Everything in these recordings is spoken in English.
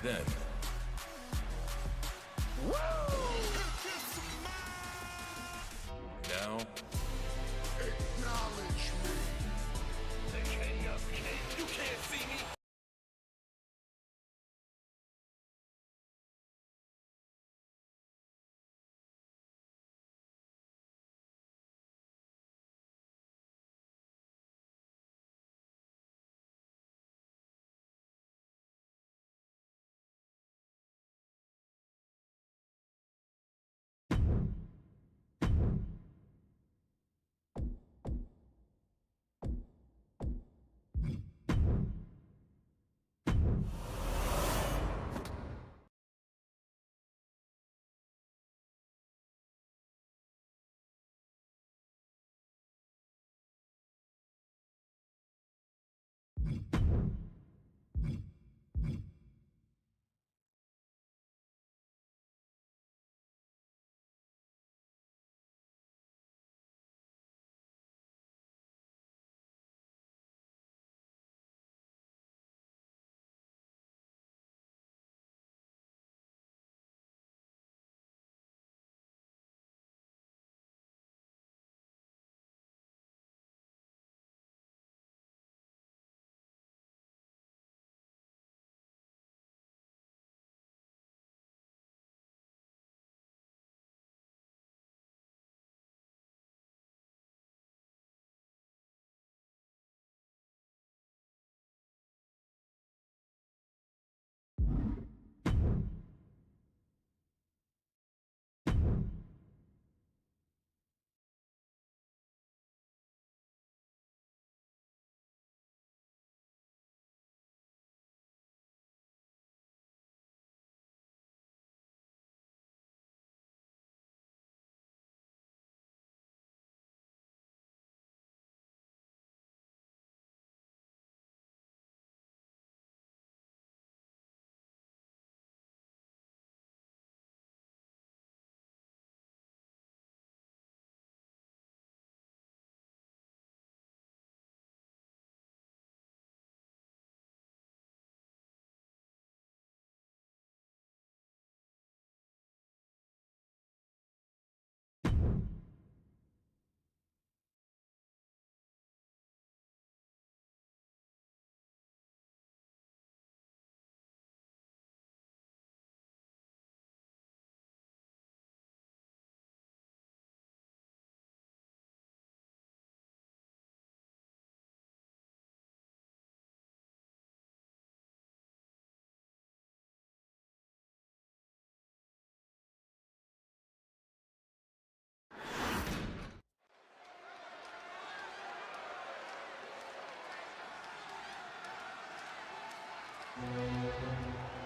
then. Now, Acknowledge me. you can't see me.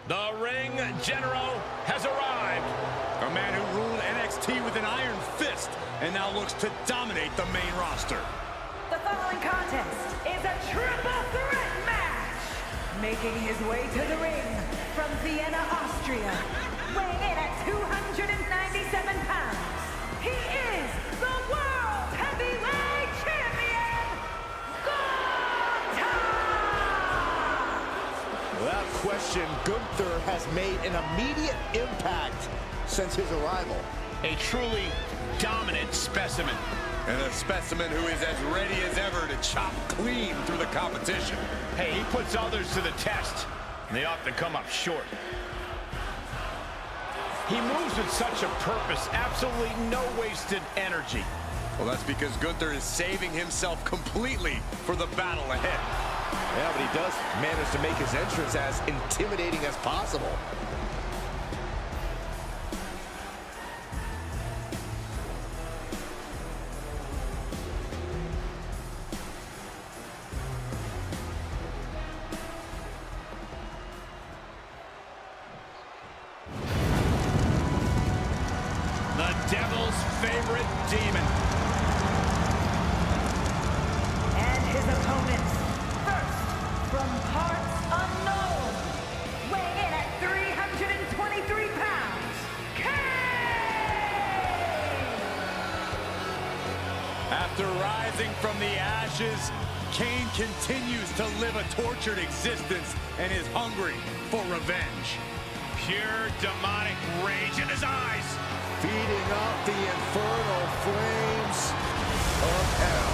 The ring general has arrived. A man who ruled NXT with an iron fist and now looks to dominate the main roster. The following contest is a triple threat match. Making his way to the ring from Vienna, Austria, weighing in at 297 pounds. He is the World Heavyweight Champion, Gunther! Without question, Gunther has made an immediate impact since his arrival. A truly dominant specimen. And a specimen who is as ready as ever to chop clean through the competition. Hey, he puts others to the test, and they often come up short. He moves with such a purpose, absolutely no wasted energy. Well, that's because Gunther is saving himself completely for the battle ahead. Yeah, but he does manage to make his entrance as intimidating as possible. The devil's favorite demon. And his opponents, first, from parts unknown, weighing in at 323 pounds, Kane! After Rising from the ashes, Kane continues to live a tortured existence and is hungry for revenge. Pure demonic rage in his eyes. Feeding up the infernal flames of hell.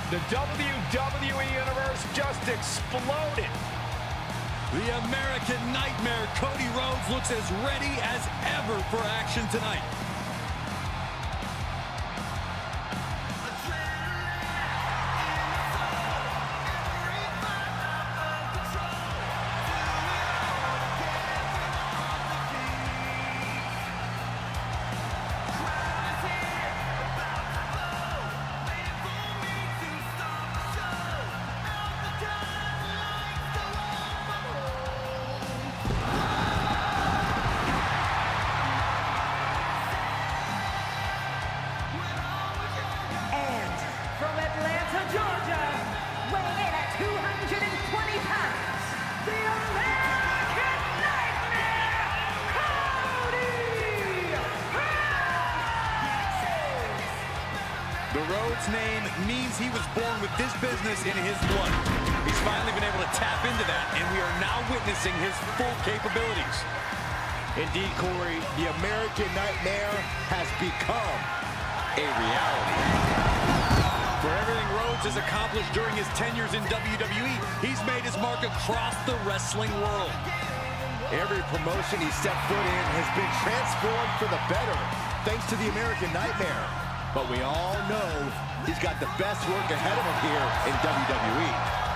The WWE Universe just exploded. The American Nightmare, Cody Rhodes, looks as ready as ever for action tonight. The Rhodes name means he was born with this business in his blood. He's finally been able to tap into that, and we are now witnessing his full capabilities. Indeed, Corey, the American Nightmare has become a reality. For everything Rhodes has accomplished during his 10 years in WWE, he's made his mark across the wrestling world. Every promotion he stepped foot in has been transformed for the better, thanks to the American Nightmare. But we all know he's got the best work ahead of him here in WWE.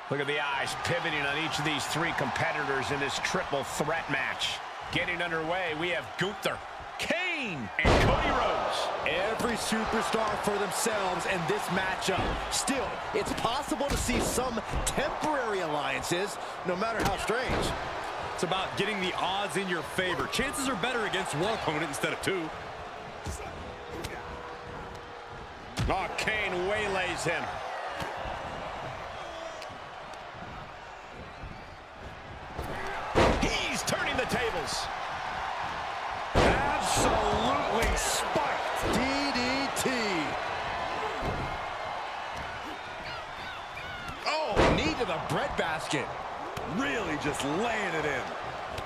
Look at the eyes pivoting on each of these three competitors in this triple threat match. Getting underway, we have Gunther, Kane, and Cody Rhodes. Every superstar for themselves in this matchup. Still, it's possible to see some temporary alliances, no matter how strange. It's about getting the odds in your favor. Chances are better against one opponent instead of two. Oh, Kane waylays him. He's turning the tables. Absolutely spiked. DDT. Oh, knee to the breadbasket. Really just laying it in.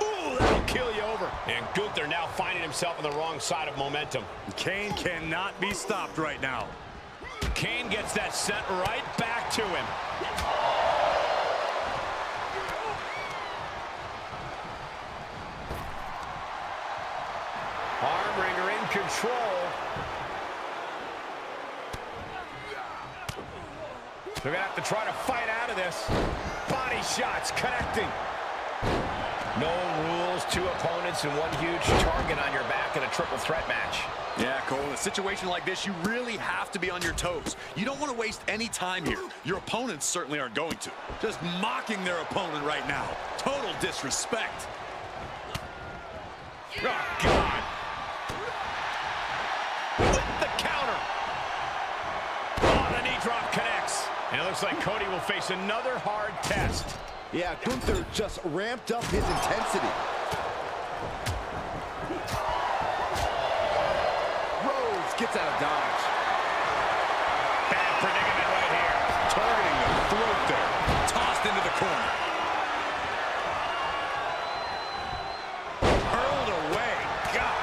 Ooh, that'll kill you over. And Gunther now finding himself on the wrong side of momentum. Kane cannot be stopped right now. Kane gets that sent right back to him. Arm wringer in control. They're going to have to try to fight out of this. Body shots connecting. No rules, two opponents and one huge target on your back in a triple threat match. Yeah, Cole, in a situation like this, you really have to be on your toes. You don't want to waste any time here. Your opponents certainly aren't going to. Just mocking their opponent right now. Total disrespect. Oh, God. With the counter. Oh, the knee drop connects. And it looks like Cody will face another hard test. Yeah, Gunther just ramped up his intensity. Rhodes gets out of dodge. Bad predicament right here. Targeting the throat there. Tossed into the corner. Hurled away. God.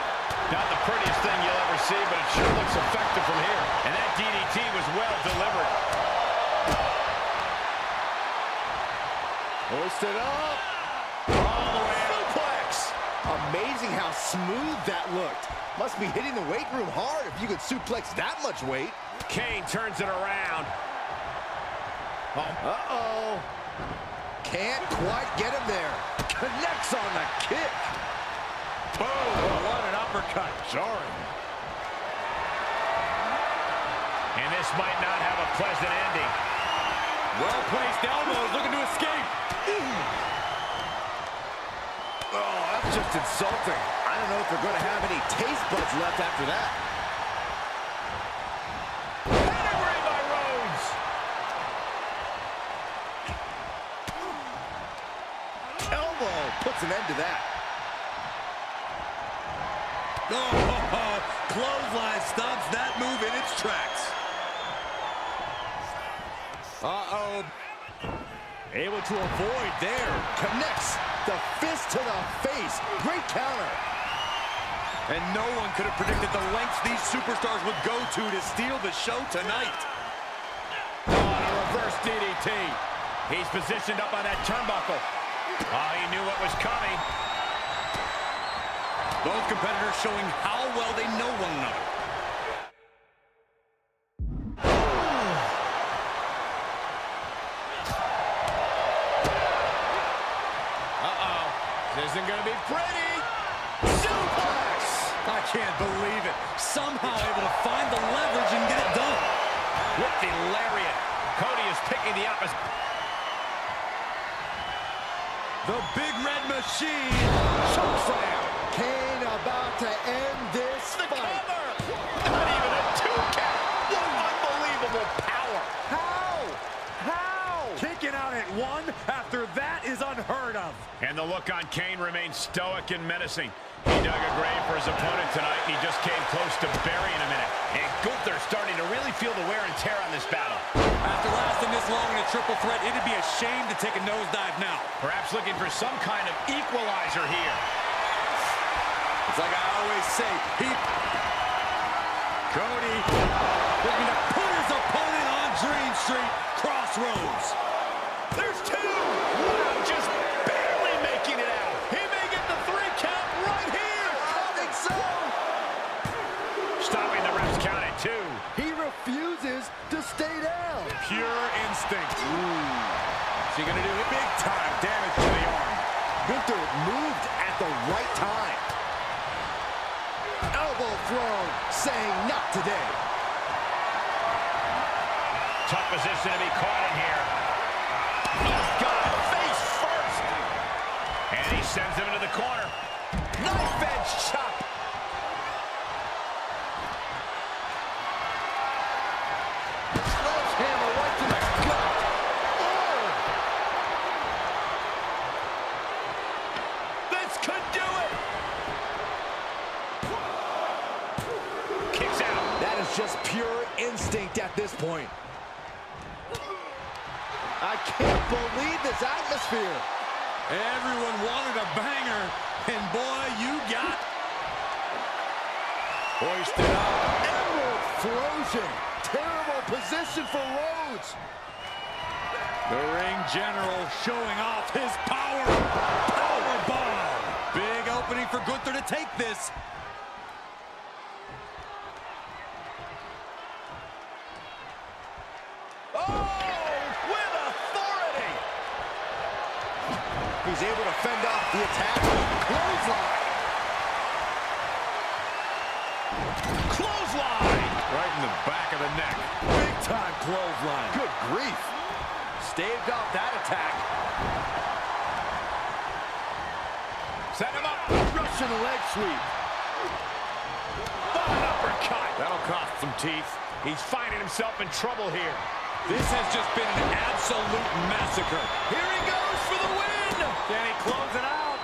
Not the prettiest thing you'll ever see, but it sure looks effective from here. And that DDT was well delivered. Hoisted up. All the way suplex. Amazing how smooth that looked. Must be hitting the weight room hard if you could suplex that much weight. Kane turns it around. Uh-oh. Can't quite get him there. Connects on the kick. Boom, what an uppercut. Jarring. And this might not have a pleasant ending. Well-placed elbows, looking to escape. Oh, that's just insulting. I don't know if they're going to have any taste buds left after that. Pedigree by Rhodes. Elbow puts an end to that. Oh, clothesline stops that move in its tracks. Uh-oh. Able to avoid there. Connects the fist to the face. Great counter. And no one could have predicted the lengths these superstars would go to steal the show tonight. Oh, and a reverse DDT. He's positioned up on that turnbuckle. Oh, he knew what was coming. Both competitors showing how well they know one another. Uh-oh. This isn't going to be pretty. Suplex! I can't believe it. Somehow able to find the leverage and get it done. With the lariat. Cody is picking the opposite. The Big Red Machine. Chokeslam. Kane about to end this fight. Cover. Not even a 2 count. What unbelievable power. How? Kicking out at 1 after that is unheard of. And the look on Kane remains stoic and menacing. He dug a grave for his opponent tonight, and he just came close to burying him in it. And Gunther's starting to really feel the wear and tear on this battle. After lasting this long in a triple threat, it'd be a shame to take a nosedive now. Perhaps looking for some kind of equalizer here. It's like I always say, Cody looking to put his opponent on Dream Street Crossroads. There's 2. Wow, just barely making it out. He may get the 3 count right here. I think so. Stopping the ref's count at 2. He refuses to stay down. Pure instinct. Is he going to do it? Big time damage to the arm. Gunther moved at the right time. Elbow thrown, saying not today. Tough position to be caught in here. Oh, God, face first. And he sends him into the corner. Knife edge chop. Sledgehammer right to the gut. Oh! This could do it. Kicks out. That is just pure instinct at this point. I can't believe this atmosphere. Everyone wanted a banger, and boy, you got hoisted up. Emerald Flosion. Terrible position for Rhodes. The ring general showing off his power. Powerbomb. Big opening for Gunther to take this. He's able to fend off the attack. Clothesline. Clothesline. Right in the back of the neck. Big time clothesline. Good grief. Staved off that attack. Set him up. Russian leg sweep. An uppercut. That'll cost some teeth. He's finding himself in trouble here. This has just been an absolute massacre. Here he goes for the win. Can he close it out?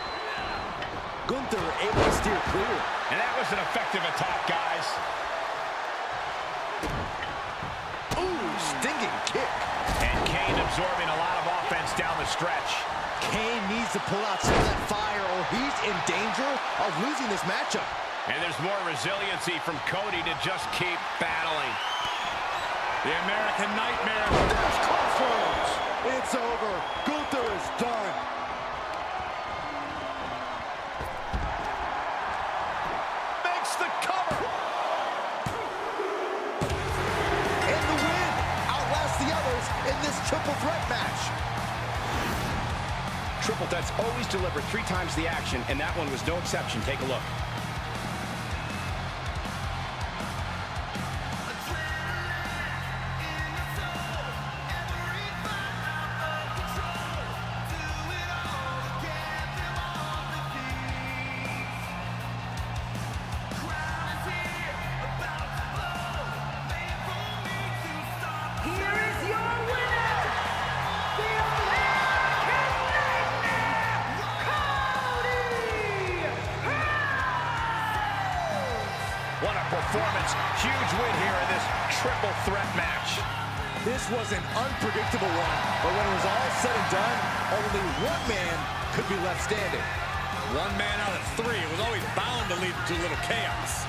Gunther able to steer clear. And that was an effective attack, guys. Ooh, stinging kick. And Kane absorbing a lot of offense down the stretch. Kane needs to pull out some of that fire or he's in danger of losing this matchup. And there's more resiliency from Cody to just keep battling. The American Nightmare. There's Crossroads. It's over. Gunther is done. Makes the cover. And the win outlasts the others in this triple threat match. Triple threats always deliver 3 times the action, and that one was no exception. Take a look. What a performance. Huge win here in this triple threat match. This was an unpredictable one, but when it was all said and done, only one man could be left standing. One man out of 3. It was always bound to lead to a little chaos.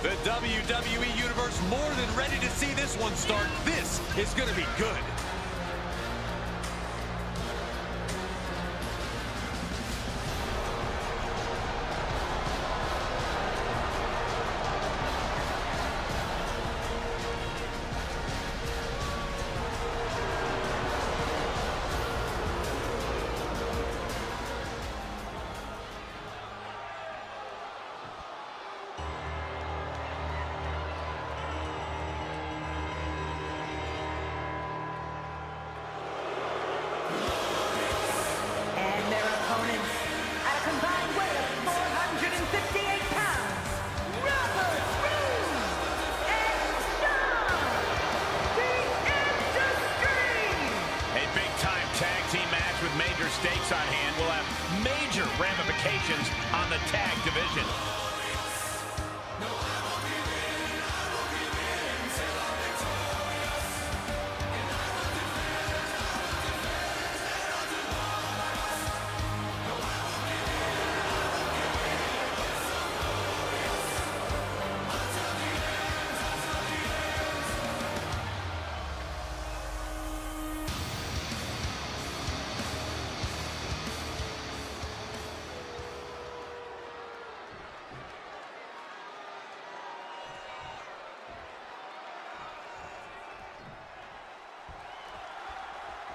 The WWE Universe more than ready to see this one start. This is going to be good. Stakes on hand will have major ramifications on the tag division.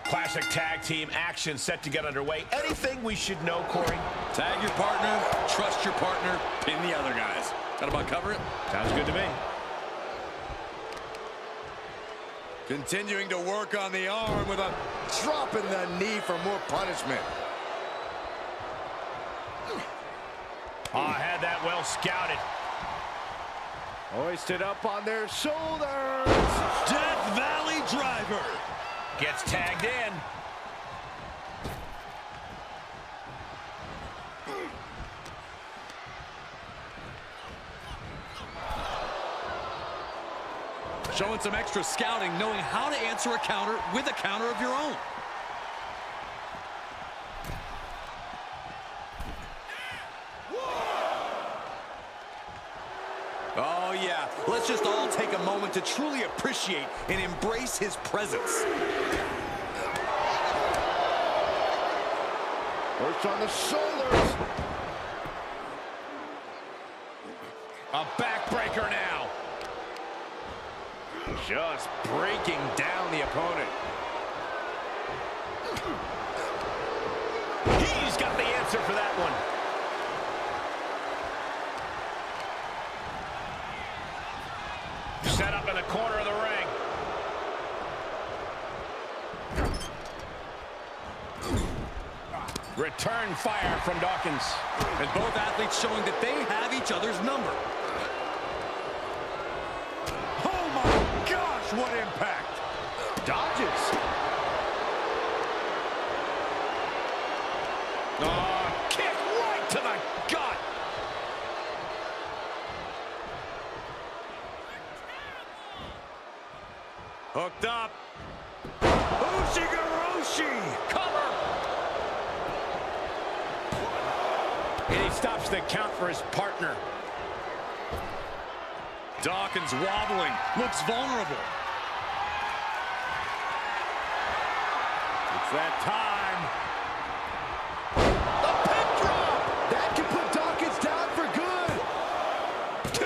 Classic tag team action set to get underway. Anything we should know, Corey? Tag your partner, trust your partner, pin the other guys. That about cover it? Sounds good to me. Continuing to work on the arm with a drop in the knee for more punishment. Oh, had that well scouted. Hoisted up on their shoulders. Death Valley Gets tagged in. Showing some extra scouting, knowing how to answer a counter with a counter of your own. Oh, yeah. Let's just all take a moment to truly appreciate and embrace his presence. Works on the shoulders. A backbreaker now. Just breaking down the opponent. He's got the answer for that one. Set up in the corner of the ring. Return fire from Dawkins. And both athletes showing that they have each other's number. Oh my gosh, what impact. Dodges. Oh, kick right to the gut. Hooked up. Uiverse cover. And he stops the count for his partner. Dawkins wobbling, looks vulnerable. It's that time. The pin drop. That can put Dawkins down for good. 2.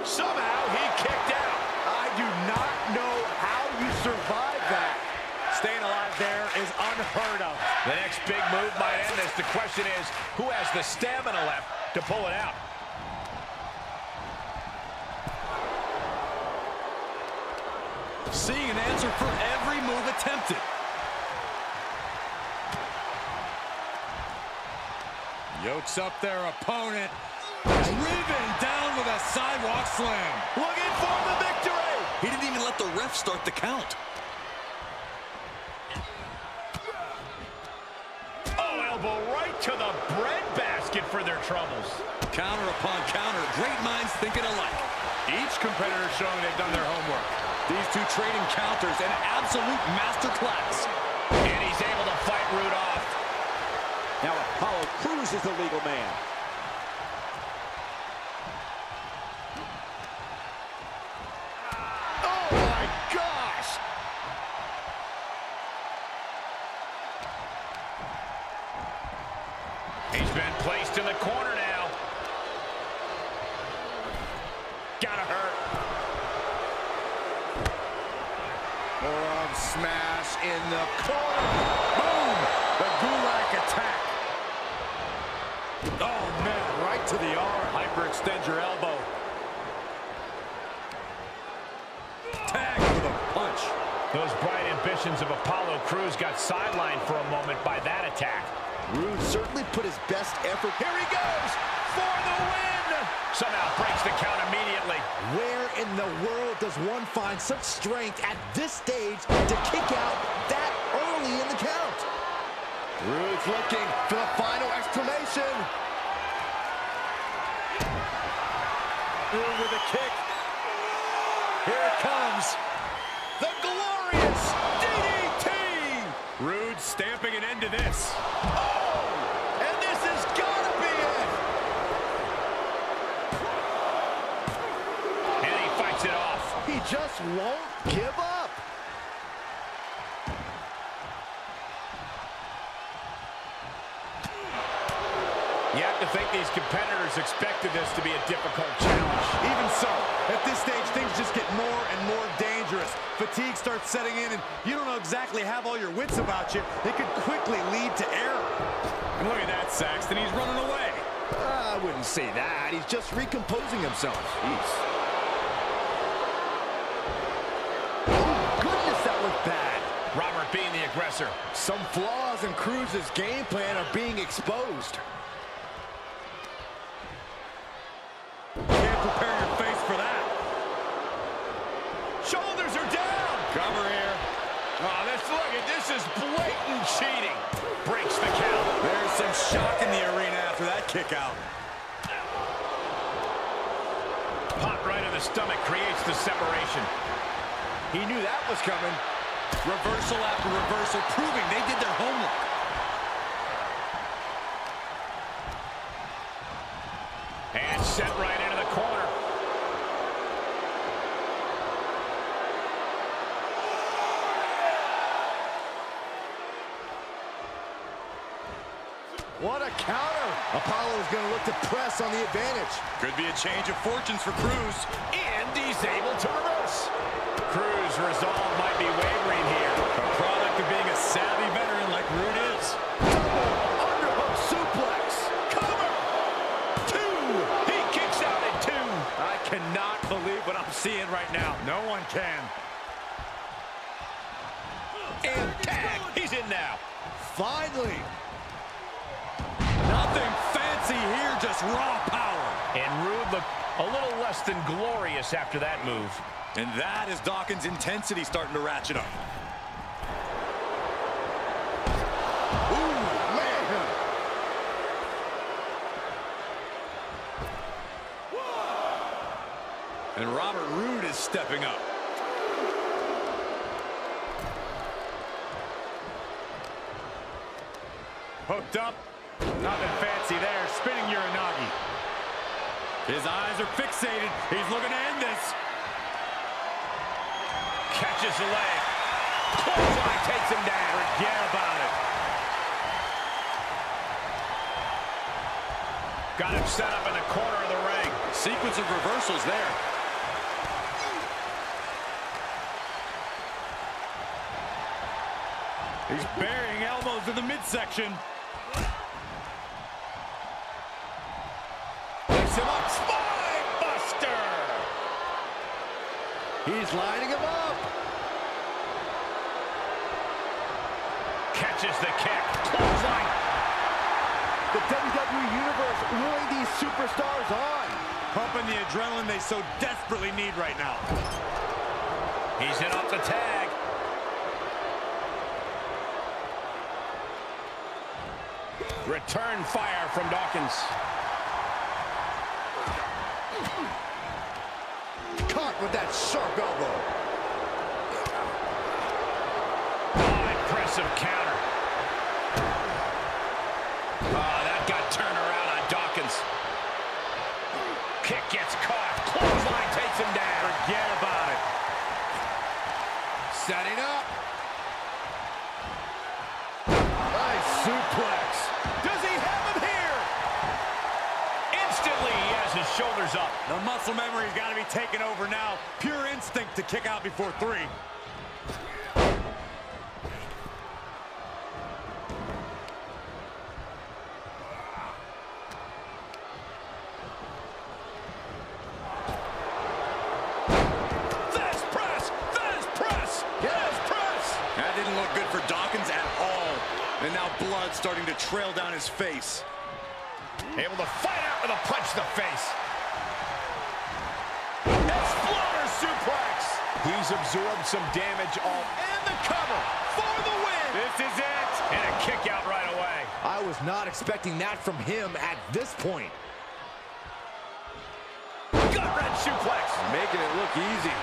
Somehow he kicked out. I do not know how you survive that. Staying alive there is unheard of. The next big move might end this. The question is, who has the stamina left to pull it out? Seeing an answer for every move attempted. Yokes up their opponent. Driven down with a sidewalk slam. Looking for the victory. He didn't even let the ref start the count. Oh, elbow right to the breadbasket for their troubles. Counter upon counter. Great minds thinking alike. Each competitor showing they've done their homework. These two trading counters, an absolute masterclass. And he's able to fight Root off. Now Apollo Crews is the legal man. Oh my gosh! He's been placed in the corner now. Gotta hurt. Forearm smash in the corner. Boom! The Gulag attack. Oh, man, right to the arm. Hyperextend your elbow. Tag with a punch. Those bright ambitions of Apollo Crews got sidelined for a moment by that attack. Rude certainly put his best effort. Here he goes for the win. Somehow breaks the count immediately. Where in the world does one find such strength at this stage to kick out that early in the count? Rude's looking for the final exclamation. Rude with a kick. Here it comes. The glorious DDT! Rude stamping an end to this. Oh! And this has got to be it! And he fights it off. He just won't give up. You have to think these competitors expected this to be a difficult challenge. Even so, at this stage, things just get more and more dangerous. Fatigue starts setting in, and you don't know exactly have all your wits about you. It could quickly lead to error. And look at that, Saxton. He's running away. I wouldn't say that. He's just recomposing himself. Jeez. Oh, goodness, that was bad. Robert being the aggressor. Some flaws in Cruz's game plan are being exposed. Can't prepare your face for that. Shoulders are down. Cover here. This is blatant cheating. Breaks the count. There's some shock in the arena after that kick out. Pop right in the stomach creates the separation. He knew that was coming. Reversal after reversal, proving they did their homework. And sent right into the corner. What a counter. Apollo is going to look to press on the advantage. Could be a change of fortunes for Cruz. And he's able to reverse. Cruz's resolve might be wavering here. A product of being a savvy veteran like Rude is. Double underhook suplex. Cover. 2. He kicks out at 2. I cannot believe what I'm seeing right now. No one can. And tag. He's in now. Finally. Nothing fancy here, just raw power. And Rude looked a little less than glorious after that move. And that is Dawkins' intensity starting to ratchet up. Ooh, man. And Robert Roode is stepping up. Hooked up. Nothing fancy there. Spinning Uranagi. His eyes are fixated. He's looking to end this. Catches the leg. Clothesline takes him down. Forget about it. Got him set up in the corner of the ring. Sequence of reversals there. He's burying elbows in the midsection. Picks him up. Spine buster. He's lining him up. Catches the kick. Clothesline. The WWE Universe rooting these superstars on. Pumping the adrenaline they so desperately need right now. He's in off the tag. Return fire from Dawkins. Caught with that sharp elbow. Oh, impressive counter. Oh, that got turned around on Dawkins. Kick gets caught. Clothesline takes him down. Forget about it. Setting up. Nice suplex. Does he have him here? Instantly, he has his shoulders up. The muscle memory's got to be taken over now. Pure instinct to kick out before 3. That didn't look good for Dawkins at all. And now blood starting to trail down his face. Able to fight out with a punch to the face. Exploder suplex. He's absorbed some damage all and the cover for the win. This is it. And a kick out right away. I was not expecting that from him at this point. Gut-wrench suplex. Making it look easy.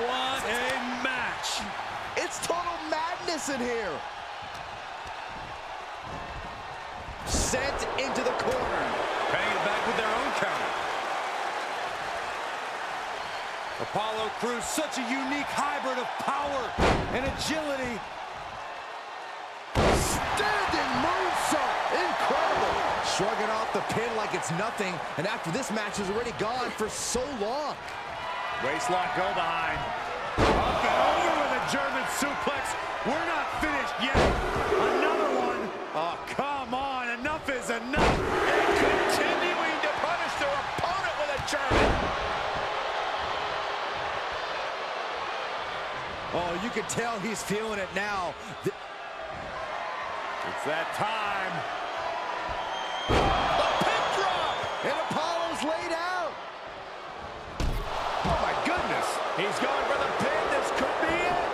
What a match. It's total madness in here. Sent into the corner. Paying it back with their own counter. Apollo Crews, such a unique hybrid of power and agility. Standing moonsault. Incredible. Shrugging off the pin like it's nothing. And after this match is already gone for so long. Waistlock go behind. Up and over with a German suplex. We're not finished yet. Another one. Oh, come on. Enough is enough. And continuing to punish their opponent with a German. Oh, you can tell he's feeling it now. It's that time. The pin drop. And Apollo's laid out. Oh, my goodness. He's going for the pin. This could be it.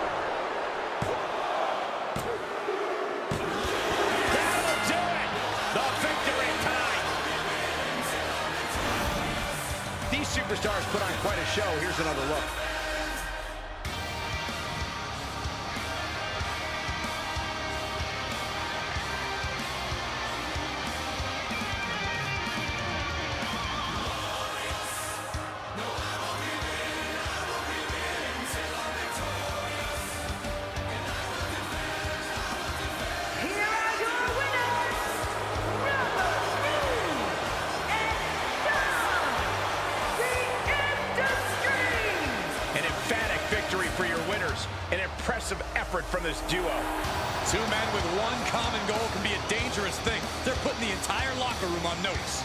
superstars put on quite a show. Here's another look. For your winners, an impressive effort from this duo. Two men with one common goal can be a dangerous thing. They're putting the entire locker room on notice.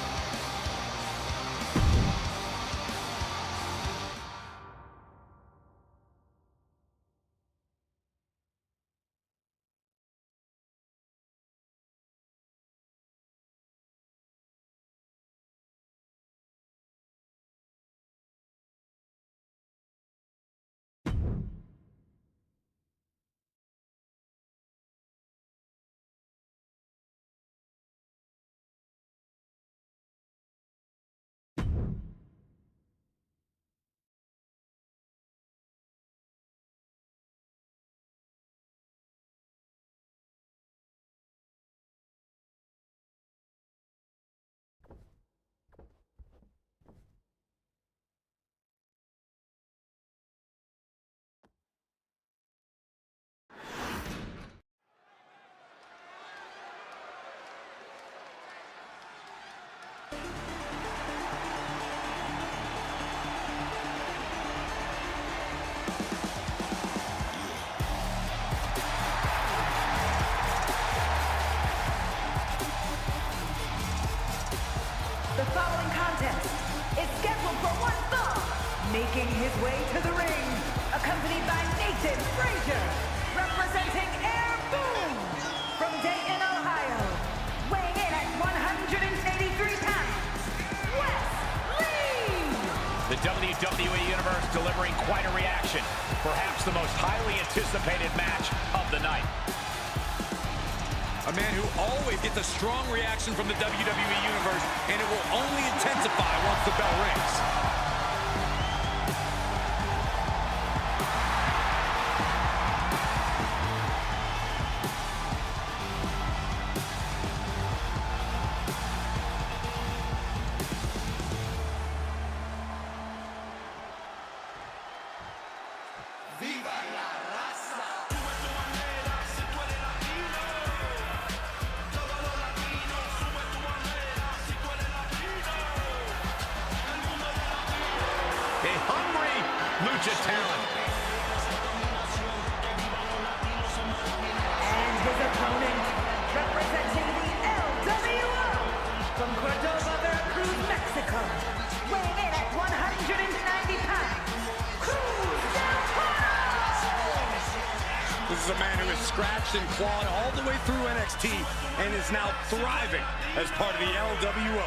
The following contest is scheduled for one fall. Making his way to the ring, accompanied by Nathan Frazier, representing Air Boom from Dayton, Ohio. Weighing in at 183 pounds, Wes Lee. The WWE Universe delivering quite a reaction. Perhaps the most highly anticipated match of the night. A man who always gets a strong reaction from the WWE Universe, and it will only intensify once the bell rings. A hungry lucha talent. And his opponent, representing the LWO from Cordova, Veracruz, Mexico. Weighing in at 190 pounds, Cruz del Toro. This is a man who has scratched and clawed all the way through NXT and is now thriving as part of the LWO.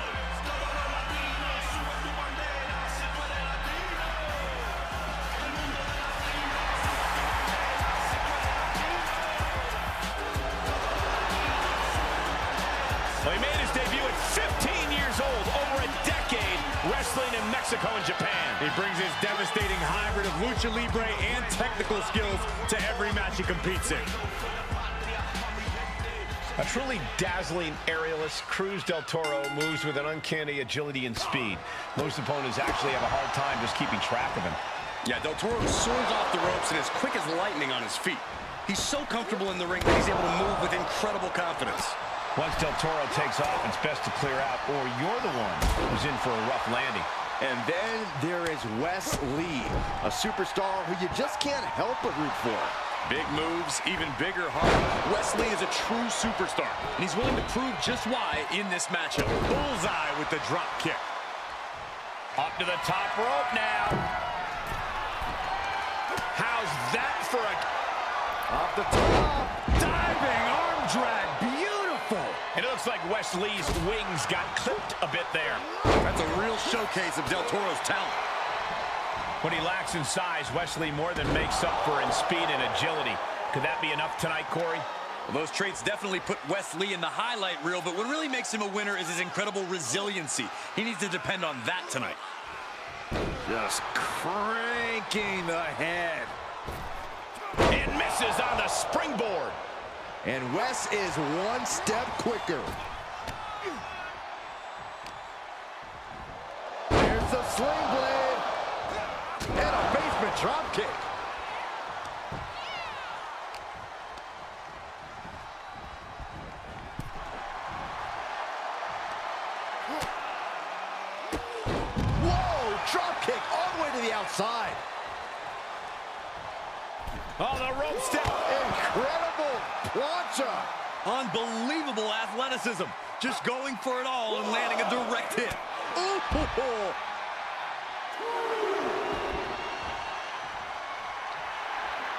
Well, he made his debut at 15 years old, over a decade wrestling in Mexico and Japan. He brings his devastating hybrid of lucha libre and technical skills to every match he competes in. A truly dazzling aerialist, Cruz del Toro moves with an uncanny agility and speed. Most opponents actually have a hard time just keeping track of him. Yeah, Del Toro soars off the ropes and is quick as lightning on his feet. He's so comfortable in the ring that he's able to move with incredible confidence. Once Del Toro takes off, it's best to clear out, or you're the one who's in for a rough landing. And then there is Wes Lee, a superstar who you just can't help but root for. Big moves, even bigger heart. Wes Lee is a true superstar, and he's willing to prove just why in this matchup. Bullseye with the drop kick. Up to the top rope now. How's that for a... Off the top. Diving arm drag. Beautiful. And it looks like Wes Lee's wings got clipped a bit there. That's a real showcase of Del Toro's talent. When he lacks in size, Wes Lee more than makes up for in speed and agility. Could that be enough tonight, Corey? Well, those traits definitely put Wes Lee in the highlight reel, but what really makes him a winner is his incredible resiliency. He needs to depend on that tonight. Just cranking the head. And misses on the springboard. And Wes is one step quicker. There's the sling blade. And a basement drop kick. Whoa, drop kick all the way to the outside. Oh, the rope step. Incredible plancha. Unbelievable athleticism. Just going for it all and landing a direct hit. Ooh.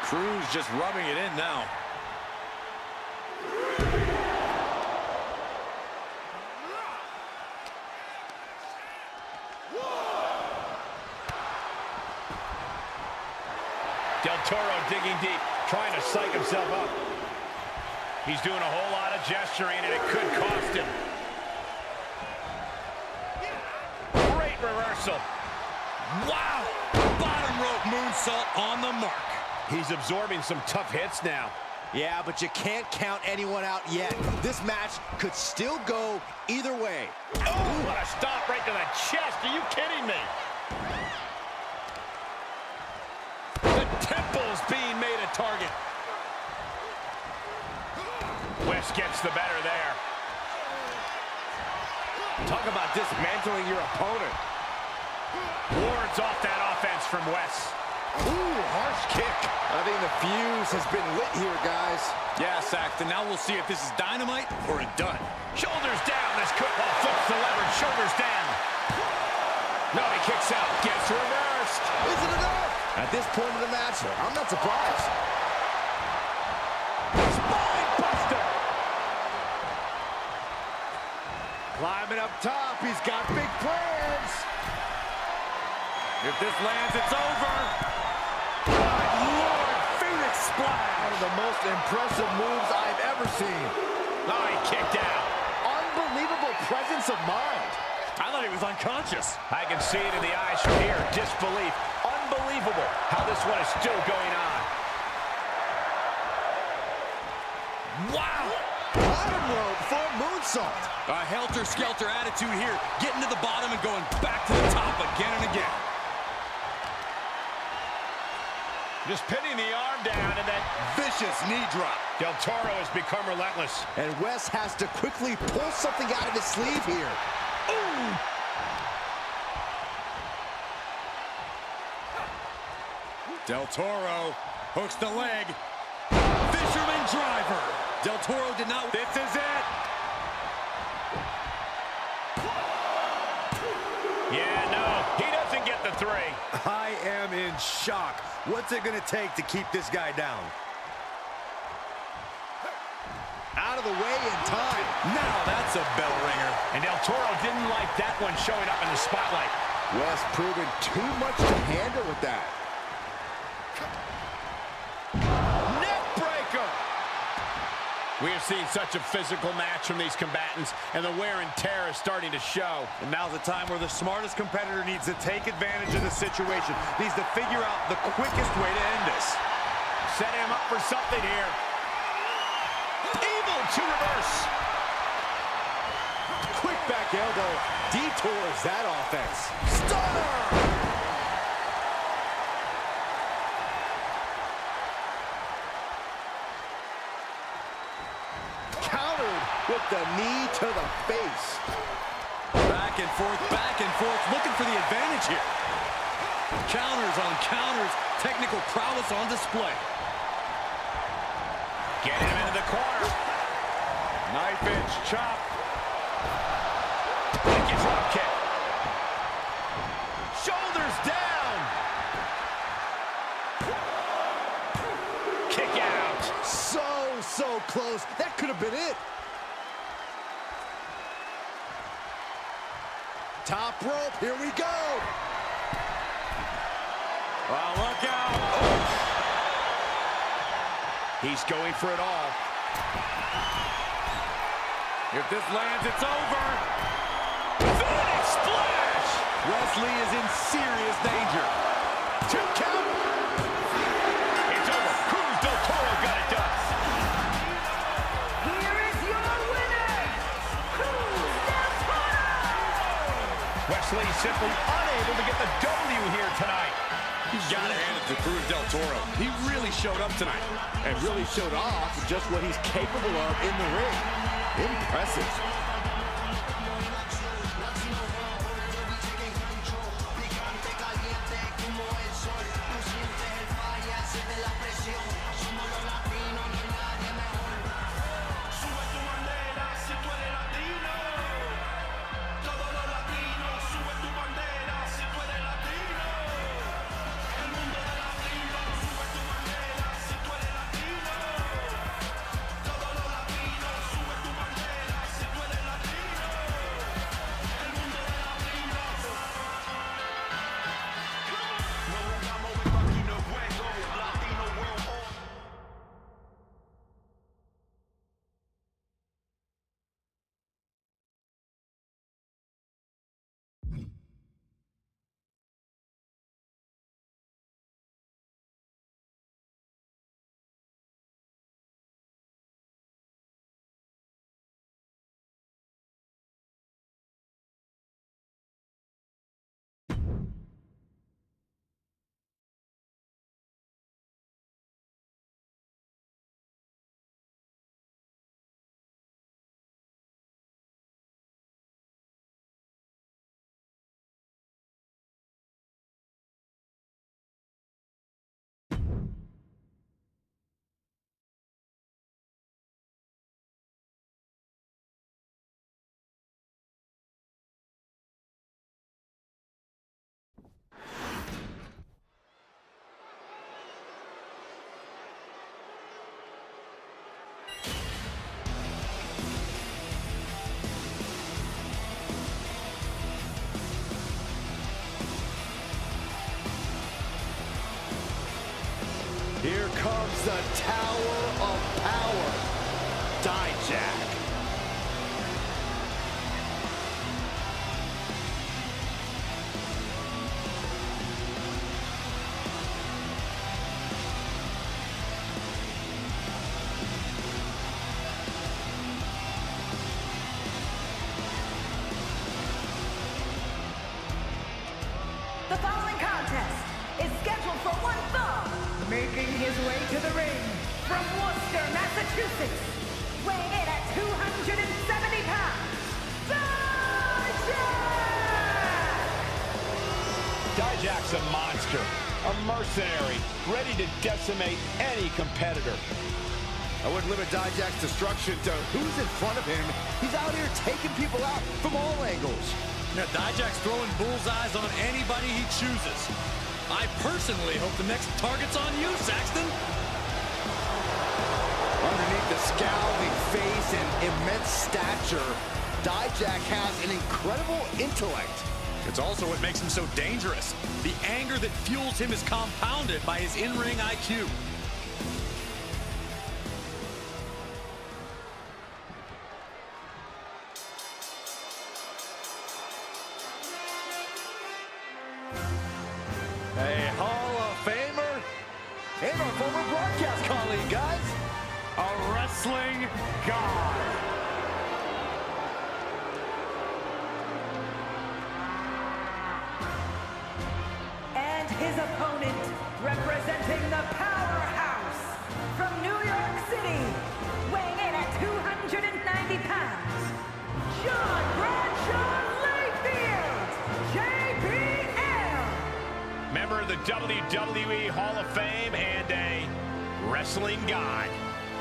Cruz just rubbing it in now. Del Toro digging deep, trying to psych himself up. He's doing a whole lot of gesturing, and it could cost him. Great reversal. Wow! Bottom rope moonsault on the mark. He's absorbing some tough hits now. Yeah, but you can't count anyone out yet. This match could still go either way. Oh, what a stop right to the chest. Are you kidding me? The temple's being made a target. West gets the better there. Talk about dismantling your opponent. Wards off that offense from West. Ooh, harsh kick. I think the fuse has been lit here, guys. Yeah, Saxton, now we'll see if this is dynamite or a dud. Shoulders down. This could flips the lever. Shoulders down. No, he kicks out. Gets reversed. Is it enough? At this point of the match, I'm not surprised. Spine buster. Climbing up top, he's got big plans. If this lands, it's over. Good Lord, Phoenix splash. One of the most impressive moves I've ever seen. Oh, he kicked out. Unbelievable presence of mind. I thought he was unconscious. I can see it in the eyes from here. Disbelief. Unbelievable how this one is still going on. Wow! Bottom rope for a moonsault. A helter-skelter attitude here, getting to the bottom and going back to the top again and again. Just pinning the arm down and then Vicious knee drop. Del Toro has become relentless. And Wes has to quickly pull something out of his sleeve here. Ooh! Del Toro hooks the leg. Fisherman driver. Del Toro did not. This is it. Yeah, no, he doesn't get the three. I am in shock. What's it going to take to keep this guy down? Out of the way in time. Now that's a bell ringer. And Del Toro didn't like that one showing up in the spotlight. Wes proving too much to handle with that. Neck breaker. We have seen such a physical match from these combatants, and the wear and tear is starting to show. And now's the time where the smartest competitor needs to take advantage of the situation. Needs to figure out the quickest way to end this. Set him up for something here. Evil to reverse. Quick back elbow detours that offense. Stunner! Countered with the knee to the face. Back and forth, looking for the advantage here. Counters on counters, technical prowess on display. Getting him into the corner. Knife edge chop. Wicked drop kick. Shoulders down. Kick out. So close. That could have been it. Top rope. Here we go. Well, look out. He's going for it all. If this lands, it's over. Phoenix splash. Wesley is in serious danger. 2 count. It's over. Cruz del Toro got it done. Here is your winner, Cruz del Toro! Wesley simply unable to get the W here tonight. You gotta hand it to Cruz del Toro. He really showed up tonight. And really showed off just what he's capable of in the ring. Impressive. Here comes the Tower of Power. Dijak. The following contest is scheduled for one fall. Making his way to the ring from Worcester, Massachusetts, weighing in at 270 pounds, Dijak! Dijak's a monster, a mercenary, ready to decimate any competitor. I wouldn't limit Dijak's destruction to who's in front of him. He's out here taking people out from all angles. Now, Dijak's throwing bullseyes on anybody he chooses. I personally hope the next target's on you, Saxton. Underneath the scowling face and immense stature, Dijak has an incredible intellect. It's also what makes him so dangerous. The anger that fuels him is compounded by his in-ring IQ. A Hall of Famer and our former broadcast colleague, guys. A wrestling god. And his opponent, representing the powerhouse from New York City, weighing in at 290 pounds, John Bradshaw Layfield, JBL. Member of the WWE Hall of Fame and a wrestling god.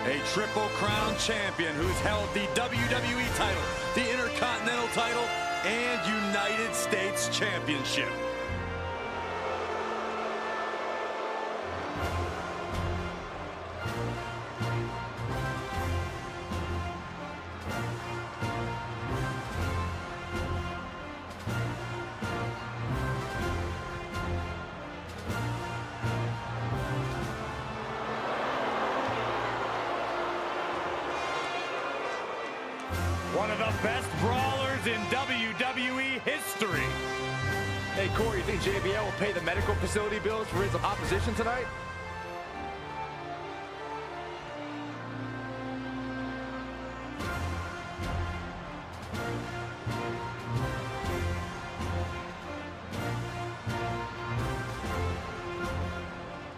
A Triple Crown champion who's held the WWE title, the Intercontinental title, and United States Championship. One of the best brawlers in WWE history. Hey, Corey, you think JBL will pay the medical facility bills for his opposition tonight?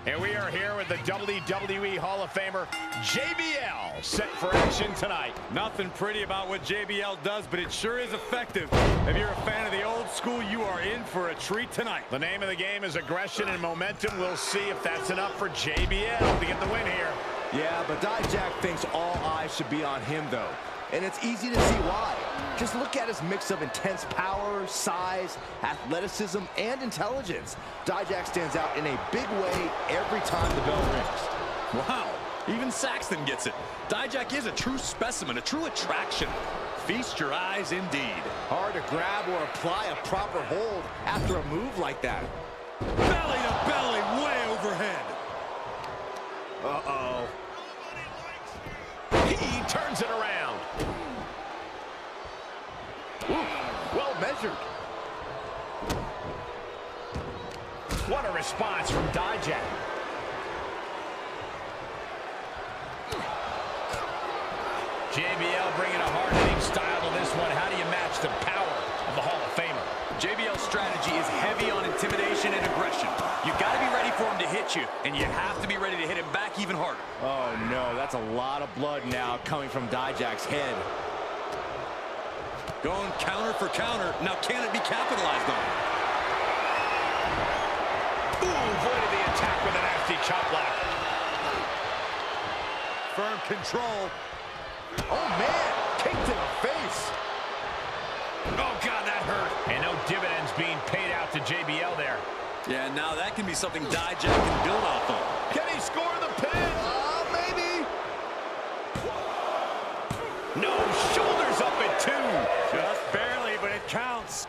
And we are here with the WWE Hall of Famer, JBL, set for action tonight. Nothing pretty about what JBL does, but it sure is effective. If you're a fan of the old school, you are in for a treat tonight. The name of the game is aggression and momentum. We'll see if that's enough for JBL to get the win here. Yeah, but Dijak thinks all eyes should be on him, though. And it's easy to see why. Just look at his mix of intense power, size, athleticism, and intelligence. Dijak stands out in a big way every time the bell rings. Wow, even Saxton gets it. Dijak is a true specimen, a true attraction. Feast your eyes indeed. Hard to grab or apply a proper hold after a move like that. Belly to belly, way overhead. Uh-oh. He turns it around. Ooh, well measured. What a response from Dijak. JBL bringing a hard-hitting style to this one. How do you match the power of the Hall of Famer? JBL's strategy is heavy on intimidation and aggression. You've got to be ready for him to hit you, and you have to be ready to hit him back even harder. Oh, no, that's a lot of blood now coming from Dijak's head. Going counter for counter. Now, can it be capitalized on? Ooh, avoided the attack with a nasty chop block. Firm control. Oh, man, kick to the face. Oh, God, that hurt. And no dividends being paid out to JBL there. Yeah, now that can be something Dijak can build off of. Can he score the pin? Maybe. No, shoulders up at 2. Just barely, but it counts.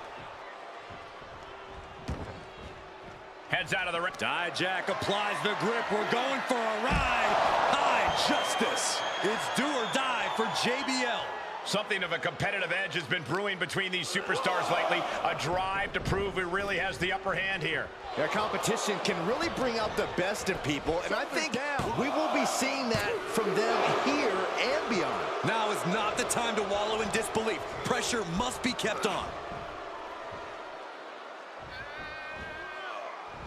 Heads out of the ring. Dijak applies the grip. We're going for a ride. High justice. It's do or die for JBL. Something of a competitive edge has been brewing between these superstars lately. A drive to prove who really has the upper hand here. Their competition can really bring out the best in people, and I think we will be seeing that from them here and beyond. Now is not the time to wallow in disbelief. Pressure must be kept on.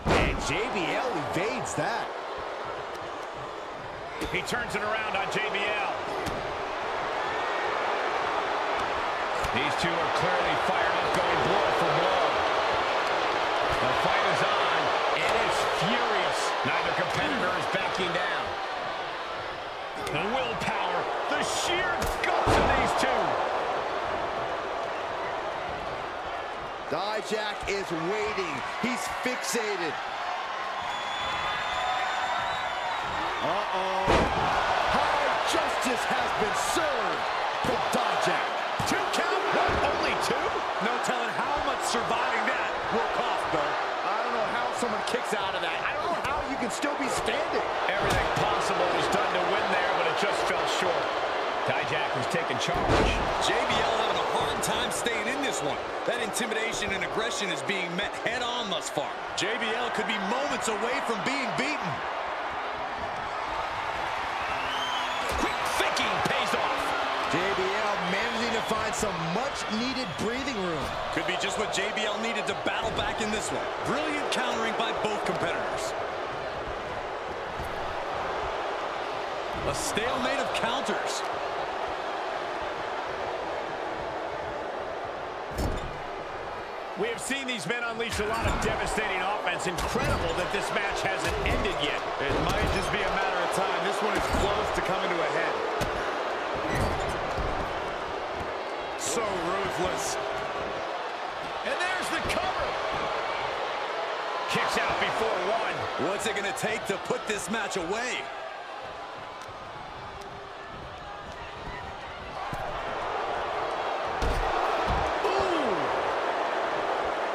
And JBL evades that. He turns it around on JBL. These two are clearly fired up, going blow for blow. The fight is on, and it's furious. Neither competitor is backing down. The willpower, the sheer guts of these two. Dijak is waiting. He's fixated. Uh-oh. Hard justice has been served from Dijak. 2 count, what? Only 2? No telling how much surviving that will cost, though. I don't know how someone kicks out of that. I don't know how you can still be standing. Everything possible was done to win there, but it just fell short. Dijak was taking charge. JBL having a hard time staying in this one. That intimidation and aggression is being met head-on thus far. JBL could be moments away from being beaten. Quick thinking pays off. JBL managing to find some much-needed breathing room. Could be just what JBL needed to battle back in this one. Brilliant countering by both competitors. A stalemate of counters. We have seen these men unleash a lot of devastating offense. Incredible that this match hasn't ended yet. It might just be a matter of time. This one is close to coming to a head. So ruthless. And there's the cover. Kicks out before 1. What's it going to take to put this match away?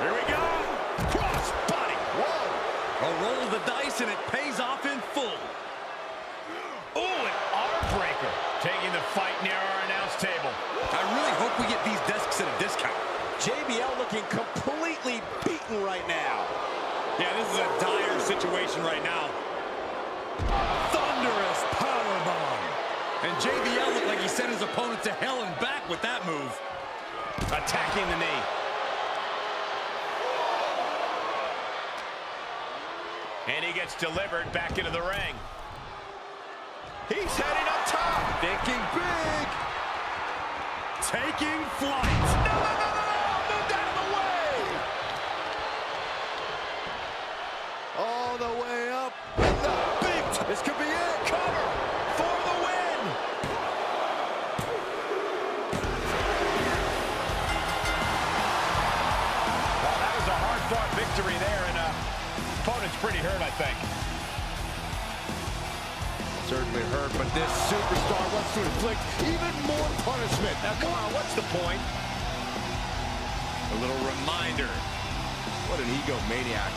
Here we go. Cross body. Whoa. A roll of the dice, and it pays off in full. Oh, an arm breaker. Taking the fight near our announce table. I really hope we get these desks at a discount. JBL looking completely completely beaten right now. Yeah, this is a dire situation right now. Thunderous powerbomb. And JBL looked like he sent his opponent to hell and back with that move. Attacking the knee. And he gets delivered back into the ring. He's heading up top. Thinking big. Taking flight. No, no, no, no, no. Moved out of the way. All the way up. The big this could be it. Cover for the win. Well, that was a hard-fought victory there, and opponent's pretty hurt, I think. Certainly hurt, but this superstar wants to inflict even more punishment. Now, come on, what's the point? A little reminder. What an egomaniac.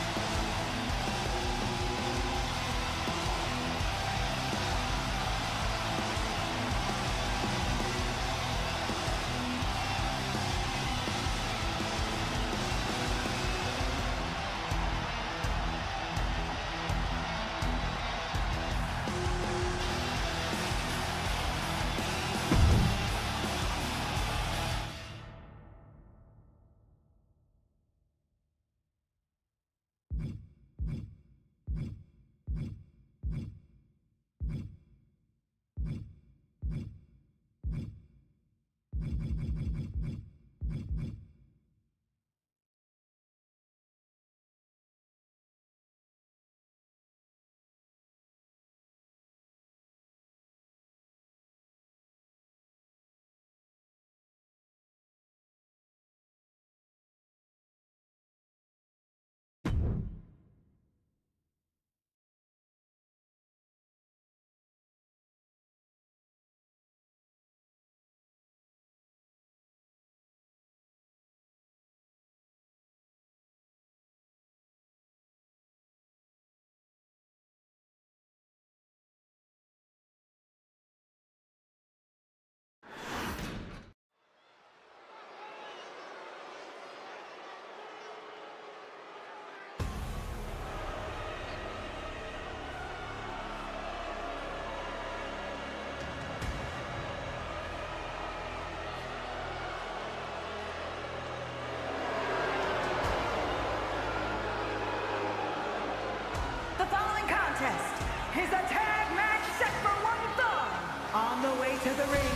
The following contest is a tag match set for one fall. On the way to the ring,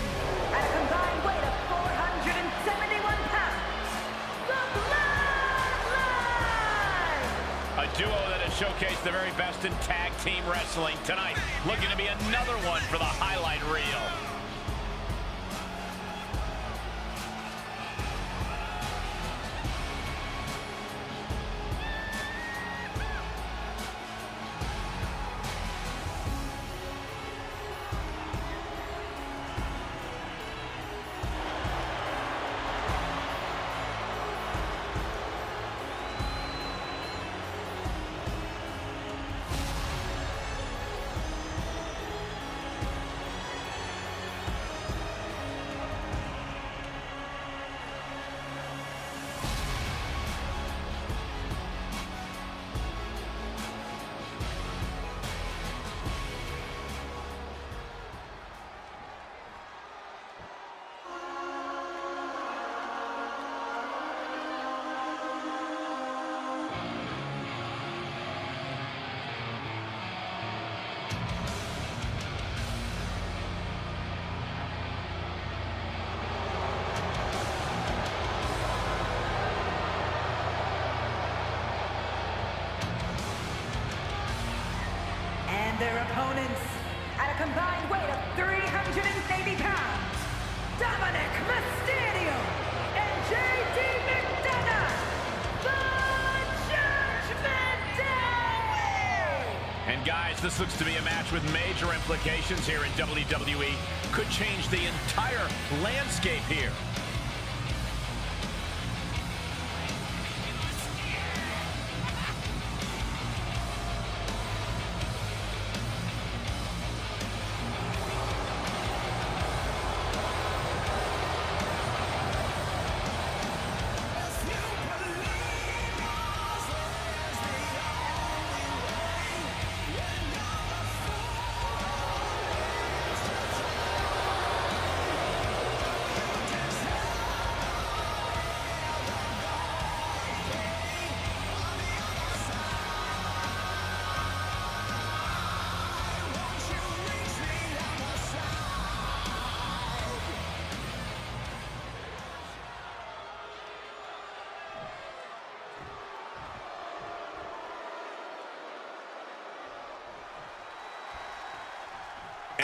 at a combined weight of 471 pounds, the Bloodline! A duo that has showcased the very best in tag team wrestling tonight. Looking to be another one for the highlight reel. Their opponents, at a combined weight of 380 pounds, Dominic Mysterio and J.D. McDonough, the Judgment Day! And guys, this looks to be a match with major implications here in WWE. Could change the entire landscape here.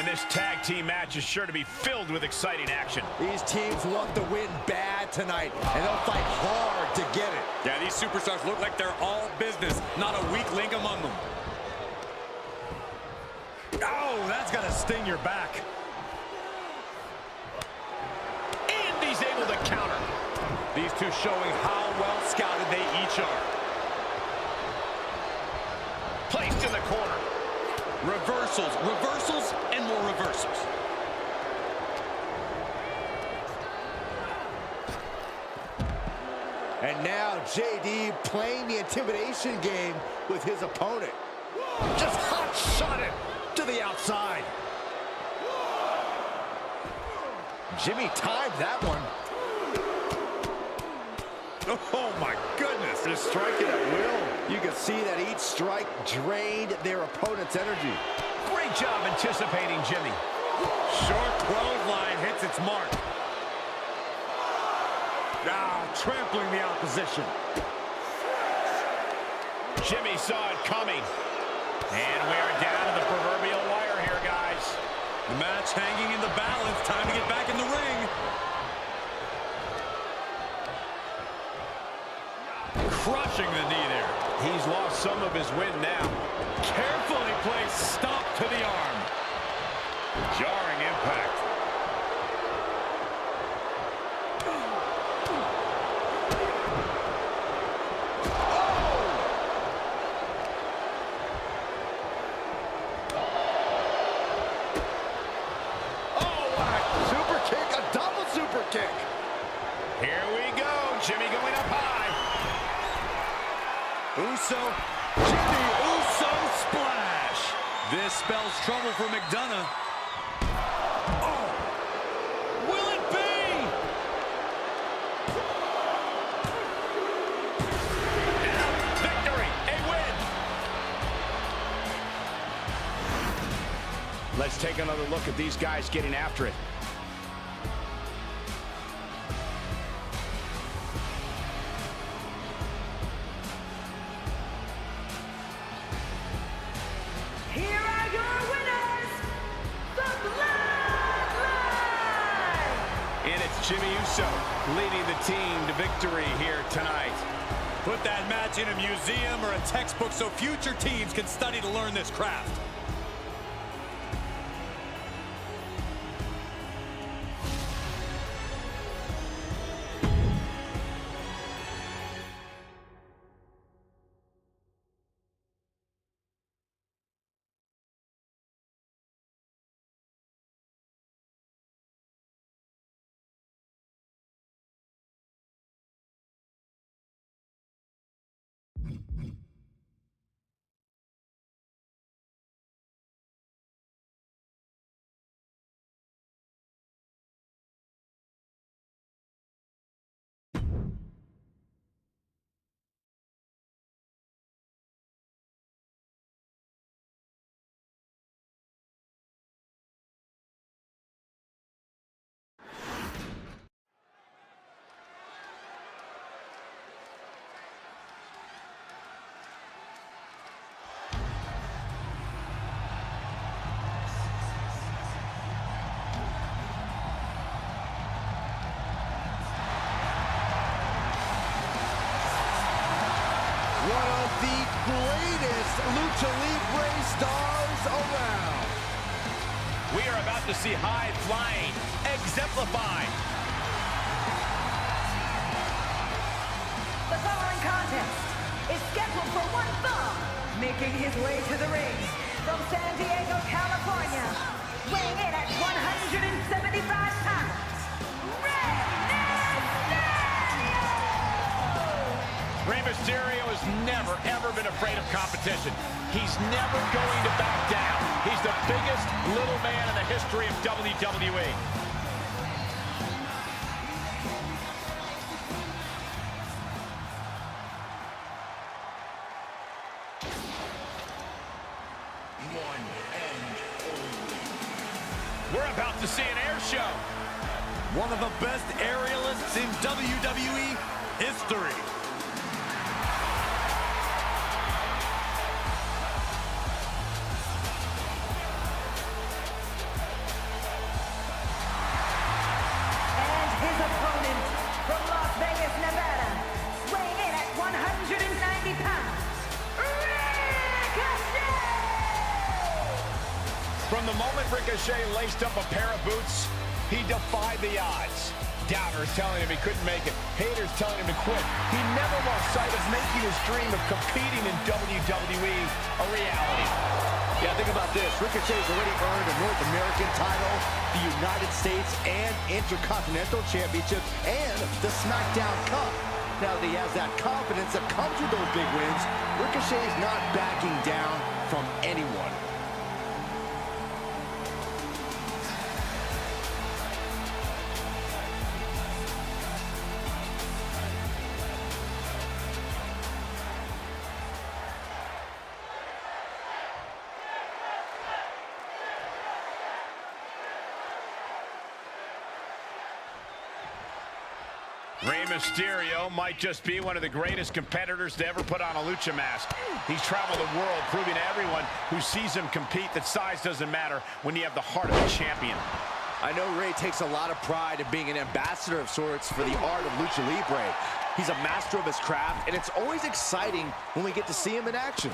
And this tag team match is sure to be filled with exciting action. These teams want the win bad tonight, and they'll fight hard to get it. Yeah, these superstars look like they're all business, not a weak link among them. Oh, that's got to sting your back. And he's able to counter. These two showing how well scouted they each are. Placed in the corner. Reversals, reversals, and more reversals. And now JD playing the intimidation game with his opponent. Just hot shot it to the outside. Jimmy timed that one. Oh, my goodness. Just striking at will. You can see that each strike drained their opponent's energy. Great job anticipating Jimmy. Short clothesline hits its mark. Now trampling the opposition. Jimmy saw it coming. And we are down to the proverbial wire here, guys. The match hanging in the balance. Time to get back in the ring. Crushing the knee there. He's lost some of his wind now. Carefully placed stomp to the arm. Jarring impact. Here we go. Jimmy going up high. Uso, Jimmy Uso splash. This spells trouble for McDonough. Oh, will it be? And victory, a win. Let's take another look at these guys getting after it. Jimmy Uso leading the team to victory here tonight. Put that match in a museum or a textbook so future teams can study to learn this craft. One of the greatest Lucha Libre stars around. We are about to see high flying exemplified. The following contest is scheduled for one fall. Making his way to the ring from San Diego, California, weighing in at 175 pounds, Rey Mysterio has never, ever been afraid of competition. He's never going to back down. He's the biggest little man in the history of WWE. We're about to see an air show. One of the best aerialists in WWE history. Ricochet laced up a pair of boots, he defied the odds. Doubters telling him he couldn't make it. Haters telling him to quit. He never lost sight of making his dream of competing in WWE a reality. Yeah, think about this. Ricochet's already earned a North American title, the United States and Intercontinental Championships, and the SmackDown Cup. Now that he has that confidence that comes with those big wins, Ricochet's not backing down from anyone. Rey Mysterio might just be one of the greatest competitors to ever put on a lucha mask. He's traveled the world, proving to everyone who sees him compete that size doesn't matter when you have the heart of a champion. I know Rey takes a lot of pride in being an ambassador of sorts for the art of lucha libre. He's a master of his craft, and it's always exciting when we get to see him in action.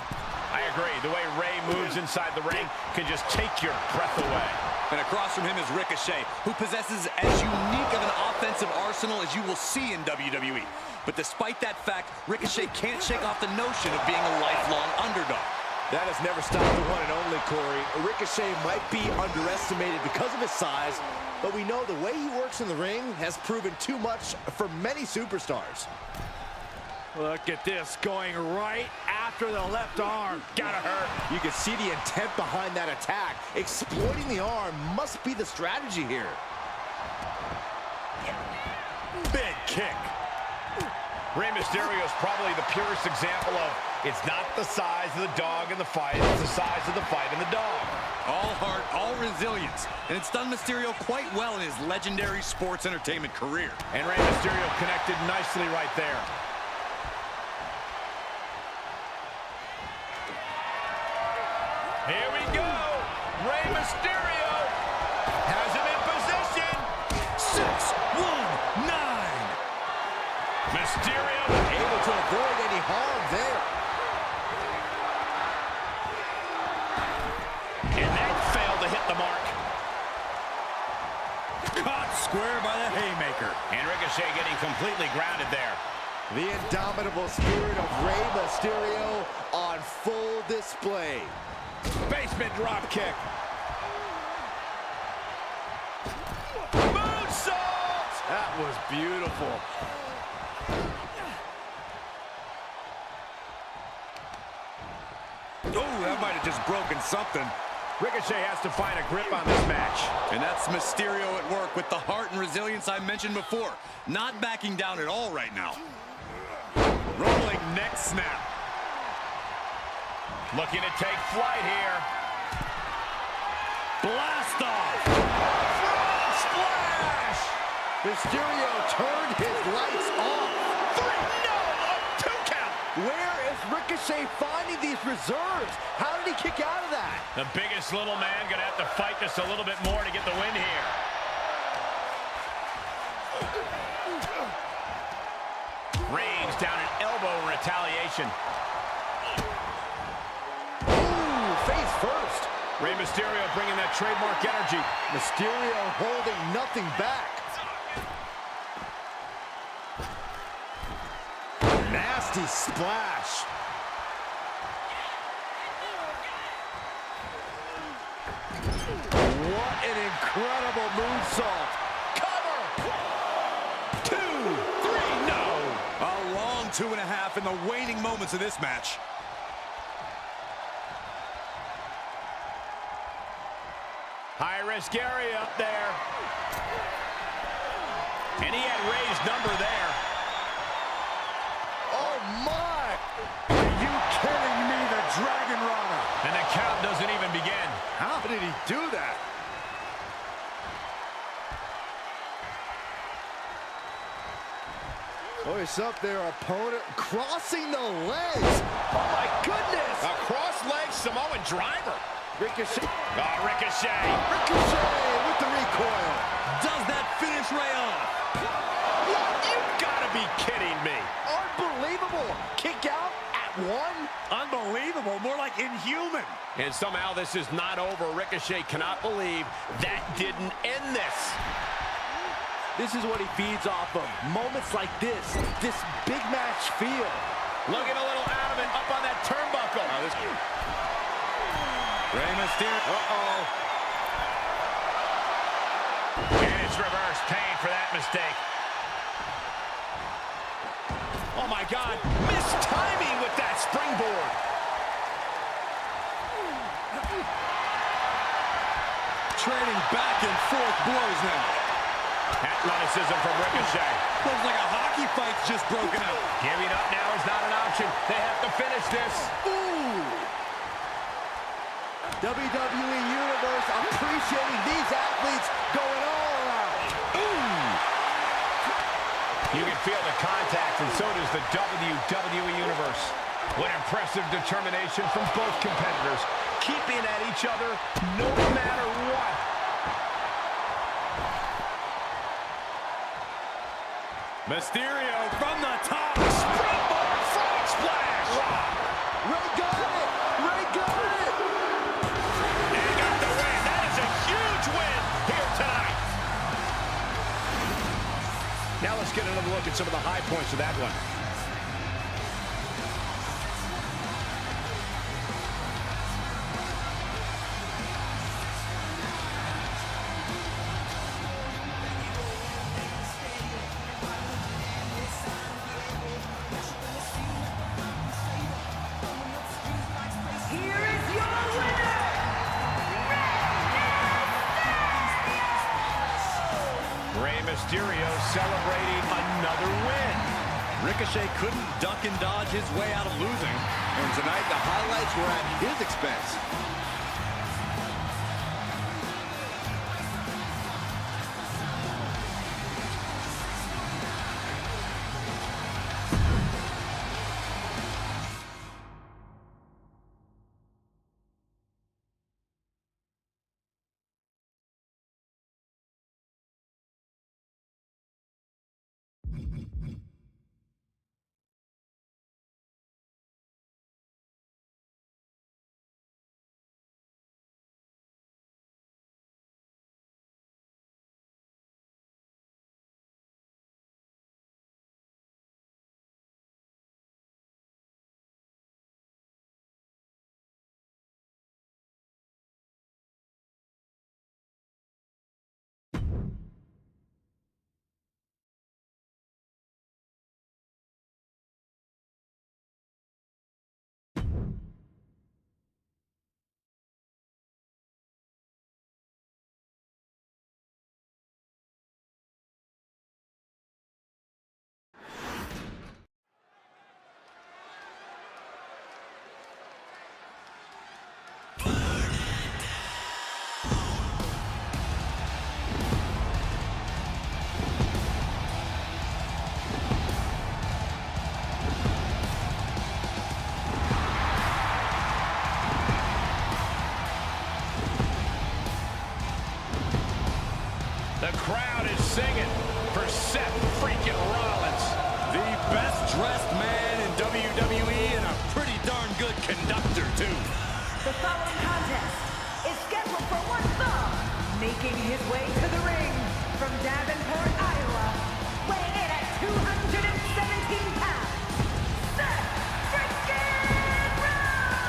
I agree. The way Rey moves inside the ring can just take your breath away. And across from him is Ricochet, who possesses as unique of an offensive arsenal as you will see in WWE. But despite that fact, Ricochet can't shake off the notion of being a lifelong underdog. That has never stopped the one and only, Corey. Ricochet might be underestimated because of his size, but we know the way he works in the ring has proven too much for many superstars. Look at this, going right after the left arm. Gotta hurt. You can see the intent behind that attack. Exploiting the arm must be the strategy here. Big kick. Rey Mysterio is probably the purest example of it's not the size of the dog in the fight, it's the size of the fight in the dog. All heart, all resilience. And it's done Mysterio quite well in his legendary sports entertainment career. And Rey Mysterio connected nicely right there. Here we go. Rey Mysterio has him in position. 6-1-9. Mysterio Able to avoid any harm there. And that failed to hit the mark. Caught square by the haymaker. And Ricochet getting completely grounded there. The indomitable spirit of Rey Mysterio on full display. Basement drop kick. Moonsault! That was beautiful. Oh, that might have just broken something. Ricochet has to find a grip on this match. And that's Mysterio at work with the heart and resilience I mentioned before. Not backing down at all right now. Rolling neck snap. Looking to take flight here. Blast off. Frog splash! Mysterio turned his lights off. 3, no, a 2 count. Where is Ricochet finding these reserves? How did he kick out of that? The biggest little man gonna have to fight just a little bit more to get the win here. Reigns down an elbow in retaliation. Ooh, face first. Rey Mysterio bringing that trademark energy. Mysterio holding nothing back. Nasty splash. What an incredible moonsault. Cover. 2, 3, no. A long 2.5 in the waning moments of this match. High risk area up there. And he had Rey's number there. Oh my. Are you kidding me? The Dragon Rana. And the count doesn't even begin. How did he do that? Voice up there, opponent crossing the legs. Oh my goodness. A cross-leg Samoan driver. Ricochet. Oh, Ricochet. Ricochet with the recoil. Does that finish Rey off? You've got to be kidding me. Unbelievable. Kick out at 1. Unbelievable. unbelievable, more like inhuman. And somehow this is not over. Ricochet cannot believe that didn't end this. This is what he feeds off of. Moments like this big match feel. Looking a little out of it, up on that turnbuckle. Rey Mysterio. And it's reverse pain for that mistake. Oh my God, missed timing with that springboard. Trading back and forth blows now. Athleticism from Ricochet. Looks like a hockey fight's just broken out. Giving up now is not an option. They have to finish this. Ooh! WWE Universe appreciating these athletes going all around. Ooh! You can feel the contact, and so does the WWE Universe. What impressive determination from both competitors, keeping at each other no matter what. Mysterio from the top. Springboard frog splash. Ray got it! Ray got it! And got the win. That is a huge win here tonight. Now let's get another look at some of the high points of that one. Here is your winner, Rey Mysterio celebrating another win. Ricochet couldn't duck and dodge his way out of losing. And tonight, the highlights were at his expense. The crowd is singing for Seth freaking Rollins. The best dressed man in WWE and a pretty darn good conductor, too. The following contest is scheduled for one fall, making his way to the ring from Davenport, Iowa, weighing in at 217 pounds, Seth freaking Rollins!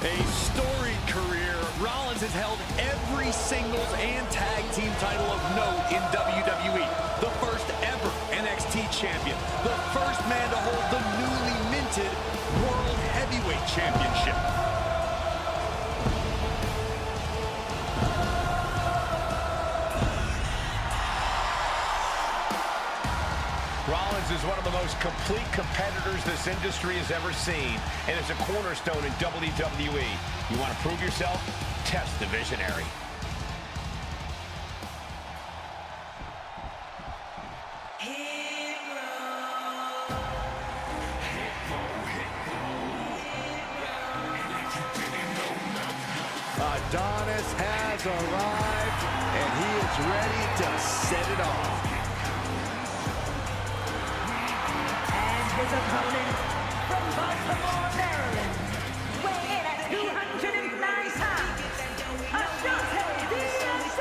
A storied career, Rollins has held every singles and tag team title of note in WWE. The first ever NXT champion. The first man to hold the newly minted World Heavyweight Championship. Rollins is one of the most complete competitors this industry has ever seen, and is a cornerstone in WWE. You want to prove yourself? Test the visionary. Adonis has arrived, and he is ready to set it off. And his opponent, from Baltimore, Maryland, weighing in at 209 pounds, Ashante the Adonis.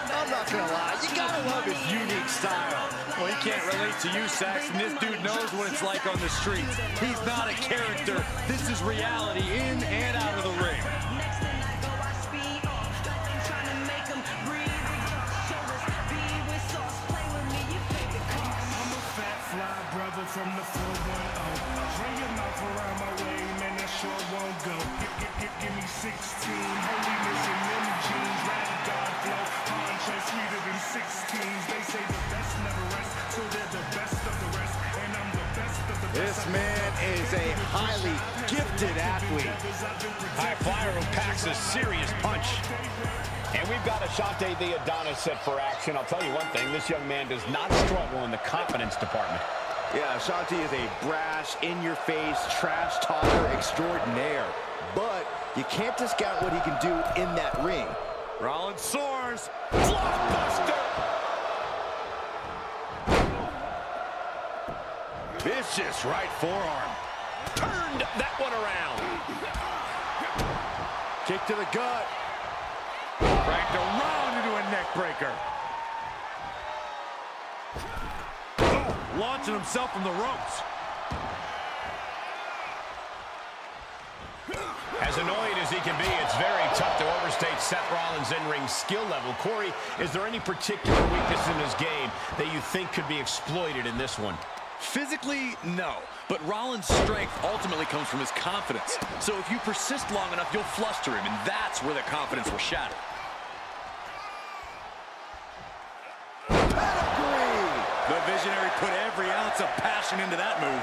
I'm not gonna lie, you gotta love his unique style. Well, he can't relate to you, Saxton. This dude knows what it's like on the streets. He's not a character. This is reality in and out of the ring. From the 410, bring your mouth around my way, man, that sure won't go. Give me 16, holiness in them jeans, rap God flow, poncho sweeter than 16s. They say the best never rest, so they're the best of the rest, and I'm the best of the best. This man is a highly gifted athlete. High flyer who packs a serious punch. And we've got Ashante the Adonis set for action. I'll tell you one thing, this young man does not struggle in the confidence department. Yeah, Ashante is a brash, in-your-face, trash talker extraordinaire. But you can't discount what he can do in that ring. Rollins soars. Blockbuster! Vicious right forearm. Turned that one around. Kick to the gut. Cranked around into a neck breaker. Launching himself from the ropes. As annoying as he can be, it's very tough to overstate Seth Rollins' in-ring skill level. Corey, is there any particular weakness in his game that you think could be exploited in this one? Physically, no. But Rollins' strength ultimately comes from his confidence. So if you persist long enough, you'll fluster him, and that's where the confidence will shatter. The visionary put every ounce of passion into that move.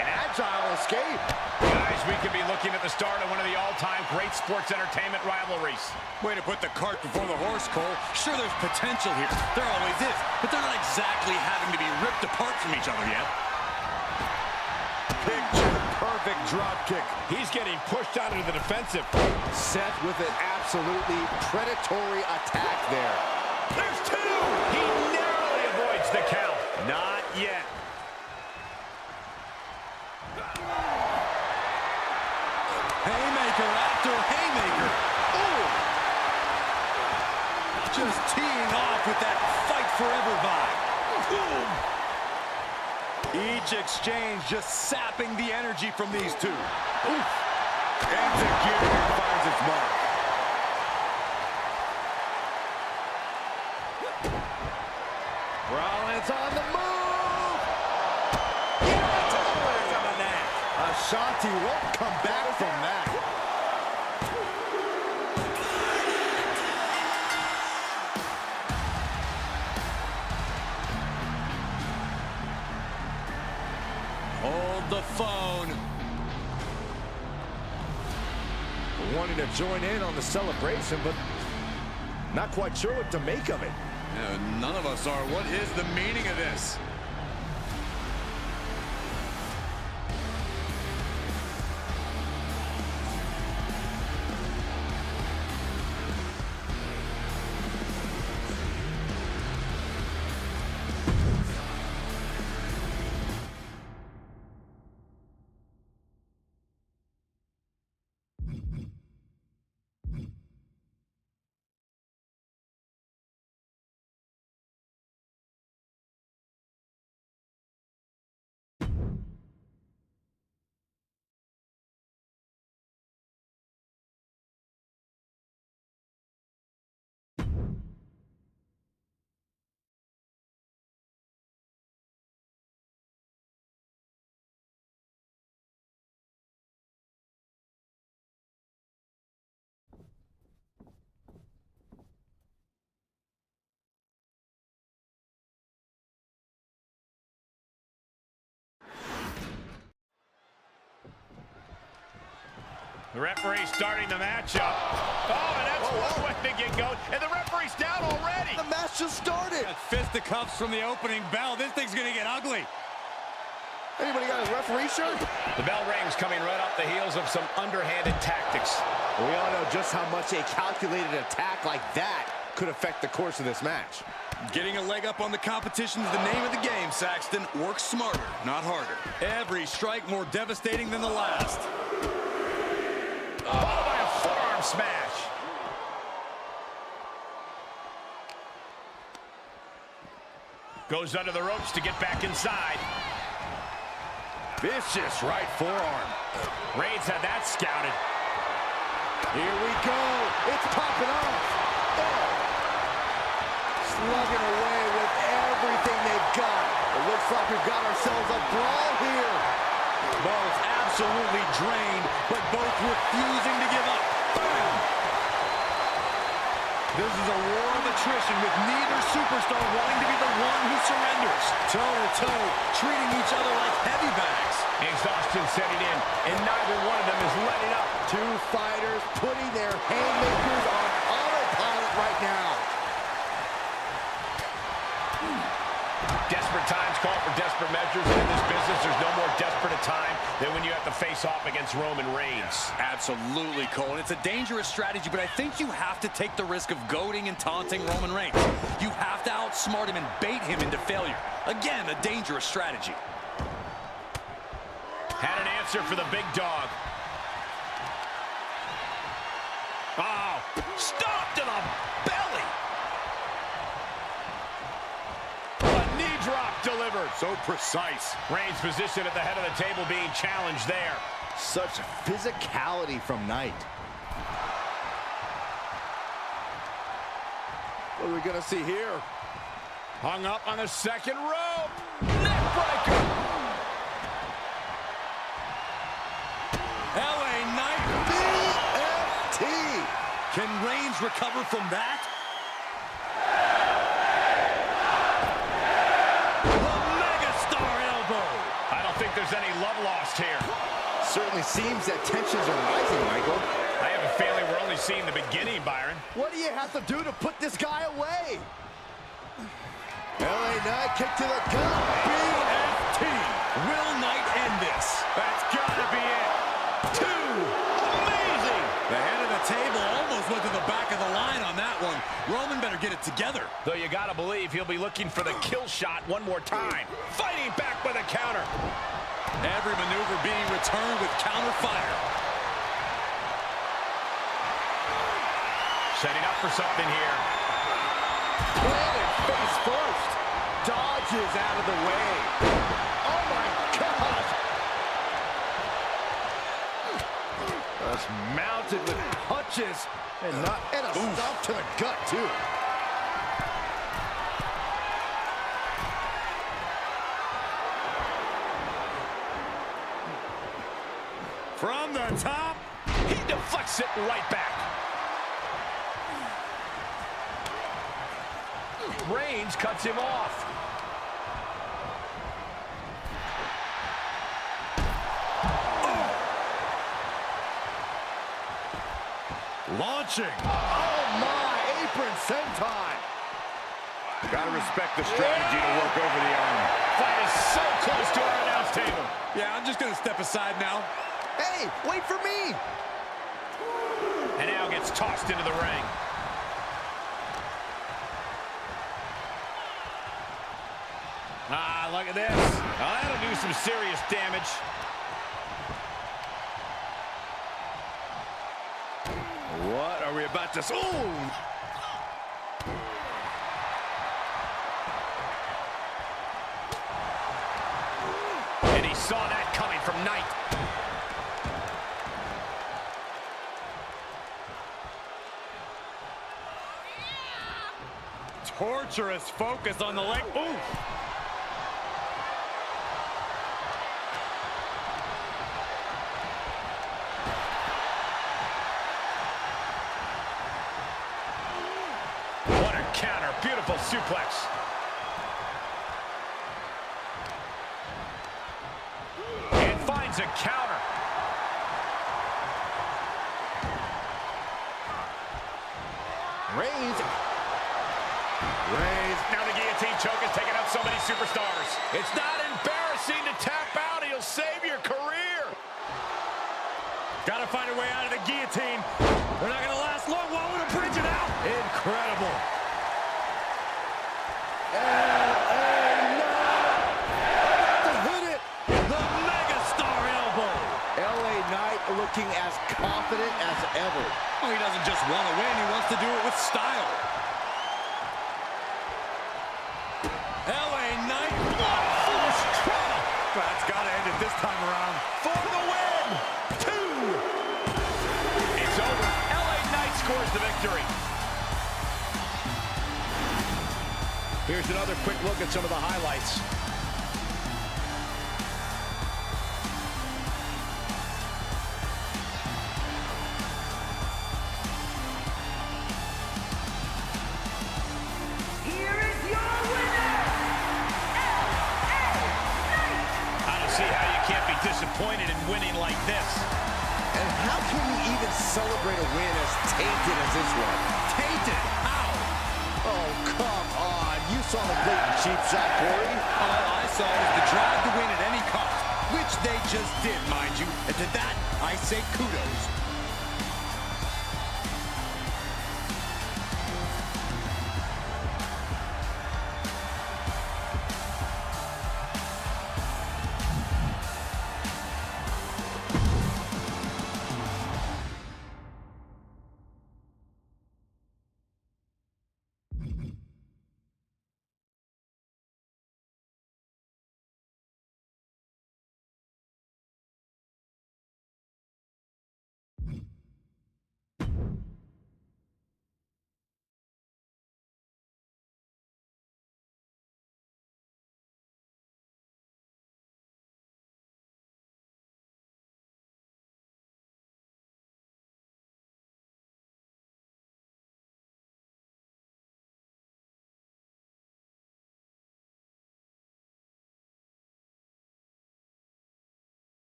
An agile escape. Guys, we could be looking at the start of one of the all-time great sports entertainment rivalries. Way to put the cart before the horse, Cole. Sure, there's potential here. There always is. But they're not exactly having to be ripped apart from each other yet. Picture-perfect drop kick. He's getting pushed out into the defensive. Seth with an absolutely predatory attack there. There's two! He narrowly avoids the count. Not yet. Haymaker after haymaker. Ooh. Just teeing off with that fight forever vibe. Each exchange just sapping the energy from these two. Oof. Execution finds its mark. Rollins on the move. Yeah, to the neck. Ashante won't come back from that. Hold the phone. Wanting to join in on the celebration, but not quite sure what to make of it. None of us are. What is the meaning of this? The referee starting the matchup. Oh, and that's one way to get going. And the referee's down already. The match just started. Fisticuffs from the opening bell. This thing's gonna get ugly. Anybody got a referee shirt? The bell rings coming right off the heels of some underhanded tactics. We all know just how much a calculated attack like that could affect the course of this match. Getting a leg up on the competition is the name of the game, Saxton. Work smarter, not harder. Every strike more devastating than the last. Followed by a forearm smash. Goes under the ropes to get back inside. Vicious right forearm. Reigns had that scouted. Here we go. It's popping off. Oh. Slugging away with everything they've got. It looks like we've got ourselves a brawl here. Both absolutely drained, but both refusing to give up. Bam! This is a war of attrition with neither superstar wanting to be the one who surrenders. Toe-to-toe, treating each other like heavy bags. Exhaustion setting in, and neither one of them is letting up. Two fighters putting their haymakers on autopilot right now. Desperate times call for desperate measures, and in this business, there's no more desperate a time than when you have to face off against Roman Reigns. Absolutely, Cole. And it's a dangerous strategy, but I think you have to take the risk of goading and taunting Roman Reigns. You have to outsmart him and bait him into failure. Again, a dangerous strategy. Had an answer for the big dog. Oh, stop to the belly. A knee drop delivered. So precise. Reigns' position at the head of the table being challenged there. Such physicality from Knight. What are we gonna see here? Hung up on the second rope. Neckbreaker. LA Knight. BFT. Can Reigns recover from that? The megastar elbow. I don't think there's any love lost here. Certainly seems that tensions are rising, Michael. I have a feeling we're only seeing the beginning, Byron. What do you have to do to put this guy away? LA Knight kick to the gut. BFT. Will Knight end this? That's gotta be it. Two. Amazing. The head of the table almost went to the back of the line on that one. Roman better get it together. Though you gotta believe he'll be looking for the kill shot one more time. Fighting back with a counter. Every maneuver being returned with counter fire. Setting up for something here. Planted face first. Dodges out of the way. Oh my gosh. Just mounted with punches and a stomp to the gut too. From the top. He deflects it right back. Reigns cuts him off. Launching. Oh my, apron senton. Gotta respect the strategy to work over the arm. Fight is so close to our announce table. Yeah, I'm just gonna step aside now. Hey, wait for me. And now gets tossed into the ring. Ah, look at this. Oh, that'll do some serious damage. What are we about to... Ooh! And he saw that coming from Knight. Torturous focus on the leg. Ooh! What a counter. Beautiful suplex. And finds a counter. Reigns. Now the guillotine choke is taking out so many superstars. It's not embarrassing to tap out. He'll save your career. Gotta find a way out of the guillotine. They're not gonna last long. Whoa, to bridge it out. Incredible. looking as confident as ever. Oh, he doesn't just want to win, he wants to do it with style. LA Knight, what force trauma! That's got to end it this time around. For the win! 2! It's over. LA Knight scores the victory. Here's another quick look at some of the highlights. Here is your winner, LA Knight! I don't see how you can't be disappointed in winning like this. And how can you even celebrate a win as tainted as this one? Tainted? How? Oh, come on. You saw the blatant cheap shot, Corey. All I saw was the drive to win at any cost, which they just did, mind you. And to that, I say kudos.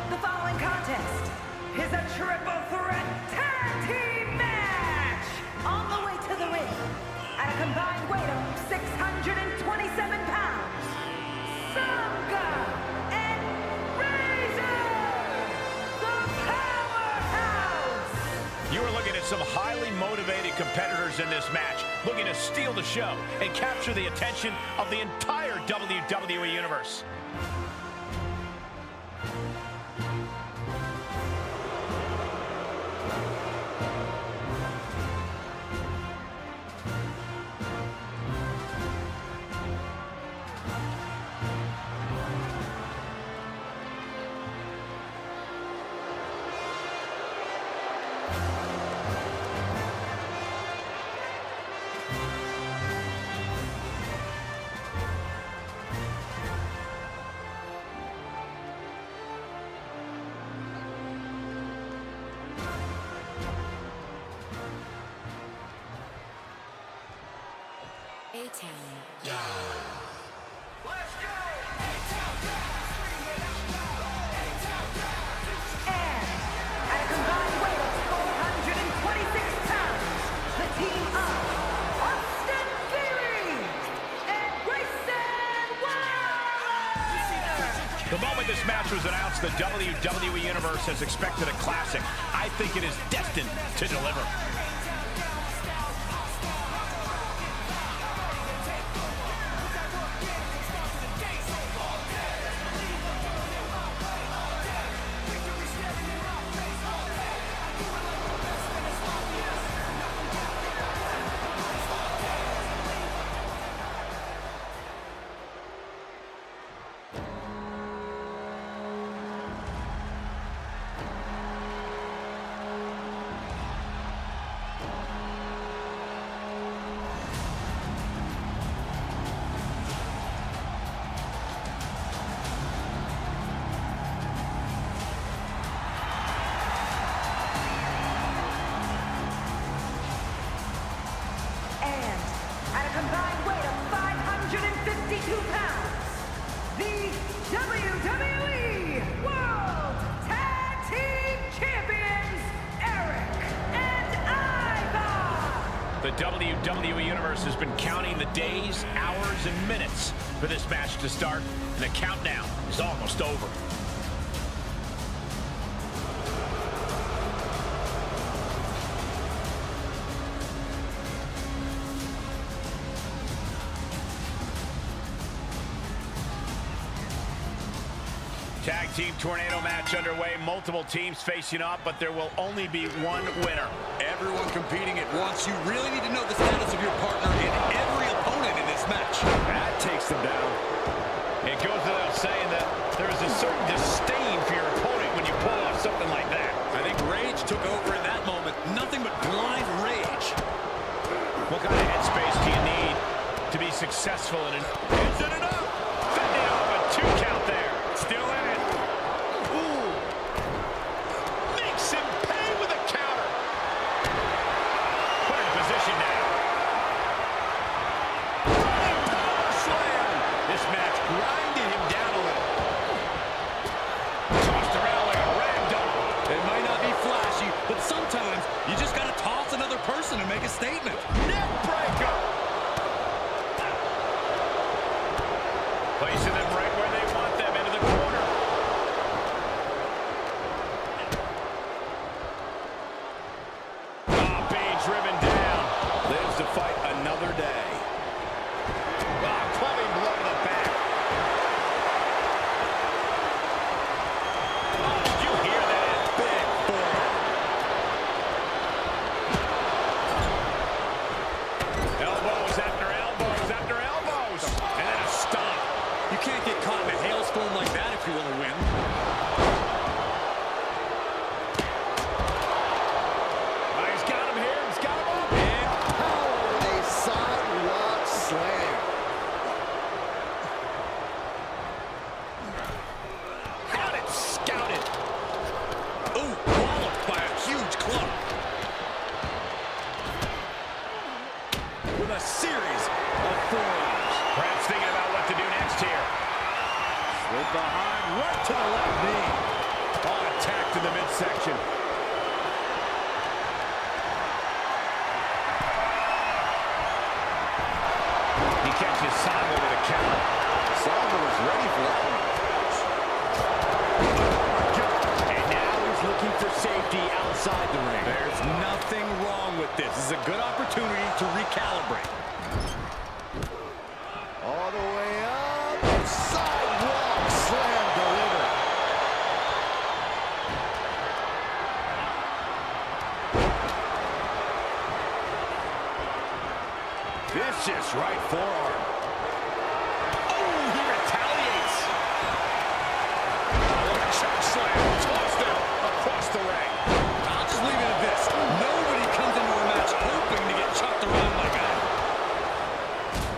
The following contest is a triple threat tag team match! On the way to the ring, at a combined weight of 627 pounds, Sangha and Razor, the Powerhouse! You are looking at some highly motivated competitors in this match, looking to steal the show and capture the attention of the entire WWE Universe. And at a combined weight of 426 pounds, the team of Austin Theory and Grayson Waller! The moment this match was announced, the WWE Universe has expected a classic. I think it is destined to deliver. The WWE Universe has been counting the days, hours, and minutes for this match to start, and the countdown is almost over. Tag team tornado match underway. Multiple teams facing off, but there will only be one winner. Everyone competing at once. You really need to know the status of your partner and every opponent in this match. That takes them down. It goes without saying that there is a certain disdain for your opponent when you pull off something like that. I think rage took over in that moment. Nothing but blind rage. What kind of headspace do you need to be successful in it? Is it enough? Fending off a 2 count there. Still in it. Ooh. Makes him pay with a counter. Put in position now. Running power slam. This match grinded him down a little. Tossed around like a rag doll. It might not be flashy, but sometimes you just got to toss another person to make a statement. Neck breaker. Placing them right where they want them, into the corner. Being driven down. Lives to fight another day. Clubbing blow to the back. Did you hear that? Big forearm. Elbows after elbows after elbows. And then a stomp. You can't get caught in a hailstorm like that if you want to win. He's got him here. He's got him up. And power with a sidewalk slam. Got it scouted. Ooh, walloped by a huge club. With a series of forearms. Perhaps thinking about what to do next here. Slid behind, right to the left knee. Attacked in the midsection. He catches Samba with a counter. Samba was ready for that one. And now he's looking for safety outside the ring. There's nothing wrong with this. This is a good opportunity to recalibrate. All the way up. Sidewalk slam delivered. Vicious right forearm. Oh, he retaliates. What a choke slam. Tossed him across the ring. I'll just leave it at this. Nobody comes into a match hoping to get chucked around like that.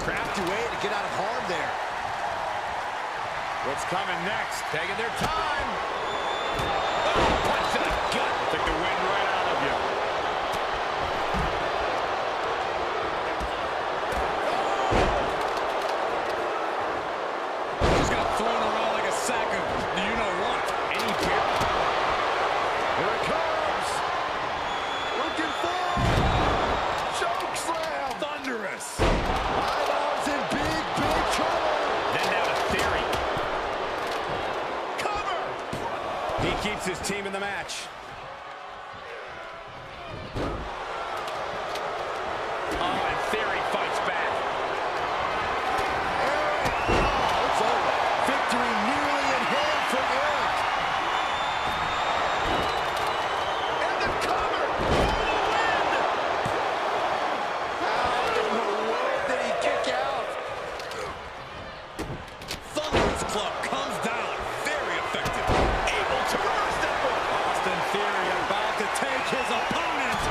Crafty way to get out of harm there. What's coming next? Taking their time. Oh, punch to the gut. Took the wind right out of you. Just got thrown around like a sack of you-know-what. Any pair. Here it comes. Looking for choke slam. Thunderous. Eyeballs in big, big trouble. Then down to Theory. Cover! He keeps his team in the match. Oh, and Theory fights back. Oh, it's over. Victory nearly in hand for Eric. And the cover for the win. How in the world did he kick out? Thunderous club comes down. Very effective. Able to reverse that one. Austin Theory about to take his opponent.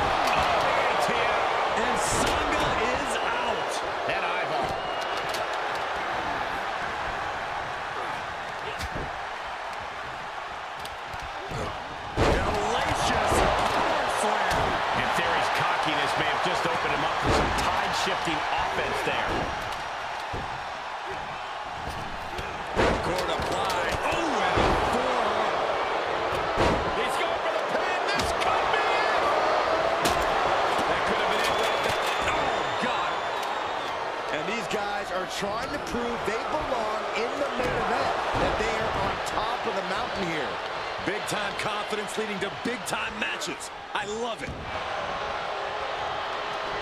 And And Sanga is out. that eyeball. Delicious power slam. And Theory's cockiness may have just opened him up for some tide-shifting offense there. Cord applied. Oh, and a forearm. He's going for the pin. This could be it. That could have been it right there. prove they belong in the main event, that they are on top of the mountain here. Big-time confidence leading to big-time matches. I love it.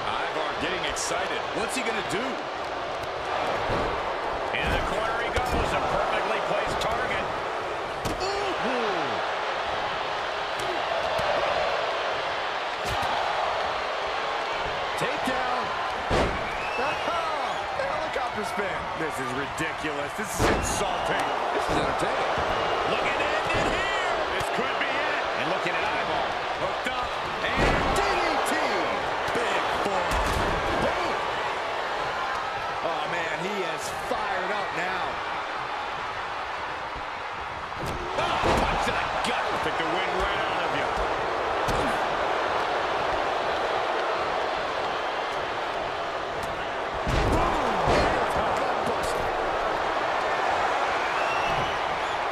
Ivar getting excited. What's he going to do? In the corner he goes, a perfectly placed target. Takedown. Helicopter spin. This is ridiculous. This is insulting. This is entertaining. Looking to end it here. This could be it. And looking at Ivar. Hooked up. And DDT. Big forearm. Boom. Oh, man, he is fired up now. Oh, punch to the gut. took the wind right out of you.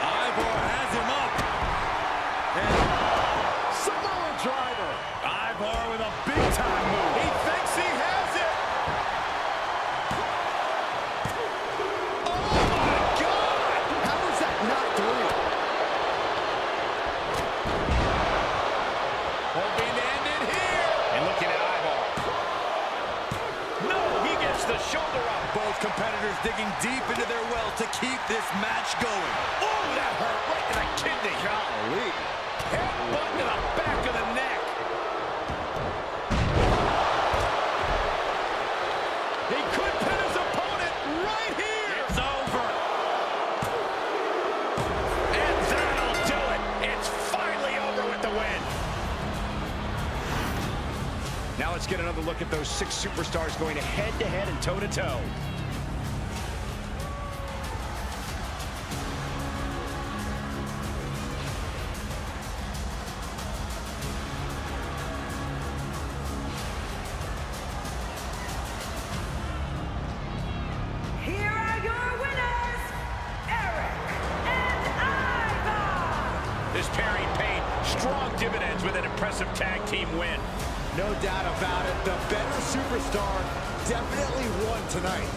Ivar has him up. Samoa driver. Ivar with a big-time move. He thinks he has it. Oh, my God. How was that not through? Hoping to end it here. And looking at Ivar. No, he gets the shoulder up. Both competitors digging deep into their well to keep this match going. Oh, that hurt right to the kidney. Golly. Headbutt to the back of the neck. He could pin his opponent right here. It's over. And that'll do it. It's finally over with the win. Now let's get another look at those 6 superstars going head-to-head and toe-to-toe. Here are your winners, Eric and Ivar. This pairing paid strong dividends with an impressive tag team win. No doubt about it. The better superstar definitely won tonight.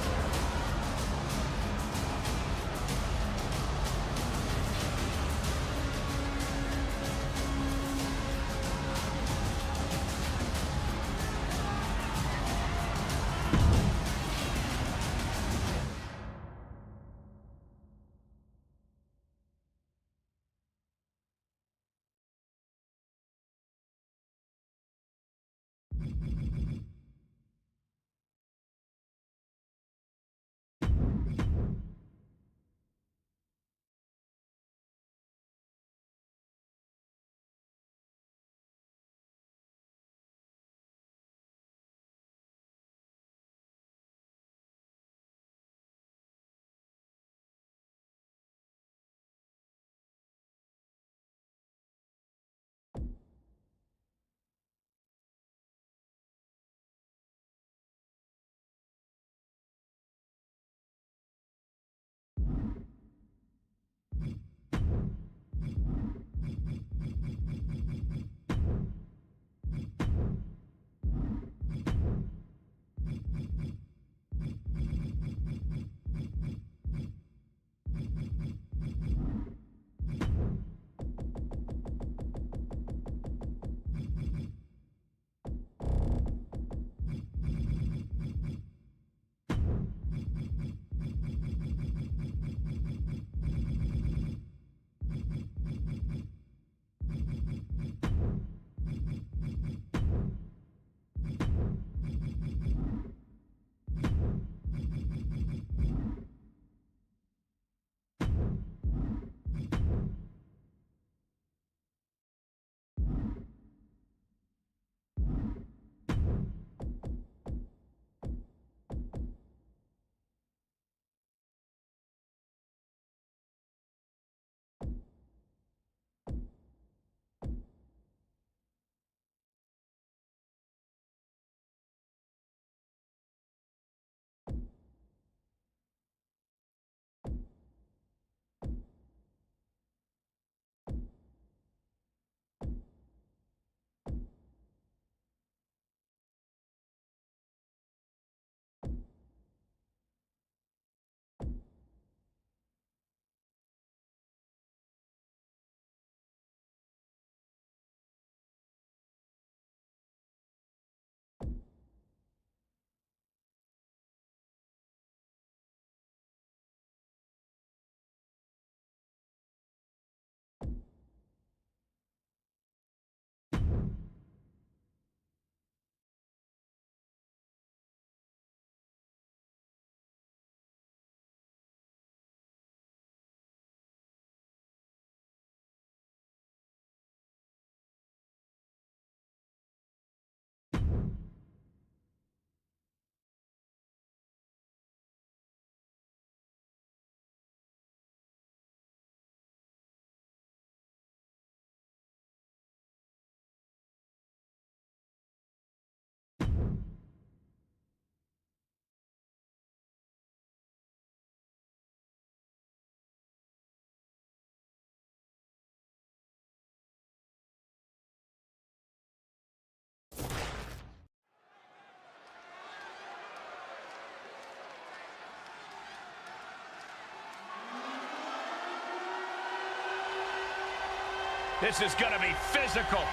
This is going to be physical.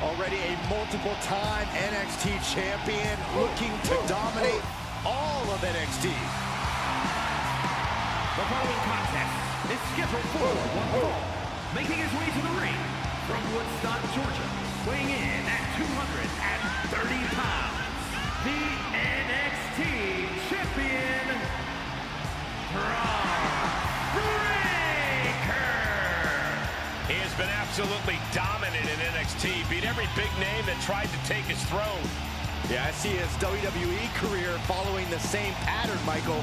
Already a multiple-time NXT champion looking to dominate all of NXT. The following contest is scheduled for one fall. Making his way to the ring from Woodstock, Georgia, weighing in at 230 pounds, the NXT champion, Braun Breaker. He has been absolutely dominant in NXT. Beat every big name that tried to take his throne. Yeah, I see his WWE career following the same pattern, Michael.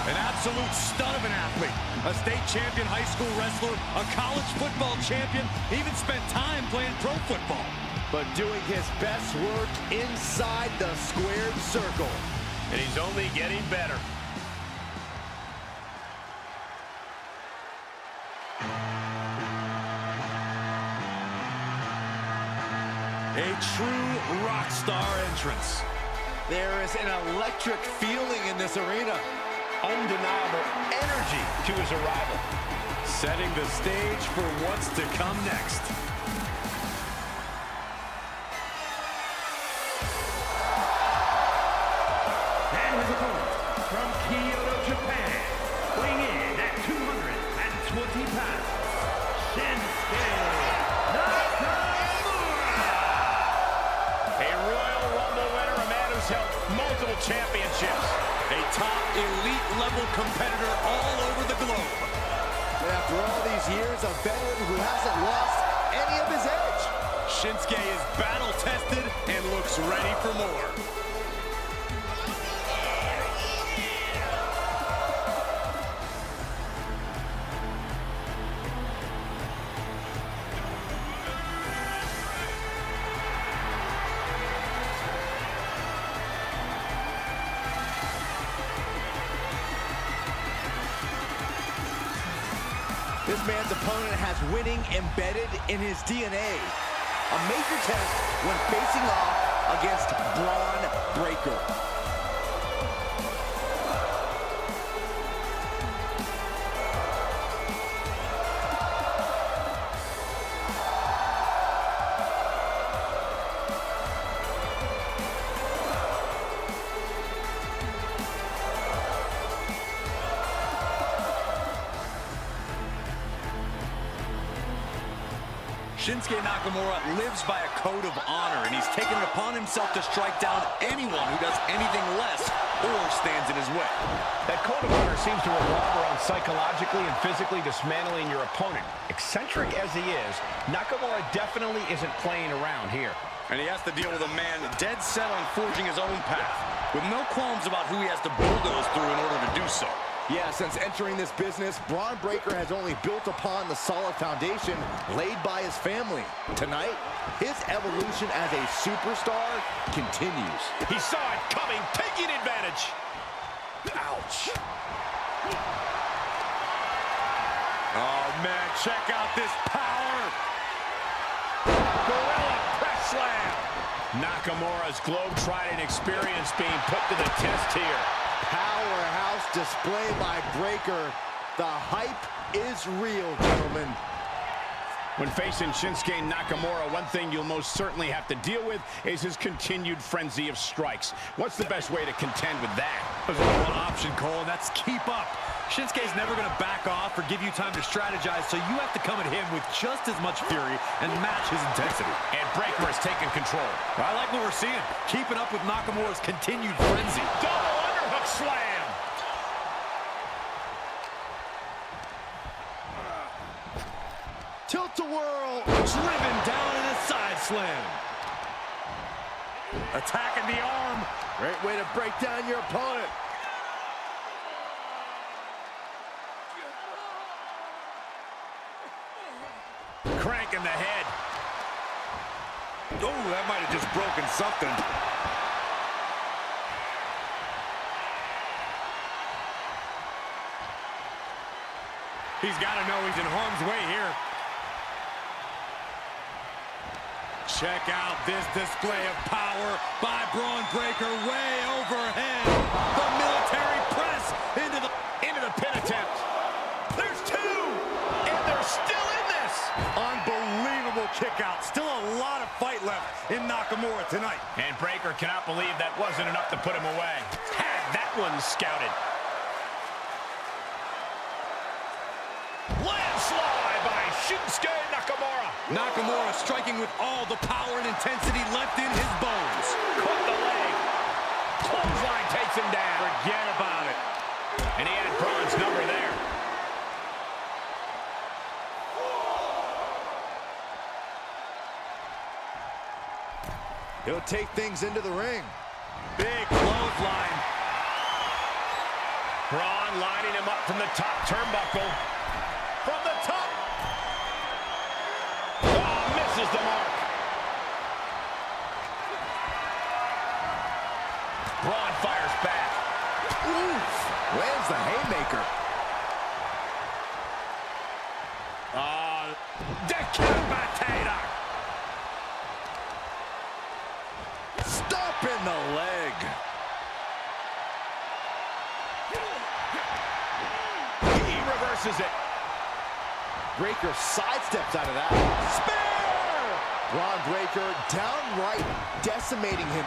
An absolute stud of an athlete. A state champion high school wrestler, a college football champion, even spent time playing pro football. But doing his best work inside the squared circle. And he's only getting better. A true rock star entrance. There is an electric feeling in this arena. Undeniable energy to his arrival. Setting the stage for what's to come next. And his opponent from Kyoto, Japan, weighing in at 220 pounds, Shinsuke Nakamura. A Royal Rumble winner, a man who's held multiple championships. A top elite level competitor all over the globe. And after all these years, a veteran who hasn't lost any of his edge. Shinsuke is battle tested and looks ready for more. This man's opponent has winning embedded in his DNA. A major test when facing off against Braun Breaker. Shinsuke Nakamura lives by a code of honor, and he's taken it upon himself to strike down anyone who does anything less or stands in his way. That code of honor seems to revolve around psychologically and physically dismantling your opponent. Eccentric as he is, Nakamura definitely isn't playing around here. And he has to deal with a man dead set on forging his own path, with no qualms about who he has to bulldoze through in order to do so. Yeah, since entering this business, Braun Breaker has only built upon the solid foundation laid by his family. Tonight, his evolution as a superstar continues. He saw it coming, taking advantage. Ouch. Oh, man, check out this power. Gorilla press slam. Nakamura's globe-trotting experience being put to the test here. Powerhouse display by Breaker. The hype is real, gentlemen. When facing Shinsuke Nakamura, one thing you'll most certainly have to deal with is his continued frenzy of strikes. What's the best way to contend with that? There's only one option, Cole, and that's keep up. Shinsuke's never going to back off or give you time to strategize, so you have to come at him with just as much fury and match his intensity. And Breaker has taken control. I like what we're seeing, keeping up with Nakamura's continued frenzy. Double underhook slam. Tilt-a-whirl. Driven down in a side slam. Attacking the arm. Great way to break down your opponent. Cranking the head. Oh, that might have just broken something. He's got to know he's in harm's way here. Check out this display of power by Braun Breaker way overhead. The military press into the pin attempt. There's two, and they're still in this. Unbelievable kick out. Still a lot of fight left in Nakamura tonight. And Breaker cannot believe that wasn't enough to put him away. Had that one scouted. Landslide by Shinsuke Nakamura. Nakamura striking with all the power and intensity left in his bones. Caught the leg. Clothesline takes him down. Forget about it. And he had Braun's number there. He'll take things into the ring. Big clothesline. Braun lining him up from the top turnbuckle. From the top. Oh, misses the mark. Braun fires back. Oof! Lands the haymaker. Decapitator. Stop in the leg. He reverses it. Breaker sidesteps out of that. Spear! Braun Breaker downright decimating him.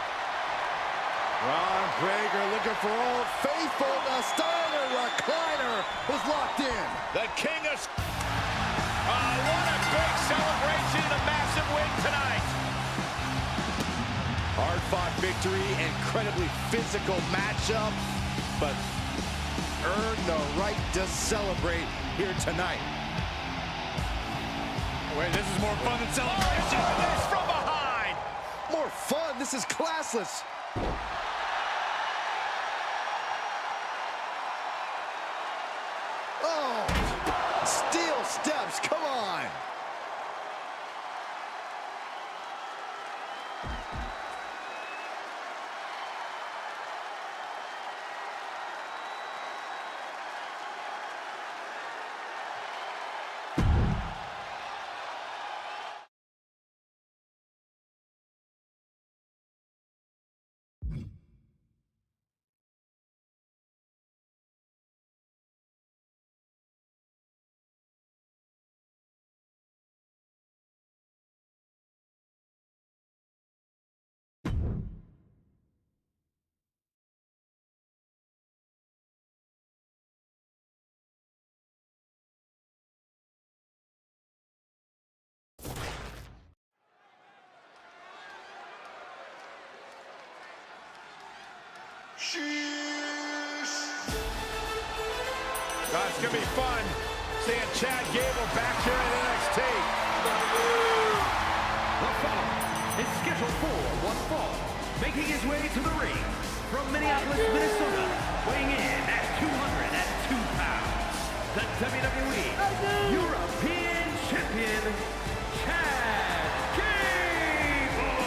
Braun Breaker looking for Old Faithful. The Steiner recliner was locked in. The king of... what a big celebration and a massive win tonight. Hard-fought victory, incredibly physical matchup, but earned the right to celebrate here tonight. Wait, this is more fun than celebration. This from behind. More fun. This is classless. Oh, steel steps. Come on. It's going to be fun seeing Chad Gable back here at NXT. The following is scheduled for one fall, making his way to the ring from Minneapolis, Minnesota, weighing in at 202 pounds, the WWE European Champion, Chad Gable.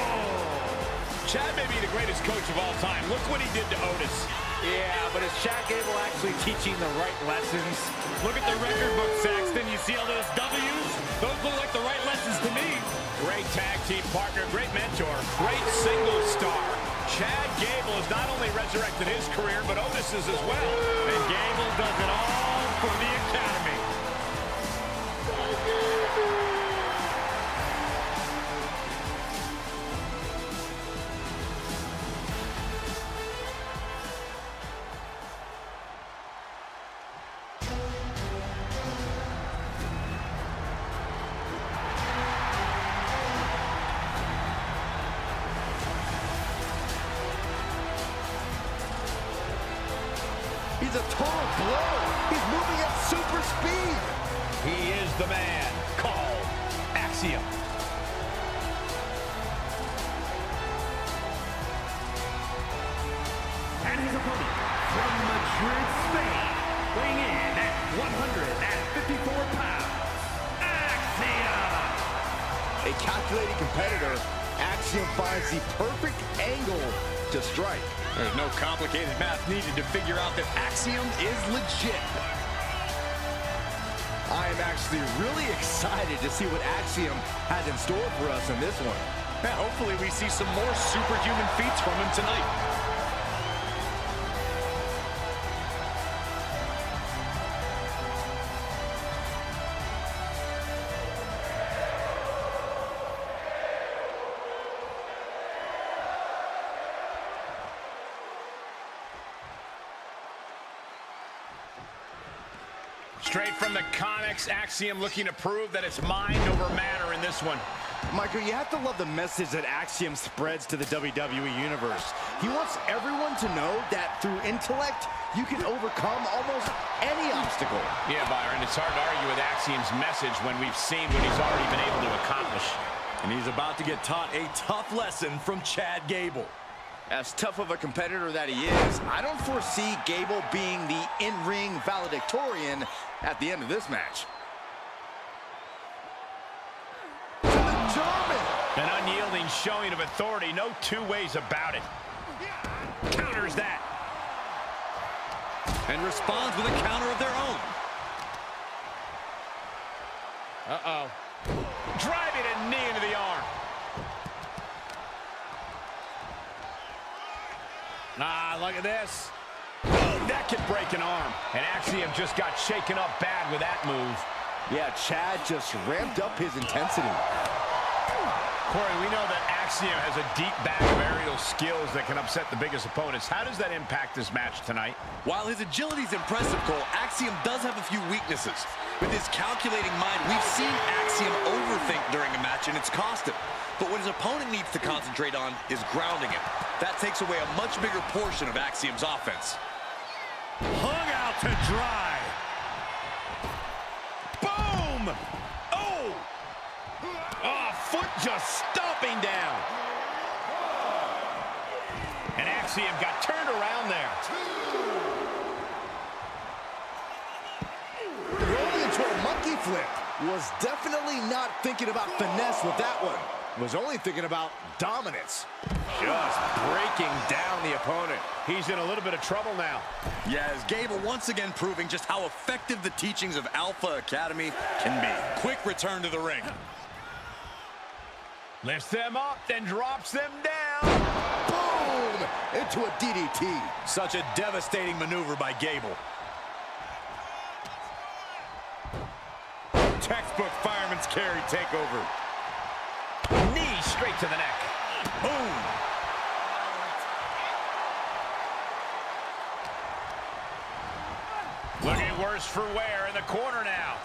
Chad may be the greatest coach of all time. Look what he did to Otis. Yeah, but is Chad Gable actually teaching the right lessons? Look at the record book, Saxton. You see all those W's? Those look like the right lessons to me. Great tag team partner, great mentor, great single star. Chad Gable has not only resurrected his career, but Otis's as well. And Gable does it all for the Academy. He's a total blow. He's moving at super speed. He is the man called Axiom. And his opponent from Madrid, Spain, weighing in at 154 pounds, Axiom. A calculated competitor, Axiom finds the perfect angle to strike. There's no complicated math needed to figure out that Axiom is legit. I am actually really excited to see what Axiom has in store for us in this one. Yeah, hopefully we see some more superhuman feats from him tonight. Straight from the comics, Axiom looking to prove that it's mind over matter in this one. Michael, you have to love the message that Axiom spreads to the WWE Universe. He wants everyone to know that through intellect, you can overcome almost any obstacle. Yeah, Byron, it's hard to argue with Axiom's message when we've seen what he's already been able to accomplish. And he's about to get taught a tough lesson from Chad Gable. As tough of a competitor that he is, I don't foresee Gable being the in-ring valedictorian at the end of this match. To the German! An unyielding showing of authority, no two ways about it. Counters that. And responds with a counter of their own. Uh-oh. Driving a knee into the arm. Ah, look at this. Boom, that could break an arm. And Axiom just got shaken up bad with that move. Yeah, Chad just ramped up his intensity. Corey, we know that Axiom has a deep bag of aerial skills that can upset the biggest opponents. How does that impact this match tonight? While his agility is impressive, Cole, Axiom does have a few weaknesses. With his calculating mind, we've seen Axiom overthink during a match, and it's cost him. But what his opponent needs to concentrate on is grounding him. That takes away a much bigger portion of Axiom's offense. Hung out to dry. Boom! Oh! Oh, foot just stomping down. And Axiom got turned around there. Rolling into a monkey flip. Was definitely not thinking about finesse with that one. Was only thinking about dominance. Just breaking down the opponent. He's in a little bit of trouble now. Yeah, as Gable once again proving just how effective the teachings of Alpha Academy can be. Quick return to the ring. Lifts them up, then drops them down. Boom! Into a DDT. Such a devastating maneuver by Gable. Textbook fireman's carry takeover. Knee straight to the neck. Boom! Looking worse for wear in the corner now.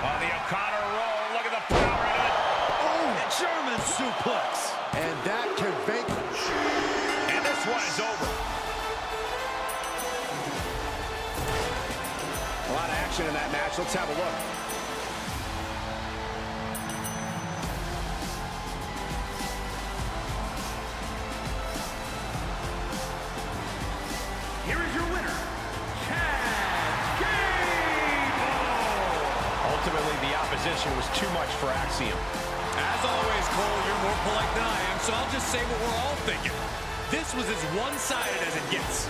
On the O'Connor roll, look at the power in it. Oh, German suplex. And that can vanquish. And this one is over. A lot of action in that match. Let's have a look. Here is your winner, Chad Gable! Ultimately, the opposition was too much for Axiom. As always, Cole, you're more polite than I am, so I'll just say what we're all thinking. This was as one-sided as it gets.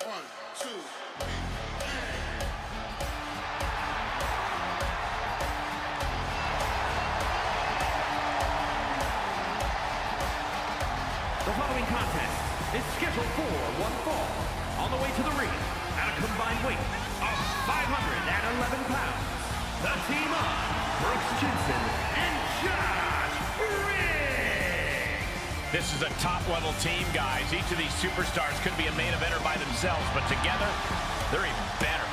One, two. The following contest is scheduled for one fall. On the way to the ring, at a combined weight of 511 pounds, the team of Brooks Jensen and Josh Riggs. This is a top-level team, guys. Each of these superstars could be a main eventer by themselves, but together, they're even better.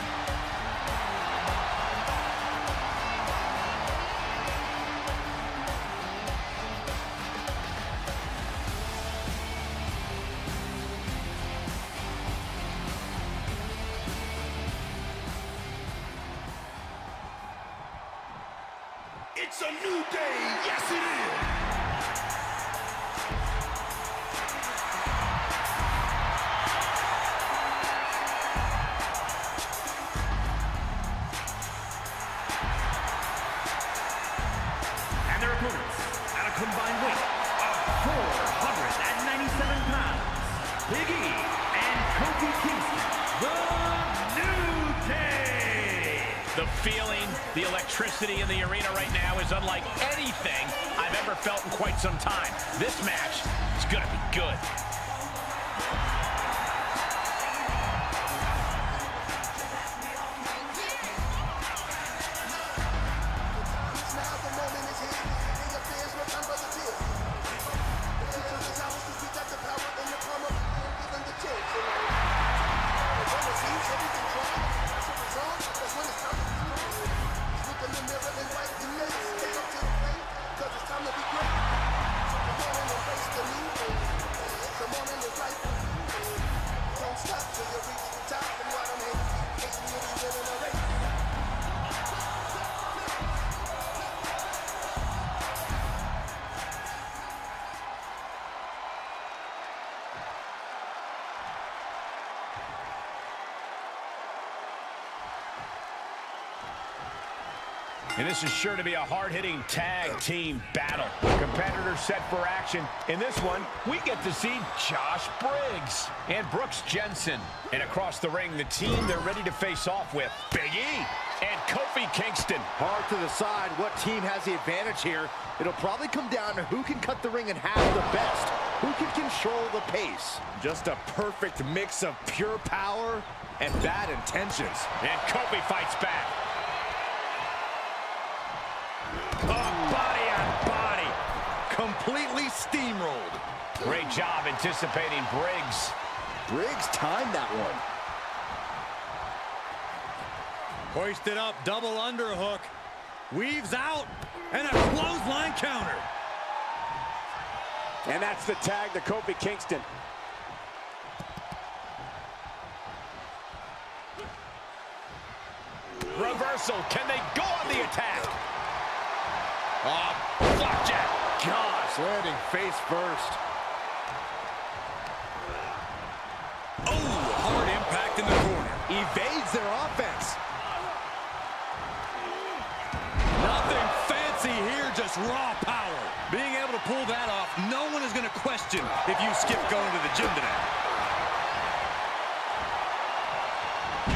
It's a new day. Yes, it is. And their opponents, at a combined weight of 497 pounds, Big E and Kofi Kingston, the New Day. The feeling, the electricity in the arena right now is unlike anything I've ever felt in quite some time. This match is going to be good. And this is sure to be a hard-hitting tag team battle. Competitors set for action. In this one, we get to see Josh Briggs and Brooks Jensen. And across the ring, the team they're ready to face off with, Big E and Kofi Kingston. Hard to decide what team has the advantage here. It'll probably come down to who can cut the ring in half the best, who can control the pace. Just a perfect mix of pure power and bad intentions. And Kofi fights back. Oh, body on body. Completely steamrolled. Great job anticipating Briggs. Briggs timed that one. Hoisted up, double underhook. Weaves out, and a clothesline counter. And that's the tag to Kofi Kingston. Reversal. Can they go on the attack? Oh, flapjack. Gosh, Landing face first. Oh, hard impact in the corner. Evades their offense. Nothing fancy here, just raw power. Being able to pull that off, no one is going to question if you skip going to the gym today.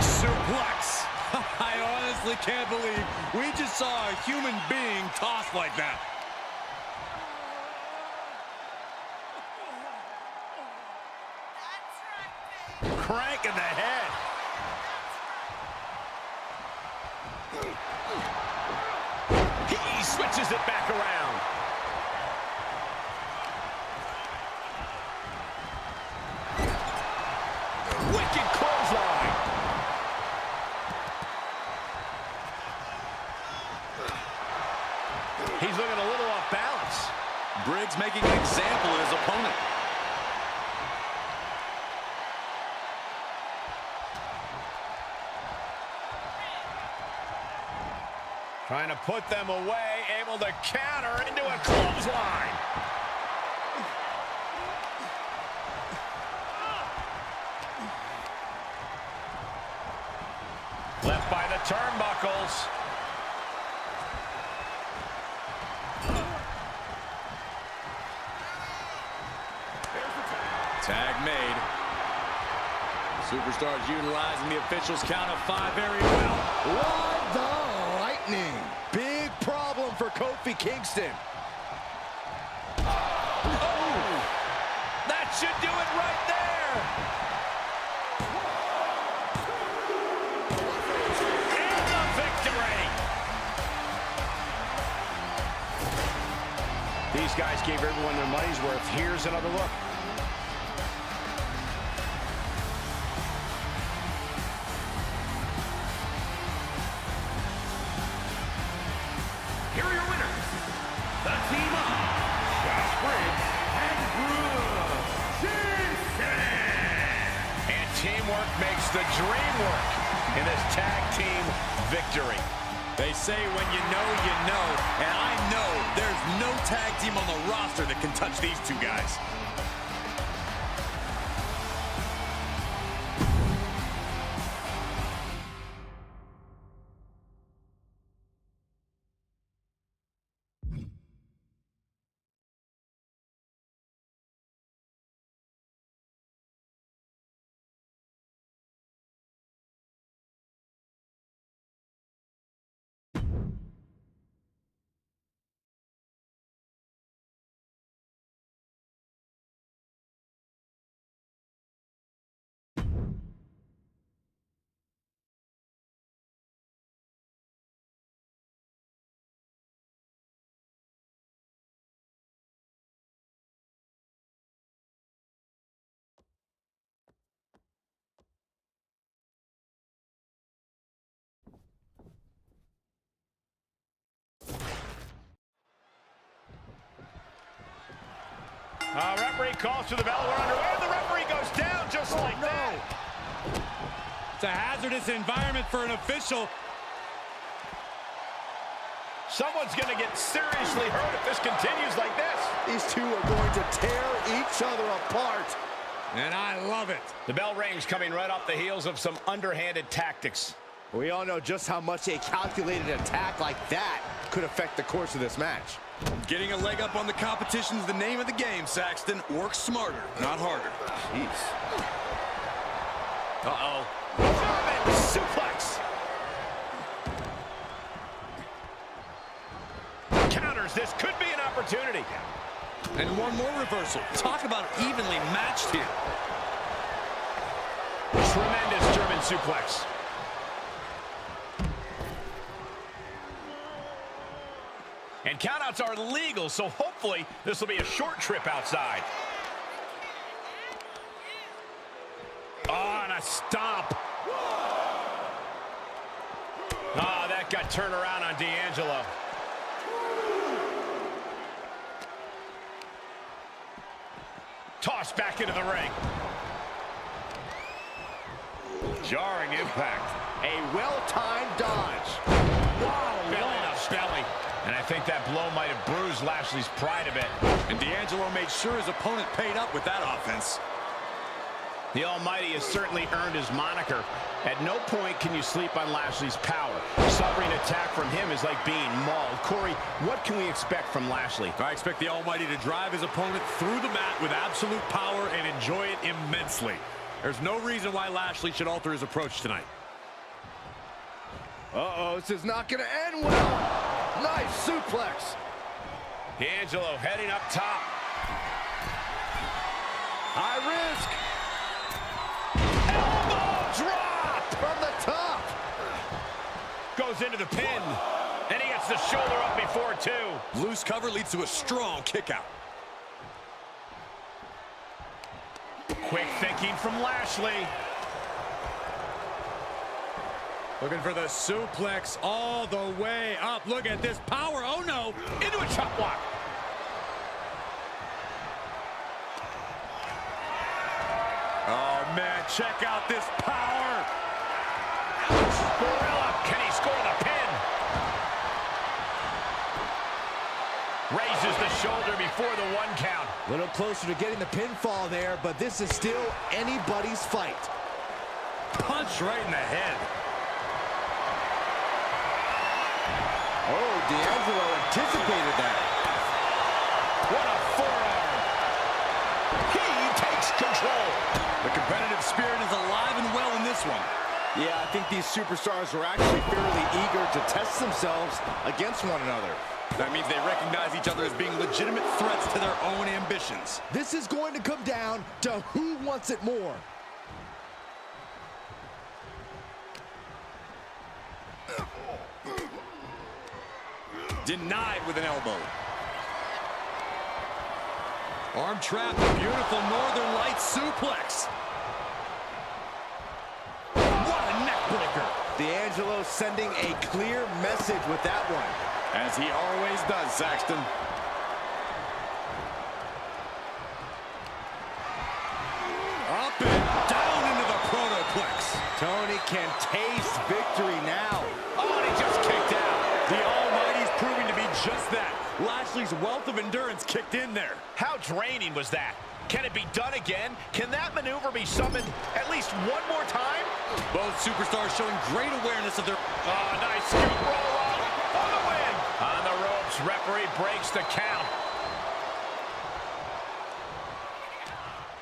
Suplex. I honestly can't believe we just saw a human being tossed like that. crank in the head. He switches it back around. Wicked clothesline. He's looking a little off balance. Briggs making an example of his opponent. Trying to put them away, able to counter into a clothesline. Left by the turnbuckles. Tag made. Superstars utilizing the officials' count of 5 very well. What the lightning? Big problem for Kofi Kingston. Oh! That should do it right there! And the victory! These guys gave everyone their money's worth. Here's another look. Here are your winners, the team of Josh Briggs and Brooks Jensen. And teamwork makes the dream work in this tag team victory. They say when you know, and I know there's no tag team on the roster that can touch these two guys. Referee calls to the bell. We're underway. The referee goes down just like that. It's a hazardous environment for an official. Someone's going to get seriously hurt if this continues like this. These two are going to tear each other apart. And I love it. The bell rings coming right off the heels of some underhanded tactics. We all know just how much a calculated attack like that could affect the course of this match. Getting a leg up on the competition is the name of the game, Saxton. Work smarter, not harder. Jeez. Uh-oh. German suplex. Counters. This could be an opportunity. And one more reversal. Talk about evenly matched here. Tremendous German suplex. And countouts are legal, so hopefully this will be a short trip outside. Oh, and a stomp. Oh, that got turned around on D'Angelo. Tossed back into the ring. Jarring impact. A well-timed dodge. Wow, belly to belly. And I think that blow might have bruised Lashley's pride a bit. And D'Angelo made sure his opponent paid up with that offense. The Almighty has certainly earned his moniker. At no point can you sleep on Lashley's power. Suffering attack from him is like being mauled. Corey, what can we expect from Lashley? I expect the Almighty to drive his opponent through the mat with absolute power and enjoy it immensely. There's no reason why Lashley should alter his approach tonight. Uh-oh, this is not going to end well. Nice suplex. D'Angelo heading up top. High risk. Elbow drop From the top. goes into the pin. And he gets the shoulder up before two. Loose cover leads to a strong kick out. Quick thinking from Lashley. Looking for the suplex all the way up. Look at this power. Oh, no. Into a chop block. Oh, man. Check out this power. Gorilla. Can he score the pin? Raises the shoulder before the 1 count. A little closer to getting the pinfall there, but this is still anybody's fight. Punch right in the head. Oh, D'Angelo anticipated that. What a forearm. He takes control. The competitive spirit is alive and well in this one. Yeah, I think these superstars are actually fairly eager to test themselves against one another. That means they recognize each other as being legitimate threats to their own ambitions. This is going to come down to who wants it more. Denied with an elbow. Arm trap, beautiful Northern Lights suplex. What a neck breaker. D'Angelo sending a clear message with that one. As he always does, Saxton. Up and down into the protoplex. Tony can taste victory now. Oh, and he just kicked out. The Almighty's proving to be just that. Lashley's wealth of endurance kicked in there. How draining was that? Can it be done again? Can that maneuver be summoned at least one more time? Both superstars showing great awareness of their... Oh, nice scoop roll up for the win. On the ropes, referee breaks the count.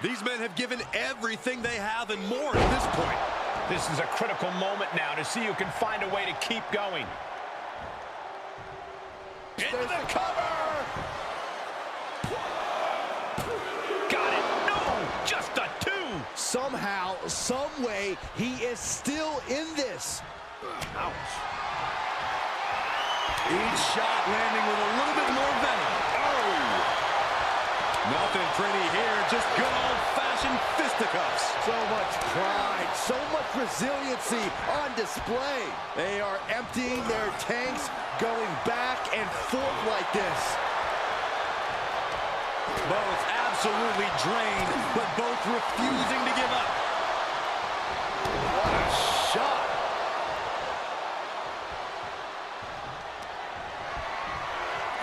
These men have given everything they have and more at this point. This is a critical moment now to see who can find a way to keep going. Into the cover! Got it. No, just a 2. Somehow, some way, he is still in this. Ouch. Each shot landing with a little bit more venom. Oh! Nothing pretty here, just good old-fashioned fisticuffs. So much pride, so much resiliency on display. They are emptying their tanks, going back and forth like this. Both absolutely drained, but both refusing to give up. What a shot.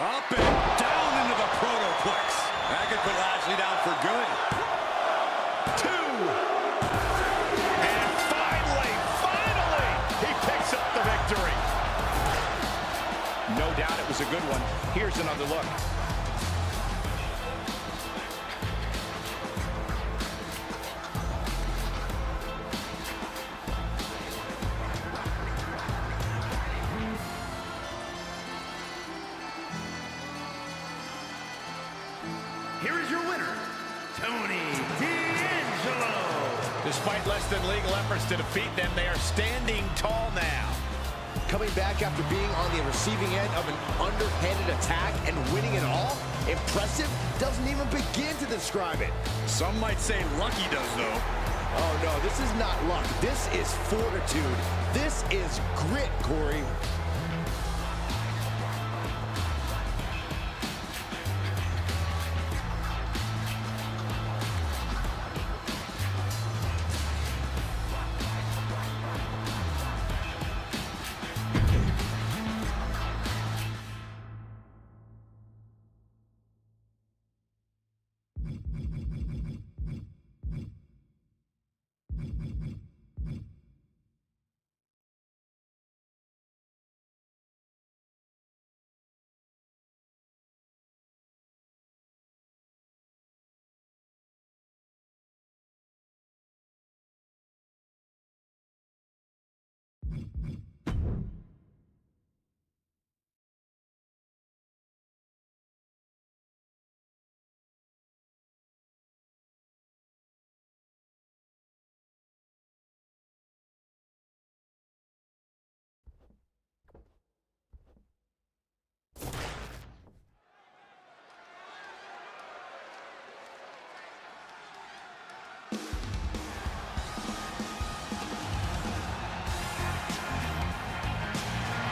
Up and down into the protoplex. That could put Lashley down for good. 2. And finally, he picks up the victory. No doubt it was a good one. Here's another look. Here is your winner, Tony D'Angelo. Despite less than legal efforts to defeat them, they are standing tall now. Coming back after being on the receiving end of an underhanded attack and winning it all? Impressive doesn't even begin to describe it. Some might say lucky does, though. Oh, no, this is not luck. This is fortitude. This is grit, Corey.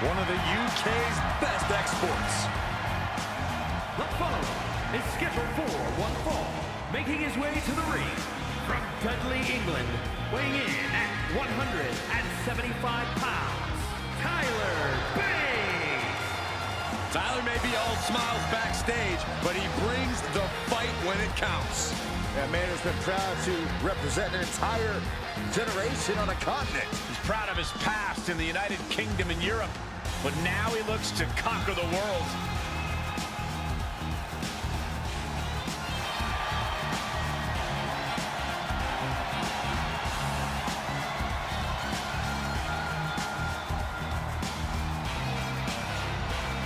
One of the UK's best exports. The following is scheduled for one fall, making his way to the ring from Dudley, England, weighing in at 175 pounds, Tyler Bate. Tyler may be all smiles backstage, but he brings the fight when it counts. That man has been proud to represent an entire generation on a continent. He's proud of his past in the United Kingdom and Europe, but now he looks to conquer the world.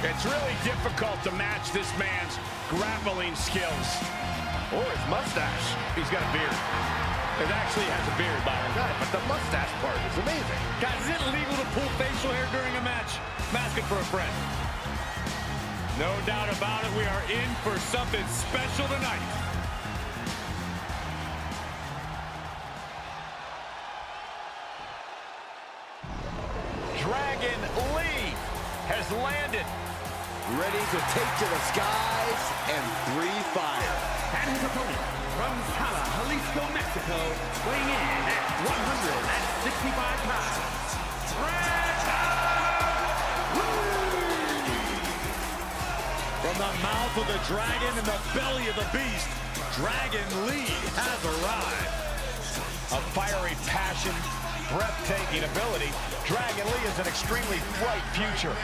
It's really difficult to match this man's grappling skills. Or his mustache. He's got a beard. It actually has a beard, Byron. But the mustache part is amazing. Guys, is it legal to pull facial hair during a match? I'm asking for a friend. No doubt about it, we are in for something special tonight. Dragon Lee has landed. Ready to take to the skies and breathe fire. And his opponent from Tala, Jalisco, Mexico, weighing in at 165 pounds, Red From the mouth of the dragon and the belly of the beast, Dragon Lee has arrived. A fiery passion, breathtaking ability. Dragon Lee has an extremely bright future.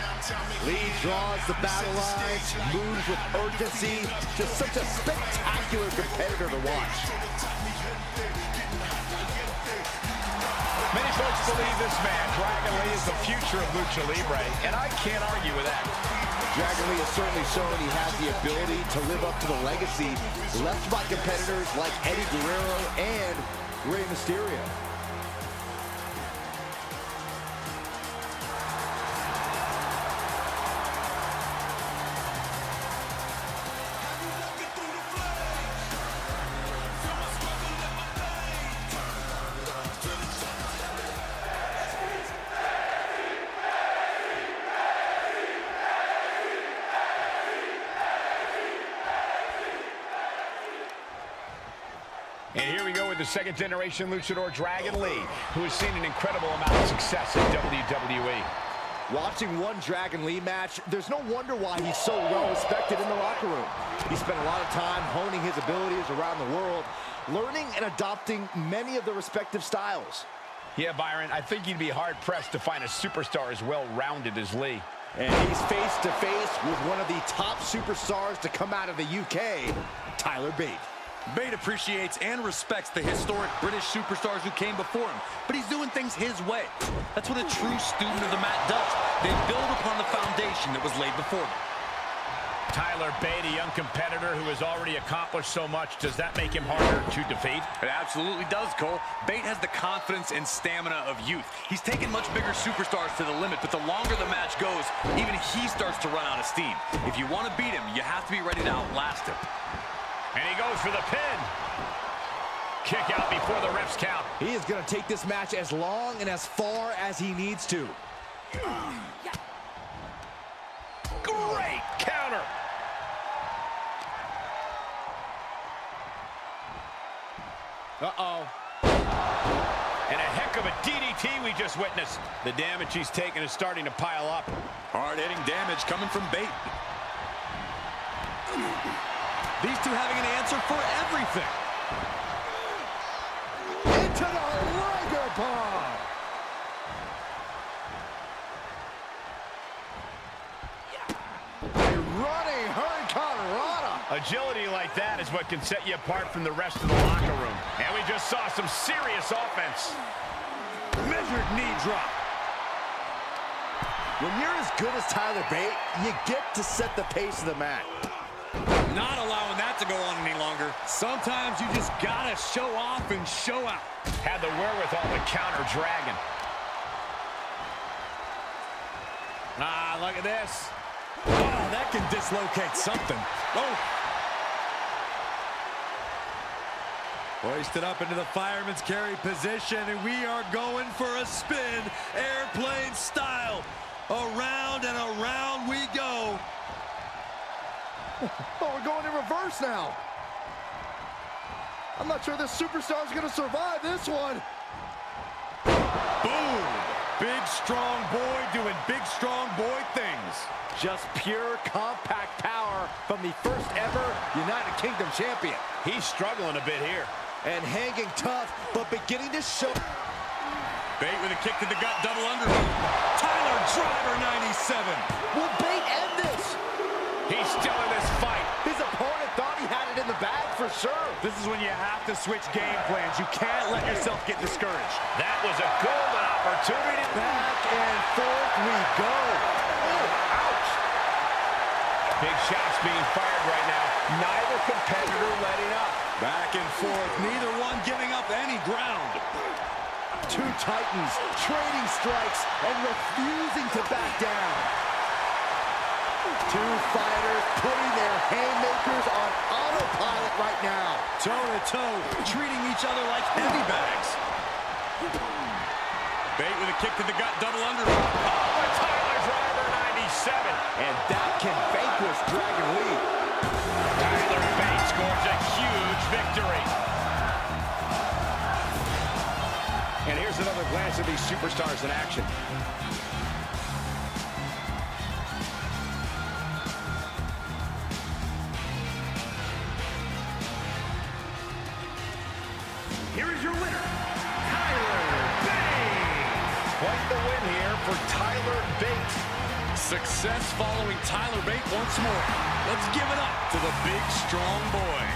Lee draws the battle lines, moves with urgency. Just such a spectacular competitor to watch. Many folks believe this man, Dragon Lee, is the future of Lucha Libre, and I can't argue with that. Dragon Lee has certainly shown he has the ability to live up to the legacy left by competitors like Eddie Guerrero and Rey Mysterio. And here we go with the second-generation luchador, Dragon Lee, who has seen an incredible amount of success in WWE. Watching one Dragon Lee match, there's no wonder why he's so well respected in the locker room. He spent a lot of time honing his abilities around the world, learning and adopting many of the respective styles. Yeah, Byron, I think you'd be hard-pressed to find a superstar as well-rounded as Lee. And he's face-to-face with one of the top superstars to come out of the UK, Tyler Bate. Bate appreciates and respects the historic British superstars who came before him, but he's doing things his way. That's what a true student of the mat does. They build upon the foundation that was laid before them. Tyler Bate, a young competitor who has already accomplished so much. Does that make him harder to defeat? It absolutely does, Cole. Bate has the confidence and stamina of youth. He's taken much bigger superstars to the limit, but the longer the match goes, even he starts to run out of steam. If you want to beat him, you have to be ready to outlast him. And he goes for the pin. Kick out before the refs count. He is going to take this match as long and as far as he needs to. Great counter. Uh-oh. And a heck of a DDT we just witnessed. The damage he's taken is starting to pile up. Hard-hitting damage coming from Bate. These two having an answer for everything. Into the Liger Bomb. A running Hurricane Rana. Agility like that is what can set you apart from the rest of the locker room. And we just saw some serious offense. Measured knee drop. When you're as good as Tyler Bate, you get to set the pace of the match. Not allowing that to go on any longer. Sometimes you just gotta show off and show out. Had the wherewithal to counter Dragon. Ah, look at this. Oh, that can dislocate something. Oh. Hoisted up into the fireman's carry position, and we are going for a spin, airplane style. Around and around we go. Oh, we're going in reverse now. I'm not sure this superstar is going to survive this one. Boom! Big, strong boy doing big, strong boy things. Just pure compact power from the first ever United Kingdom champion. He's struggling a bit here. And hanging tough, but beginning to show. Bate with a kick to the gut, double underhook. Tyler Driver 97. Will Bate end this? He's still in this fight. His opponent thought he had it in the bag for sure. This is when you have to switch game plans. You can't let yourself get discouraged. That was a golden opportunity. Back and forth we go. Oh, ouch. Big shots being fired right now. Neither competitor letting up. Back and forth, neither one giving up any ground. Two titans trading strikes and refusing to back down. Two fighters putting their haymakers on autopilot right now. Toe-to-toe, treating each other like heavy bags. Bate with a kick to the gut, double underhook. Oh, a Tyler Driver 97. And that can vanquish Dragon Lee. Tyler Bate scores a huge victory. And here's another glance at these superstars in action. Quite the win here for Tyler Bate. Success following Tyler Bate once more. Let's give it up to the big, strong boy.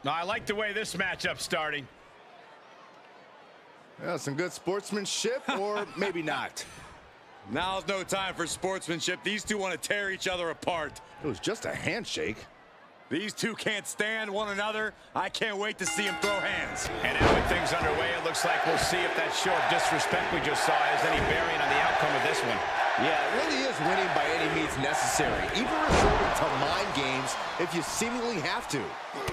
No, I like the way this matchup's starting. Yeah, some good sportsmanship, or maybe not. Now's no time for sportsmanship. These two want to tear each other apart. It was just a handshake. These two can't stand one another. I can't wait to see them throw hands. And now with things underway, it looks like we'll see if that show of disrespect we just saw has any bearing on the outcome of this one. Yeah, it really is winning by any means necessary, even resorting to mind games if you seemingly have to.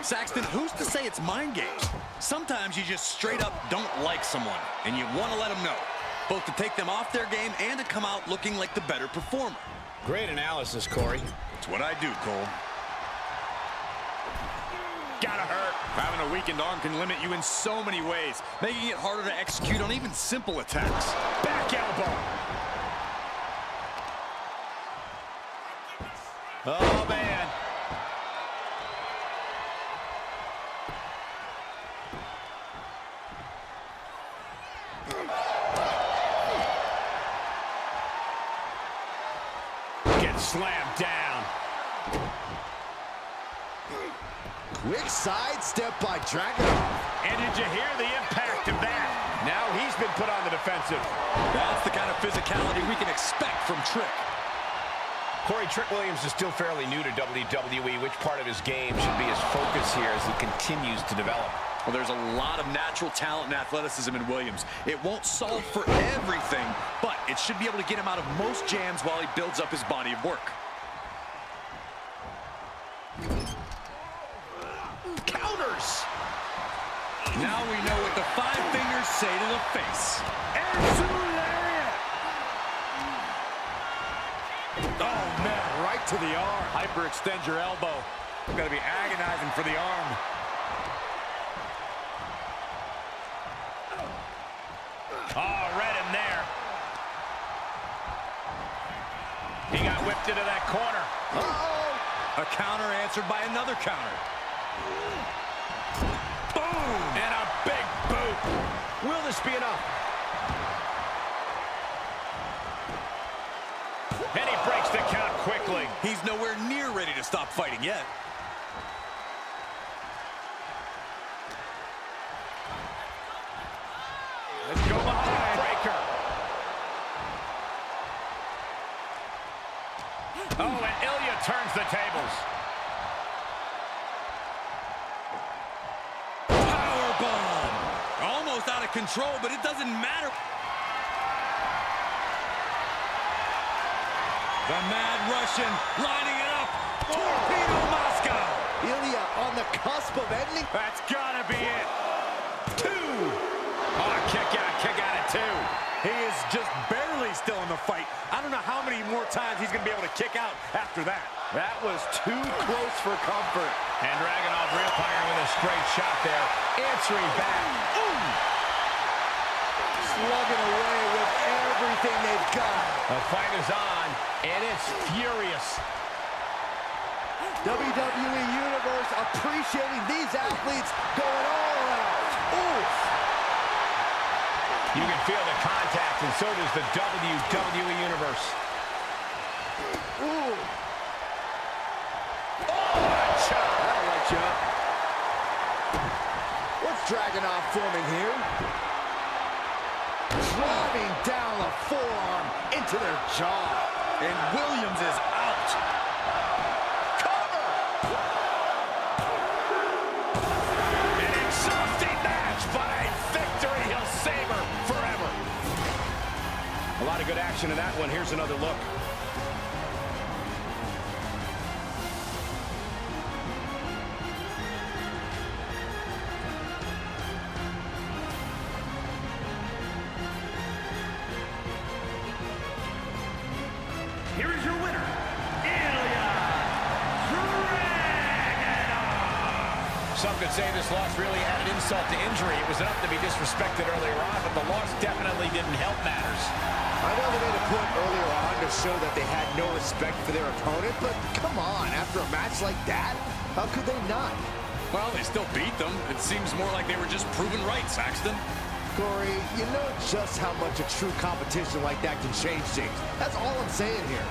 Saxton, who's to say it's mind games? Sometimes you just straight up don't like someone, and you want to let them know, both to take them off their game and to come out looking like the better performer. Great analysis, Corey. It's what I do, Cole. Gotta hurt. Having a weakened arm can limit you in so many ways, making it harder to execute on even simple attacks. Back elbow. Oh, man. Gets slammed down. Quick sidestep by Dragunov. And did you hear the impact of that? Now he's been put on the defensive. That's the kind of physicality we can expect from Trick. Corey, Trick Williams is still fairly new to WWE. Which part of his game should be his focus here as he continues to develop? Well, there's a lot of natural talent and athleticism in Williams. It won't solve for everything, but it should be able to get him out of most jams while he builds up his body of work. Counters! Now we know what the five fingers say to the face. Oh, man, right to the arm. Hyperextend your elbow. You've got to be agonizing for the arm. Oh, read him there. He got whipped into that corner. Uh-oh. A counter answered by another counter. Boom! And a big boot. Will this be enough? And he breaks the count quickly. He's nowhere near ready to stop fighting yet. Let's go behind. Breaker. Oh, and Ilya turns the tables. Powerbomb. Almost out of control, but it doesn't matter. The Mad Russian lining it up. Torpedo Moscow. Ilya on the cusp of ending. That's gotta be it. Two. Oh, kick out at two. He is just barely still in the fight. I don't know how many more times he's going to be able to kick out after that. That was too close for comfort. And Dragunov rear firing with a straight shot there. Answering back. Ooh. Slugging away with everything they've got. The fight is on, and it's furious. WWE Universe appreciating these athletes going all out. Ooh. You can feel the contact, and so does the WWE Universe. Ooh. That'll light you up. What's Dragunov filming here? Driving down the forearm into their jaw. And Williams is out. Cover! An exhausting match, but a victory he'll savor forever. A lot of good action in that one. Here's another look. Here is your winner, Ilya Dragunov. Some could say this loss really added insult to injury. It was enough to be disrespected earlier on, but the loss definitely didn't help matters. I know they made a point earlier on to show that they had no respect for their opponent, but come on, after a match like that, how could they not? Well, they still beat them. It seems more like they were just proven right, Saxton. Corey, you know just how much a true competition like that can change things. That's all I'm saying here.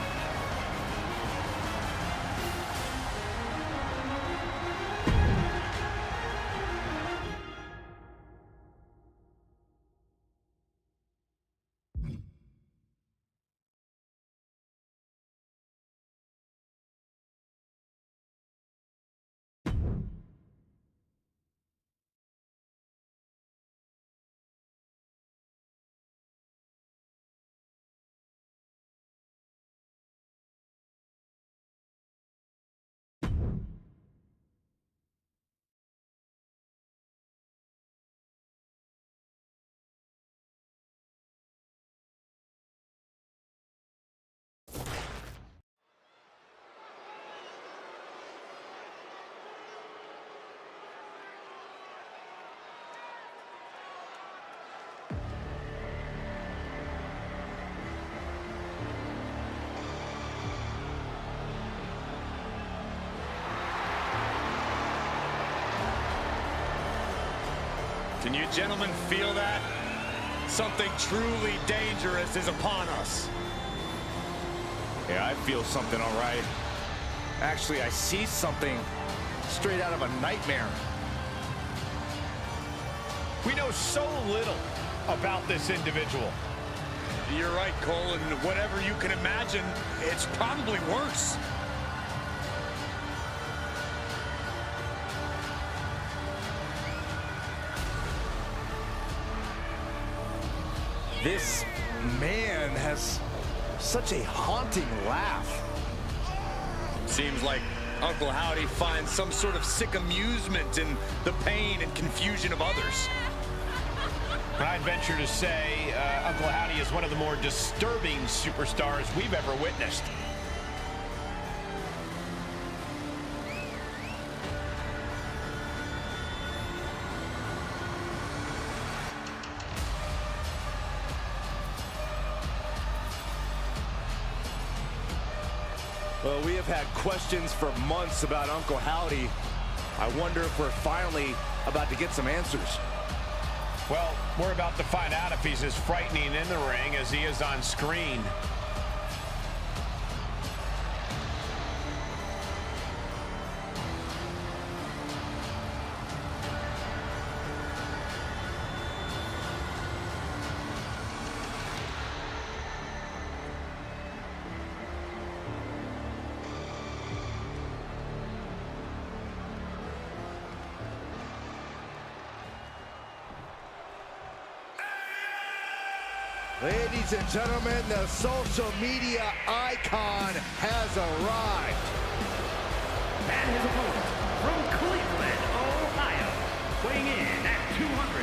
Can you gentlemen feel that? Something truly dangerous is upon us. Yeah, I feel something all right. Actually, I see something straight out of a nightmare. We know so little about this individual. You're right, Cole, and whatever you can imagine, it's probably worse. This man has such a haunting laugh. Seems like Uncle Howdy finds some sort of sick amusement in the pain and confusion of others. I'd venture to say Uncle Howdy is one of the more disturbing superstars we've ever witnessed. Well, we have had questions for months about Uncle Howdy. I wonder if we're finally about to get some answers. Well, we're about to find out if he's as frightening in the ring as he is on screen. Ladies and gentlemen, the social media icon has arrived. And his opponent from Cleveland, Ohio, weighing in at 205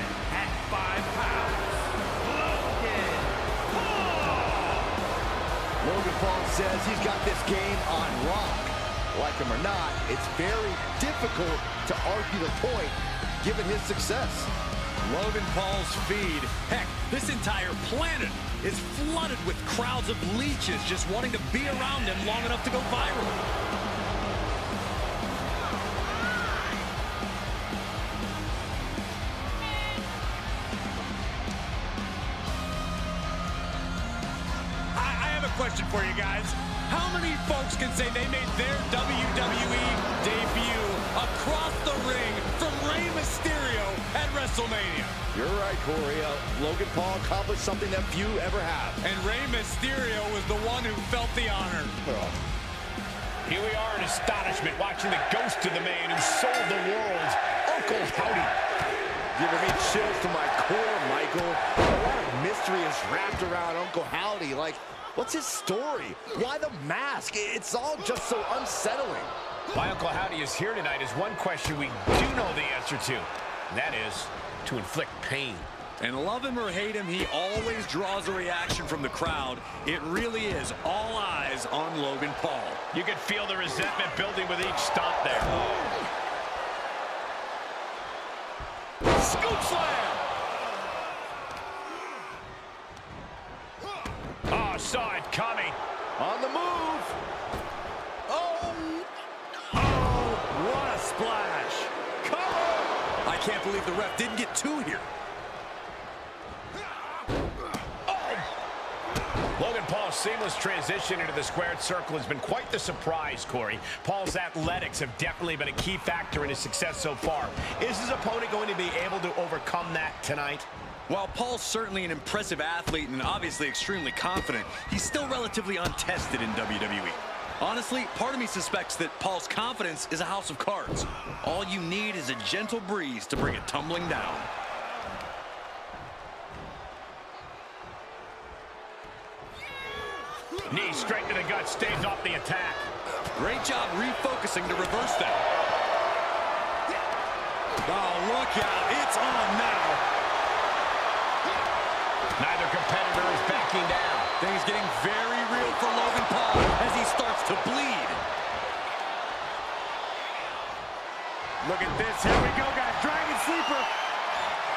pounds, Logan Paul. Logan Paul says he's got this game on lock. Like him or not, it's very difficult to argue the point given his success. Logan Paul's feed, heck, this entire planet is flooded with crowds of leeches just wanting to be around him long enough to go viral. I have a question for you guys. How many folks can say they made their WWE debut across the ring from Rey Mysterio at WrestleMania? You're right, Corey. Logan Paul accomplished something that few ever have. And Rey Mysterio was the one who felt the honor. Here we are in astonishment, watching the ghost of the man who sold the world, Uncle Howdy. Giving me chills to my core, Michael. A lot of mystery is wrapped around Uncle Howdy. Like, what's his story? Why the mask? It's all just so unsettling. Why Uncle Howdy is here tonight is one question we do know the answer to. And that is to inflict pain. And love him or hate him, he always draws a reaction from the crowd. It really is all eyes on Logan Paul. You can feel the resentment building with each stomp there. Scoop slam! Oh, saw it coming. On the move. Oh, what a splash. Cover! I can't believe the ref didn't get two here. Logan Paul's seamless transition into the squared circle has been quite the surprise, Corey. Paul's athletics have definitely been a key factor in his success so far. Is his opponent going to be able to overcome that tonight? While Paul's certainly an impressive athlete and obviously extremely confident, he's still relatively untested in WWE. Honestly, part of me suspects that Paul's confidence is a house of cards. All you need is a gentle breeze to bring it tumbling down. Knee straight to the gut, staves off the attack. Great job refocusing to reverse that. Oh, look out. It's on now. Neither competitor is backing down. Things getting very real for Logan Paul as he starts to bleed. Look at this. Here we go, guys. Dragon Sleeper.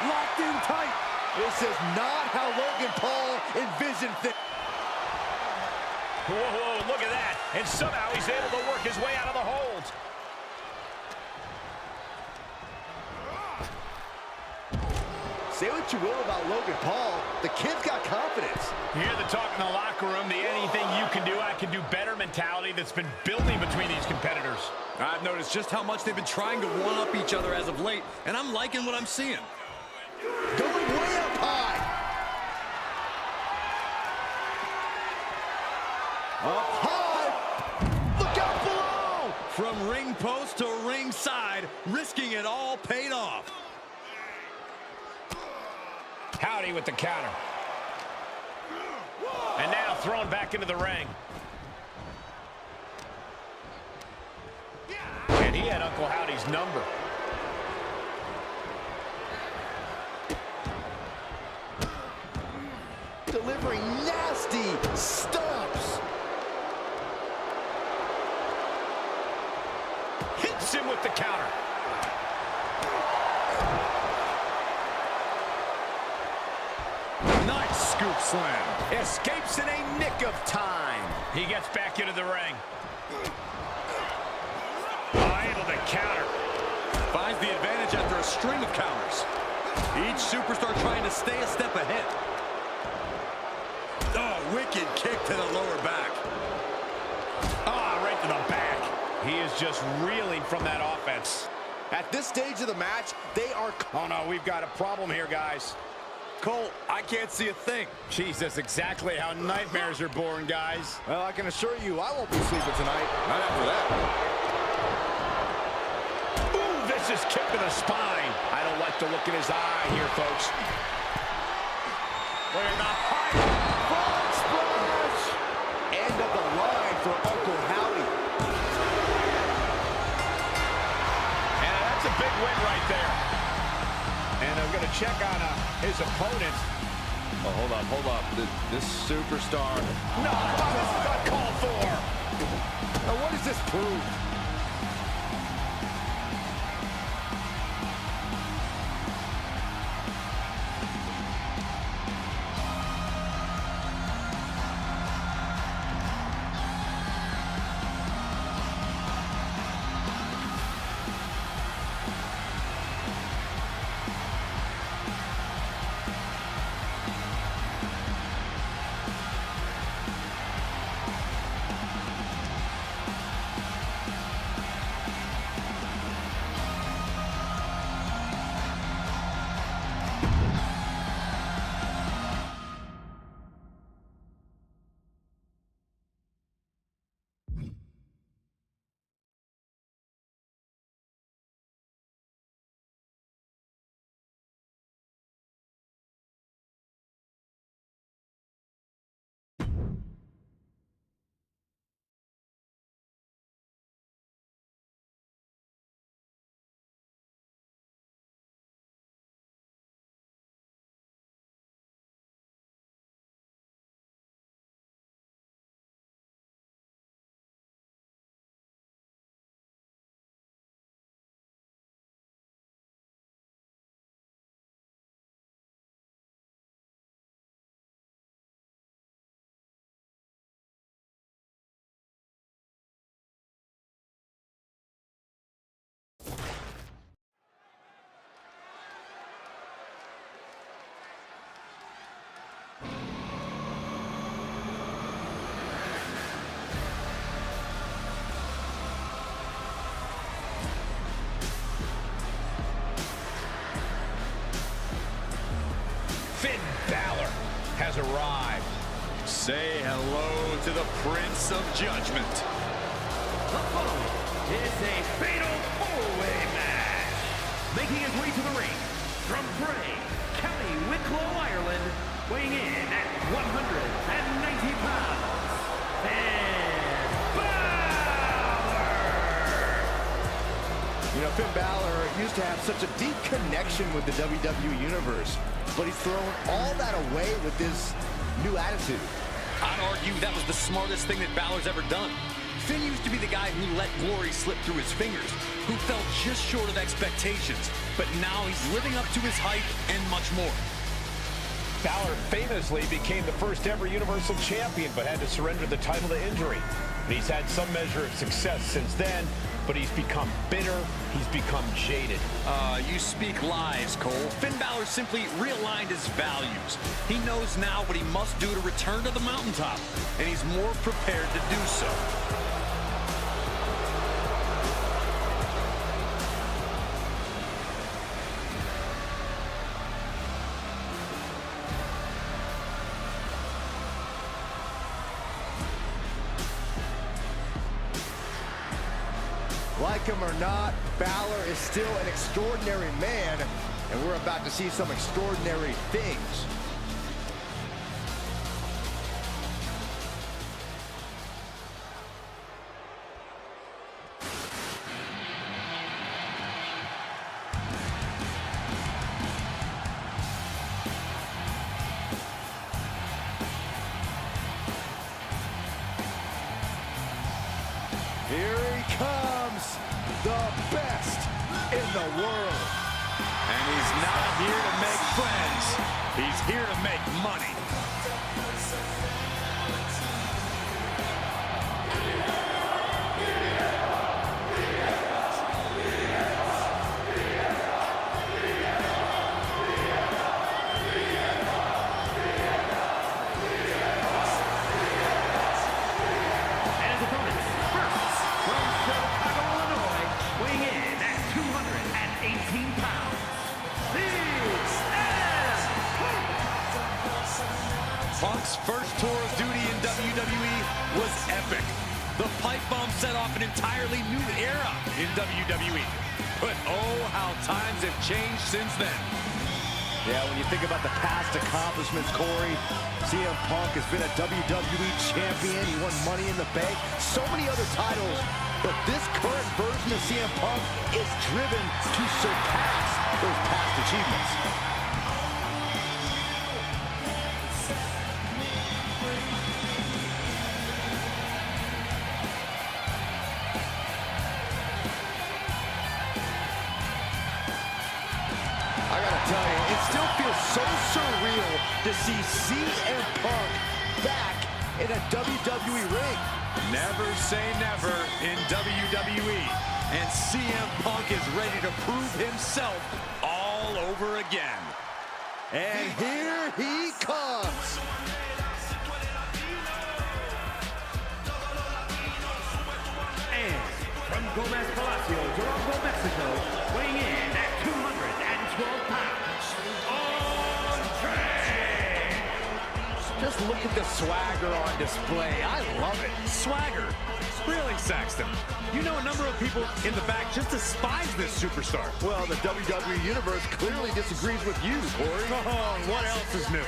Locked in tight. This is not how Logan Paul envisioned things. Whoa, whoa, look at that. And somehow he's able to work his way out of the hold. Say what you will about Logan Paul, the kid's got confidence. You hear the talk in the locker room, the anything you can do, I can do better mentality that's been building between these competitors. I've noticed just how much they've been trying to one-up each other as of late, and I'm liking what I'm seeing. Going way up high. Up high. Look out below. From ring post to ringside, risking it all paid off. Howdy with the counter. And now thrown back into the ring. And he had Uncle Howdy's number. Delivering nasty stomps. Hits him with the counter. Nice scoop slam. Escapes in a nick of time. He gets back into the ring. Able to counter. Finds the advantage after a string of counters. Each superstar trying to stay a step ahead. Oh, wicked kick to the lower back. Right to the back. He is just reeling from that offense. At this stage of the match, they are... Oh, no, we've got a problem here, guys. Cole, I can't see a thing. Jeez, that's exactly how nightmares are born, guys. Well, I can assure you, I won't be sleeping tonight. Not after that. Ooh, vicious kick to the spine. I don't like the look in his eye here, folks. Look at the height. Frog splash. End of the line for Uncle Howdy. And that's a big win right there. And I'm going to check on his opponent. Oh, hold up. This superstar. No, come on, this is uncalled for. Now, what does this prove? has arrived. Say hello to the Prince of Judgment. The following is a fatal four-way match. Making his way to the ring from Bray, County Wicklow, Ireland, weighing in at 190 pounds, Finn Balor! You know, Finn Balor used to have such a deep connection with the WWE Universe, but he's thrown all that away with this new attitude. I'd argue that was the smartest thing that Balor's ever done. Finn used to be the guy who let glory slip through his fingers, who fell just short of expectations, but now he's living up to his hype and much more. Balor famously became the first ever Universal Champion, but had to surrender the title to injury. And he's had some measure of success since then, but he's become bitter, he's become jaded. You speak lies, Cole. Finn Balor simply realigned his values. He knows now what he must do to return to the mountaintop, and he's more prepared to do so. Like him or not, Balor is still an extraordinary man, and we're about to see some extraordinary things. Here he comes, the best in the world. And he's not here to make friends. He's here to make money. Punk's first tour of duty in WWE was epic. The pipe bomb set off an entirely new era in WWE. But oh, how times have changed since then. Yeah, when you think about the past accomplishments, Corey, CM Punk has been a WWE champion. He won Money in the Bank, so many other titles. But this current version of CM Punk is driven to surpass those past achievements. I gotta tell you, it still feels so surreal to see CM Punk back in a WWE ring. Never say never in WWE. And CM Punk is ready to prove himself all over again. And here he comes. And from Gomez Palacio, Durango, Mexico, weighing in at 212 pounds, Andre! Just look at the swagger on display. I love it. Swagger. Really, Saxton? You know a number of people in the back just despise this superstar. Well, the WWE Universe clearly disagrees with you, Corey. Oh, what else is new?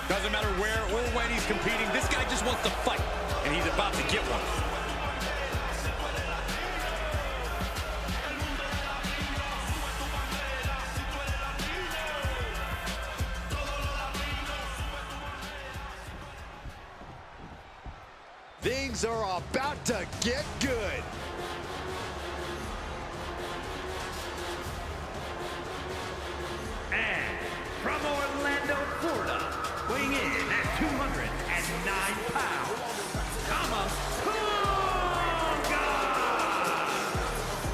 Doesn't matter where or when he's competing, this guy just wants to fight, and he's about to get one. Things are about to get good. And from Orlando, Florida, weighing in at 209 pounds,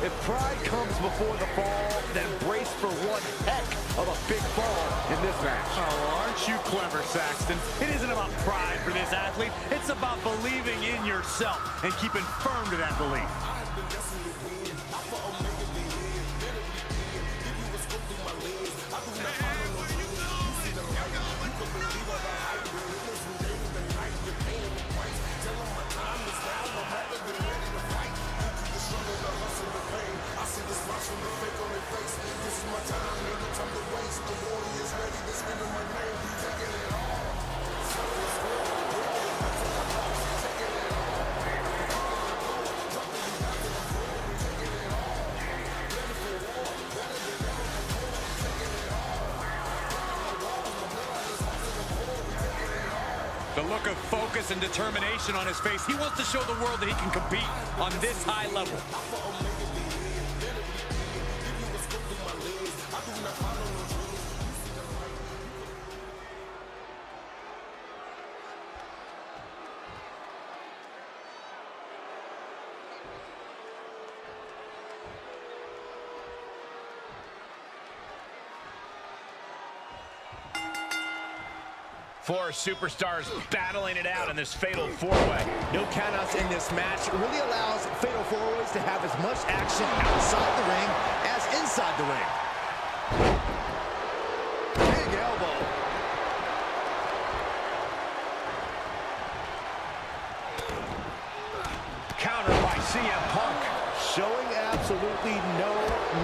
If pride comes before the fall, then brace for one heck of a big fall in this match. Oh, aren't you clever, Saxton? It isn't about pride for this athlete. It's about believing in yourself and keeping firm to that belief. The look of focus and determination on his face. He wants to show the world that he can compete on this high level. Four superstars battling it out in this fatal four-way. No countouts in this match. It really allows fatal four-ways to have as much action outside the ring as inside the ring. Big elbow. Counter by CM Punk. Showing absolutely no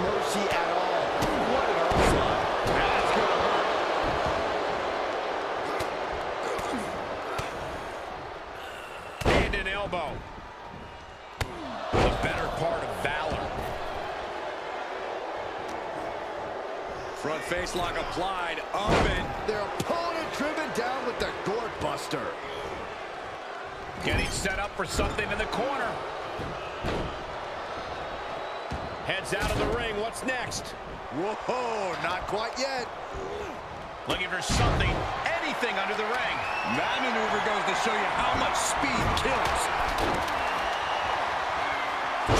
mercy at all. What an onslaught. That's gonna hurt. And an elbow. The better part of valor. Front face lock applied, up and Their opponent driven down with the gourd buster. Getting set up for something in the corner. Heads out of the ring. What's next? Whoa, not quite yet. Looking for something, anything under the ring. that maneuver goes to show you how much speed kills.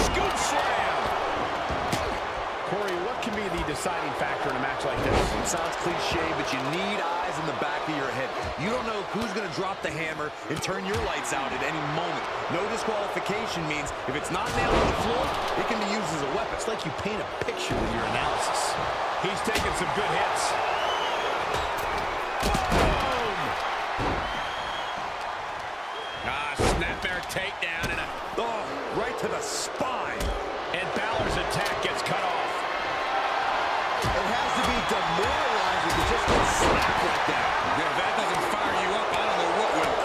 Scoop slam. Corey, what can be the deciding factor in a match like this? It sounds cliche, but you need eyes in the back of your head. You don't know who's going to drop the hammer and turn your lights out at any moment. No disqualification means if it's not nailed on the floor, it can be used as a weapon. It's like you paint a picture with your analysis. He's taking some good hits. Boom! Snapmare takedown and right to the spine. And Balor's attack gets cut off. It has to be demoralizing to just get slapped like that. If that doesn't fire you up, I don't know what will.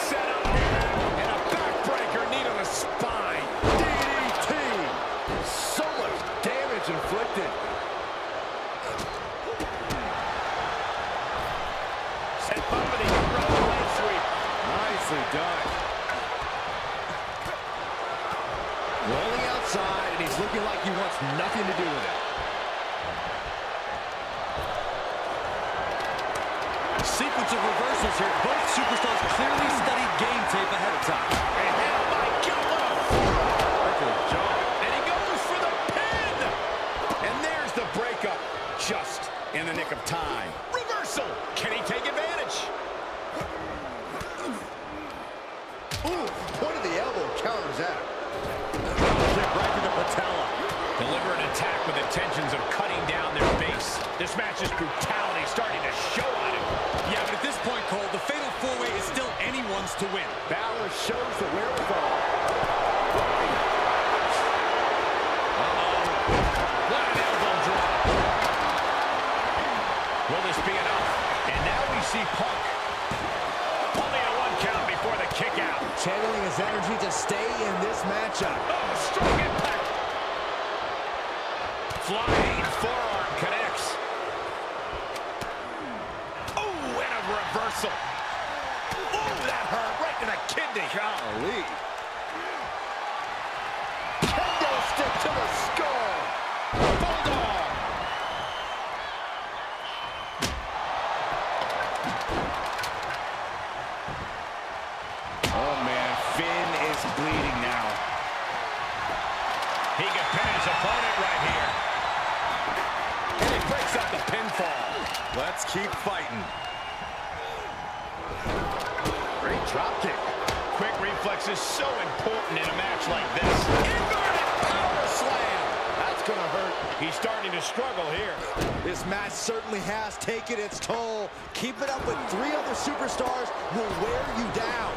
Set up and a backbreaker knee to the spine. DDT. So much damage inflicted. Set bumping the leg sweep. Nicely done. Rolling outside, and he's looking like he wants nothing to do with it. Sequence of reversals here. Both superstars clearly studied game tape ahead of time. And oh my God! Right to the jaw. And he goes for the pin! And there's the breakup, just in the nick of time. Reversal! Can he take advantage? Ooh, point of the elbow counters that. Kick right to the patella. Deliver an attack with intentions of cutting down their base. This match's brutality starting to show on him. Yeah, but at this point, Cole, the fatal four-way is still anyone's to win. Balor shows the wherewithal. What an elbow drop. Will this be enough? And see Punk. Only a 1 count before the kick out. Channeling his energy to stay in this matchup. Oh, strong impact. Flying forearm connects. Oh, and a reversal. Oh, that hurt right in the kidney. Golly. Kendo stick to the skull. Bulldog. Oh, man, Finn is bleeding now. He can pin his opponent right here. And he breaks up the pinfall. Let's keep fighting. Great drop kick. Quick reflexes so important in a match like this. Inverted power slam. That's gonna hurt. He's starting to struggle here. This match certainly has taken its toll. Keep it up with 3 other superstars will wear you down.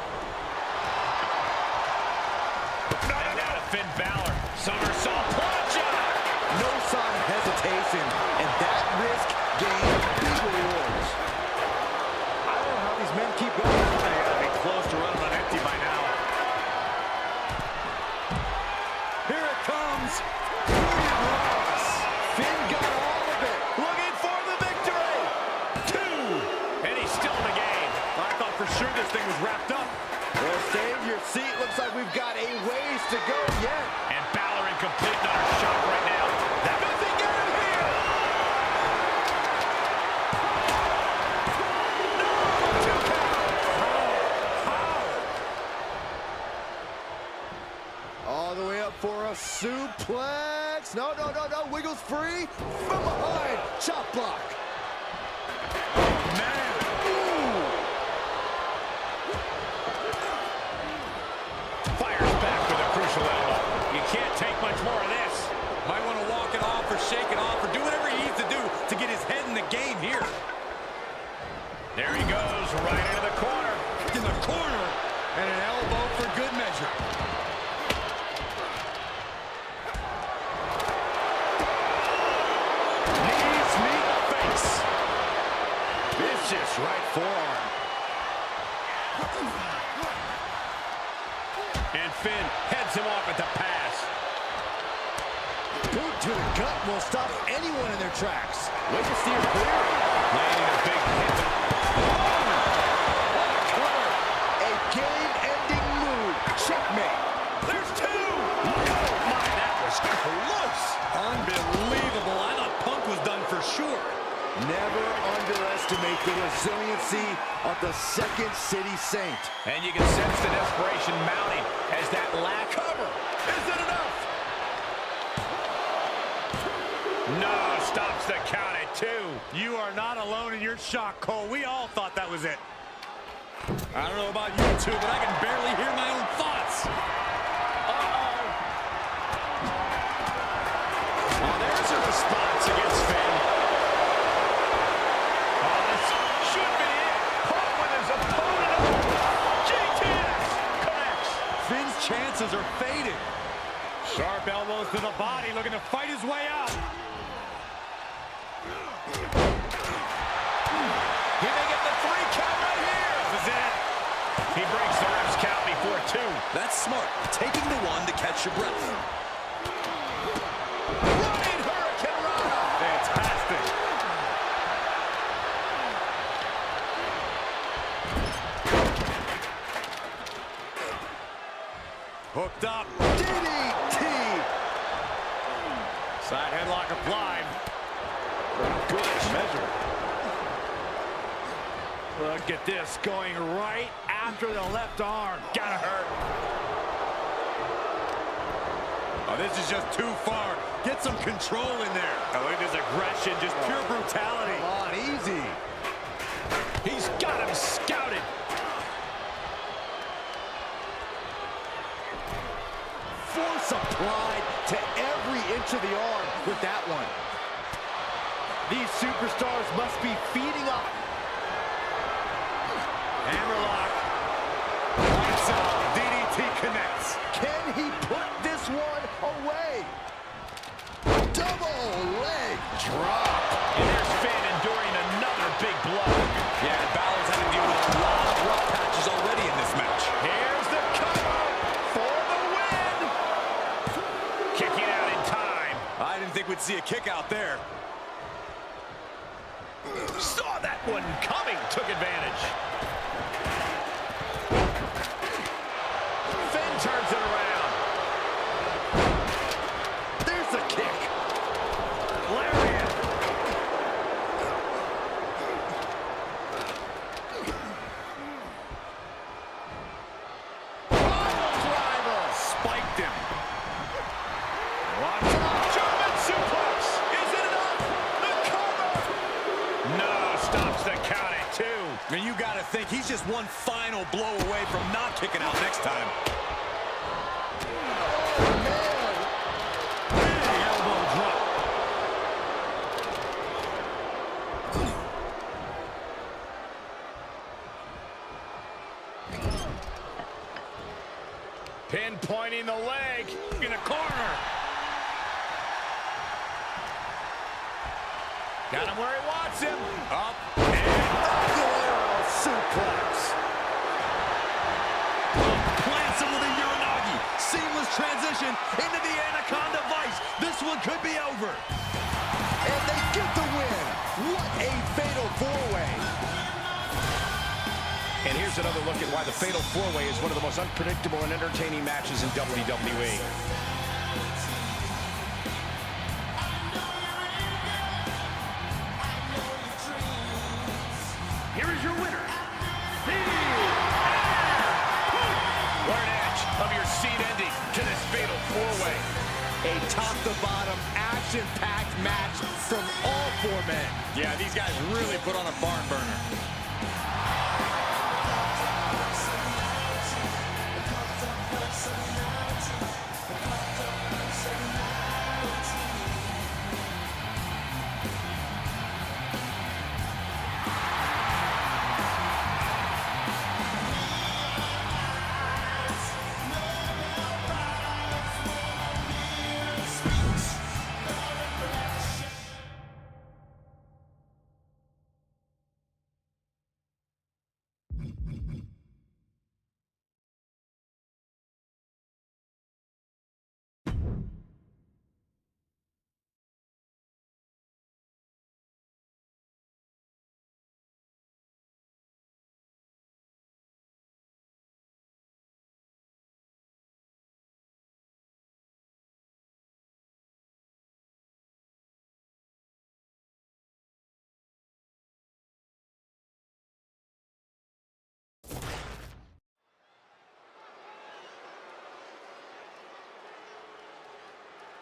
And now to Finn Balor. Somersault plancha. No sign of hesitation, and that risk gained big rewards. I don't know how these men keep going. They gotta be close to running on empty by now. Here it comes. Finn got all of it. Looking for the victory. 2. And he's still in the game. I thought for sure this thing was wrapped up. Well, stay in your seat. Looks like we've got a ways to go yet. And Balor in complete and utter shock right now. That does he get him here? No! 2 count. All the way up for a suplex. No. Wiggles free from behind. Chop block. Fires back with a crucial elbow. You can't take much more of this. Might want to walk it off or shake it off or do whatever he needs to do to get his head in the game here. There he goes, right into the corner. In the corner, and an elbow for good measure. Knees meet the face. Vicious right forearm. And Finn heads him off at the pass. Boot to the gut will stop anyone in their tracks. Way to steer clear. Landing a big hit. What a cover. A game-ending move. Checkmate. There's 2. Oh my, that was close. Unbelievable. I thought Punk was done for sure. Never underestimate the resiliency of the Second City Saint. And you can sense the desperation mounting as that lack cover. Is it enough? No, stops the count at 2. You are not alone in your shock, Cole. We all thought that was it. I don't know about you two, but I can barely hear my own thoughts. Oh, there's a response against Finn. Oh, this should be it. Punk with his opponent. GTS connects. Finn's chances are fading. Sharp elbows to the body, looking to fight his way out. He may get the 3 count right here. This is it. He breaks the ref's count before 2. That's smart. Taking the 1 to catch your breath. Running Hurricane Rana. Fantastic. Hooked up. DDT. Side headlock applied. Good measure. Look at this, going right after the left arm. Gotta hurt. Oh, this is just too far. Get some control in there. Oh, look at this aggression, just pure brutality. Come on, easy. He's got him scouted. Force applied to every inch of the arm with that one. These superstars must be feeding up. Hammerlock. Lights out. DDT connects. Can he put this one away? Double leg drop. And there's Finn enduring another big blow. Yeah, Balor see a kick out there. Saw that one coming, took advantage. Finn turns it around. There's the kick. Lariat. Driver. Spiked him. Watch out. German suplex. Is it enough? The cover. No, stops the count at 2. And you got to think he's just one final blow away from not kicking out next time. Big elbow drop. Pinpointing the leg in a corner. Got him where he wants him. Up and Suplex. Plants him with a Uranagi. Seamless transition into the Anaconda Vice. This one could be over. And they get the win. What a fatal four-way. And here's another look at why the Fatal 4-Way is one of the most unpredictable and entertaining matches in WWE. Here is your winner, What an edge of your seat ending to this Fatal 4-Way. A top-to-bottom, action-packed match from all 4 men. Yeah, these guys really put on a barn burner.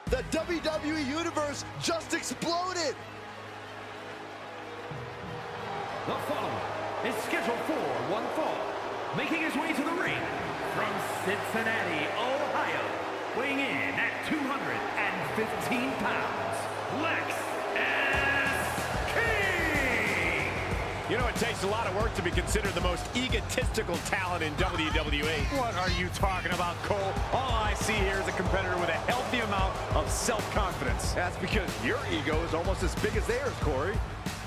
The WWE Universe just exploded. The following is scheduled for one fall. Making his way to the ring from Cincinnati, Ohio, weighing in at 215 pounds, Lex S. King! You know, it takes a lot of work to be considered the most egotistical talent in WWE. What are you talking about, Cole? All I see here is a competitor with a healthy amount of self-confidence. That's because your ego is almost as big as theirs, Corey.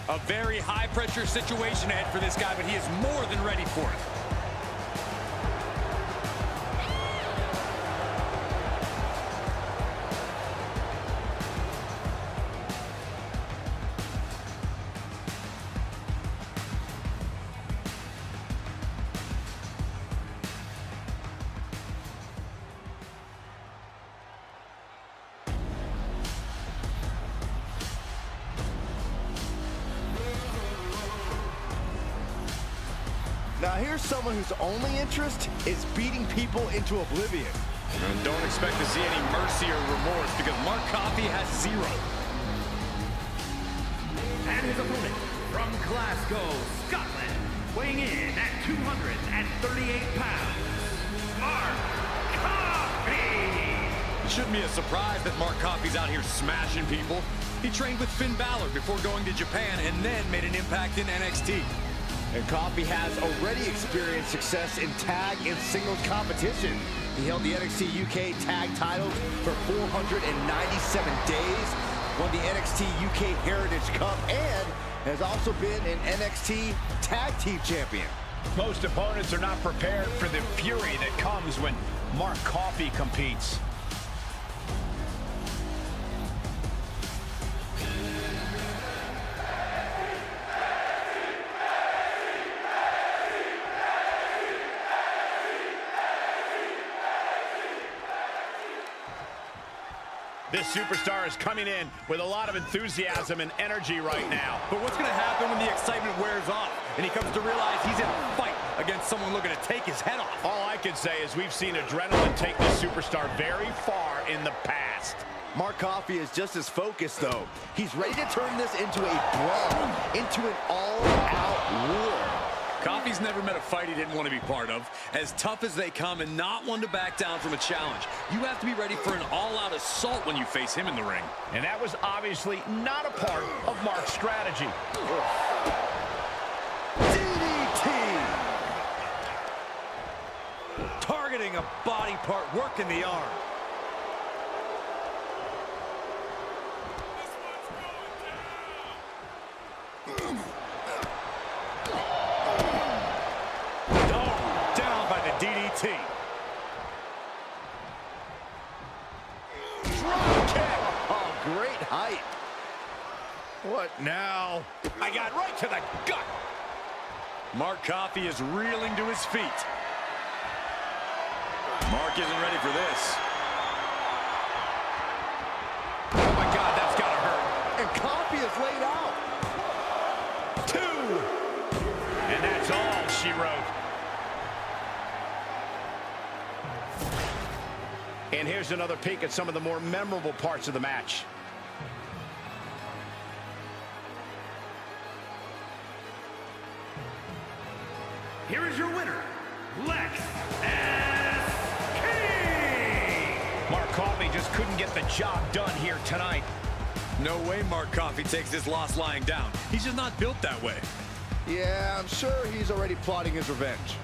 A very high-pressure situation ahead for this guy, but he is more than ready for it. Now here's someone whose only interest is beating people into oblivion. And don't expect to see any mercy or remorse because Mark Coffey has 0. And his opponent from Glasgow, Scotland, weighing in at 238 pounds, Mark Coffey! It shouldn't be a surprise that Mark Coffey's out here smashing people. He trained with Finn Balor before going to Japan and then made an impact in NXT. And Coffey has already experienced success in tag and singles competition. He held the NXT UK tag titles for 497 days, won the NXT UK Heritage Cup, and has also been an NXT Tag Team Champion. Most opponents are not prepared for the fury that comes when Mark Coffey competes. This superstar is coming in with a lot of enthusiasm and energy right now. But what's going to happen when the excitement wears off and he comes to realize he's in a fight against someone looking to take his head off? All I can say is we've seen adrenaline take this superstar very far in the past. Mark Coffey is just as focused, though. He's ready to turn this into a brawl, into an all-out war. Coffey's never met a fight he didn't want to be part of. As tough as they come and not one to back down from a challenge. You have to be ready for an all-out assault when you face him in the ring. And that was obviously not a part of Mark's strategy. DDT! Targeting a body part, working the arm. Down by the DDT. Drop kick! Oh, great height. What now? I got right to the gut. Mark Coffey is reeling to his feet. Mark isn't ready for this. Oh my God, that's gotta hurt. And Coffey is laid out. 2. And that's all she wrote. And here's another peek at some of the more memorable parts of the match. Here is your winner, Lex S. King. Mark Coffey just couldn't get the job done here tonight. No way Mark Coffey takes this loss lying down. He's just not built that way. Yeah, I'm sure he's already plotting his revenge.